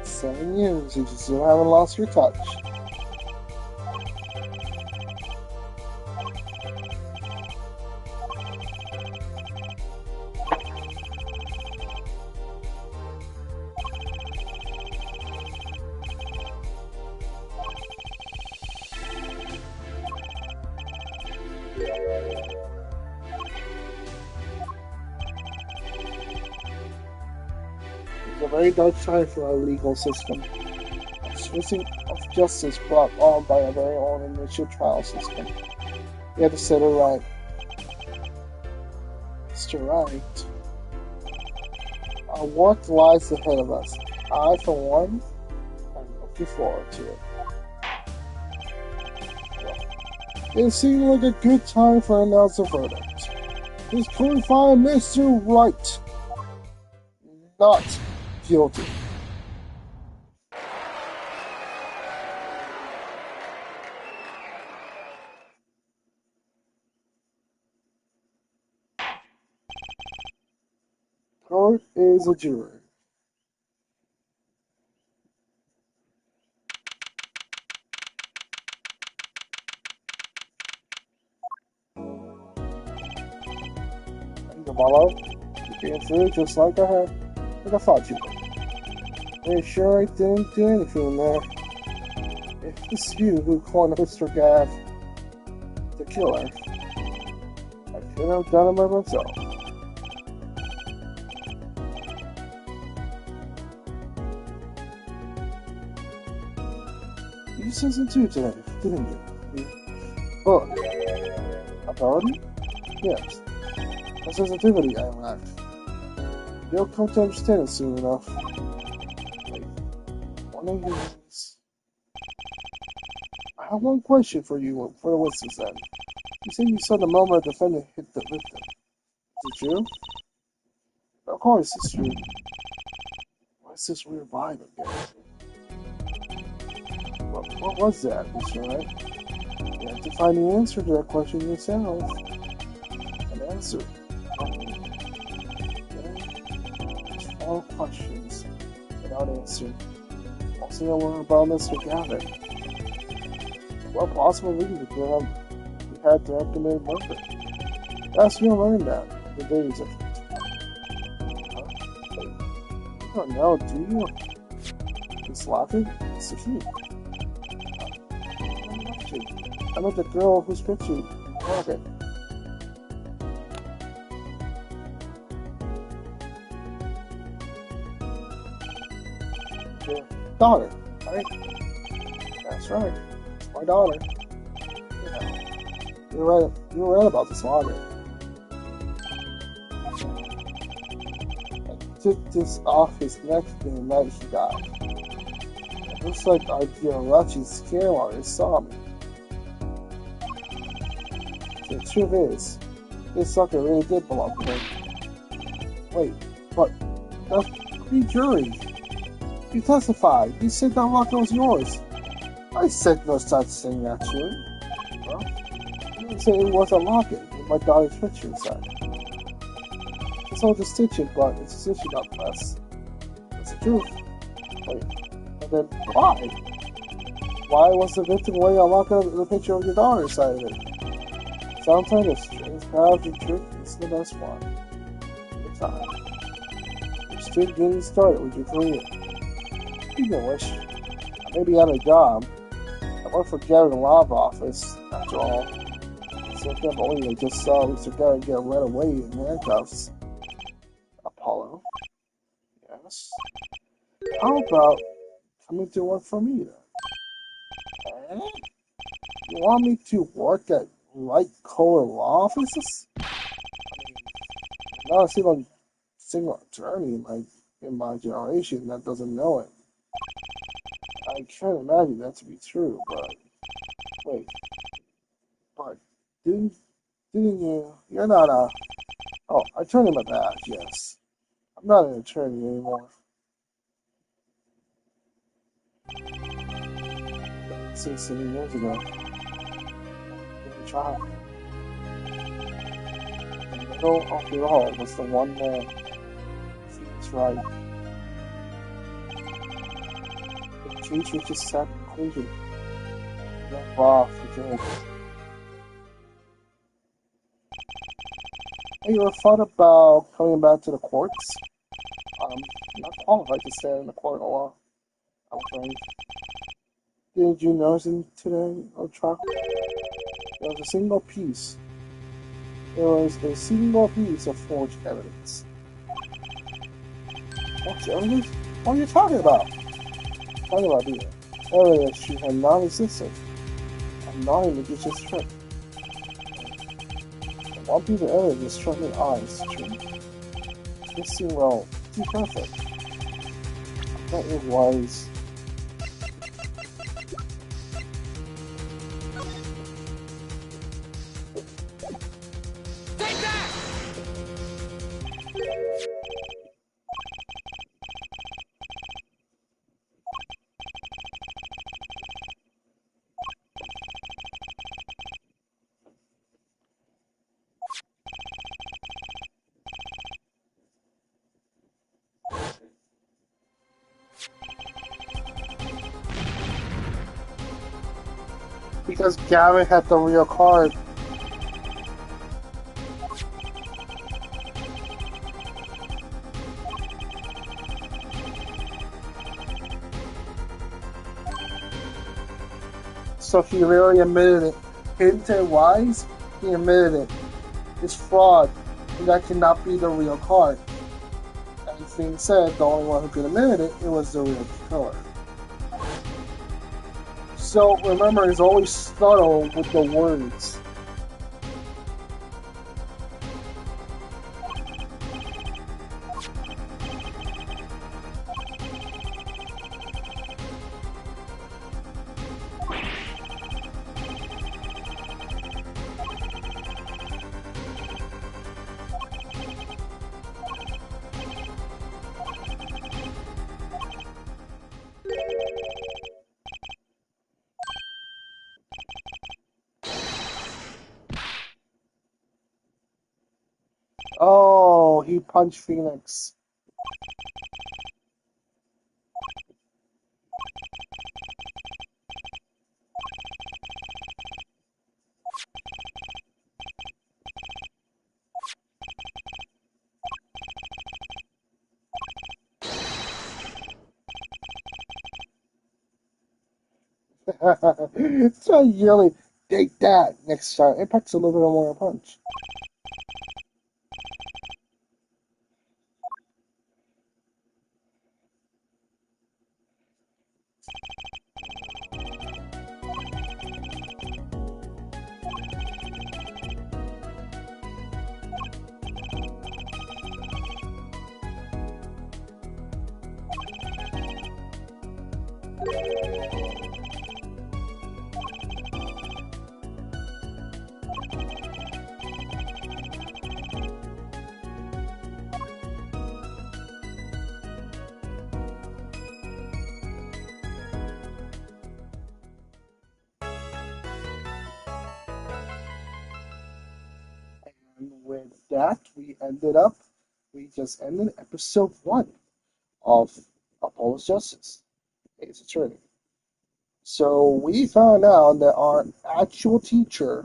Seven years, you still haven't lost your touch. It's a very dark time for our legal system. A twisting of justice brought on by a very own initial trial system. We have to set it right. Mr. Right. What lies ahead of us? I, for one, am looking forward to it. It seemed like a good time for an announce a verdict. Please clarify Mr. Right. Not guilty. Court is adjourned. Tomorrow, you came through just like I thought you would. Are you sure I didn't do anything there? If it's you who cornered Mr. Gav, the killer, I could have done it by myself. You said it too today, didn't you? Oh, ability? Yes. A sensitivity I lack. You'll come to understand it soon enough. Wait, one of these. I have one question for you for the listeners then. You said you saw the moment the defendant hit the victim. Is it true? Of course it's true. What's this weird vibe again? What was that, Mr. Wright? You have to find the answer to that question yourself. An answer. There's 4 questions without answer. Also, know more about Mr. Gavin. What possible reason could have you had to have committed murder? Yes, you'll learn that. The days of you don't know, do you? It's Lockett? It's the key. I met the girl who's picture you. Lockett. Your daughter, right? That's right. It's my daughter. Yeah. You're right about this Lockett. Took this off his neck the night he died. It looks like our dear Lucky scare artist saw me. The truth is, this sucker really did belong to him. Wait, but that's pre-jury. You testified. You said that Lucky was yours. I said no such thing, actually. Well, you didn't say it was a locket with my daughter's picture inside. It's all just stitching, but it's a stitching nonetheless. That's the truth. Wait, and then why? Why was the victim wearing a locket with a picture of your daughter inside of it? Sounds like a strange perhaps the truth is the best one. The time. You're still getting started with your career. Speaking of which, I may be out of a job. I work for Gary in the law office, after all. So I can't believe I just saw Mr. Gary get led away in handcuffs. Apollo. Yes. How about coming to work for me then? Eh? You want me to work at light collar law offices? I mean, I'm not a single attorney in my generation that doesn't know it. I can't imagine that to be true, but wait. But didn't you? You're not a. Oh, I turned in my badge. Yes, I'm not an attorney anymore. Since 7 years ago, in the trial, in the middle of it all was the one man. He's right. The case reaches sad conclusion. Then off the judge. Have you ever thought about coming back to the courts? I'm not qualified to stand in the court of law, I'm afraid. Did you notice it today, trial? There was a single piece. There was a single piece of forged evidence. Forged evidence? What are you talking about? Talking about the evidence she had non-existent. I'm not in the magician's trick. One piece of evidence struck my eyes, true. This seemed, well, too perfect. I thought it was. Take that! Because Gavin had the real card. So he really admitted it. Hidden to Wise, he admitted it. is fraud, and that cannot be the real card. As being said, the only one who could admit it was the real killer. So remember, he's always subtle with the words. Oh, he punched Phoenix. It's not yelling, take that next time. It packs a little bit more punch. And with that, we just ended episode 1 of Apollo's Justice, Ace Attorney. So we found out that our actual teacher,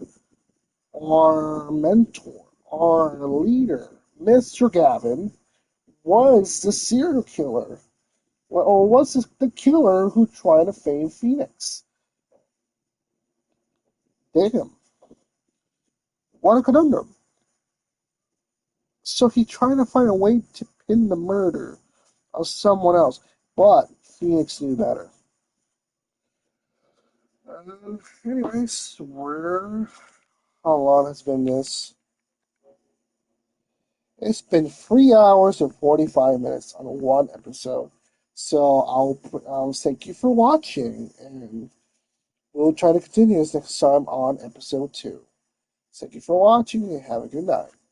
our mentor, our leader, Mr. Gavin, was the serial killer. Or was the killer who tried to fame Phoenix? Damn. What a conundrum. So he tried to find a way to pin the murder of someone else, but Phoenix knew better. Anyways, how long has been this? It's been 3 hours and 45 minutes on one episode. So I'll thank you for watching, and we'll try to continue this next time on episode 2. Thank you for watching, and have a good night.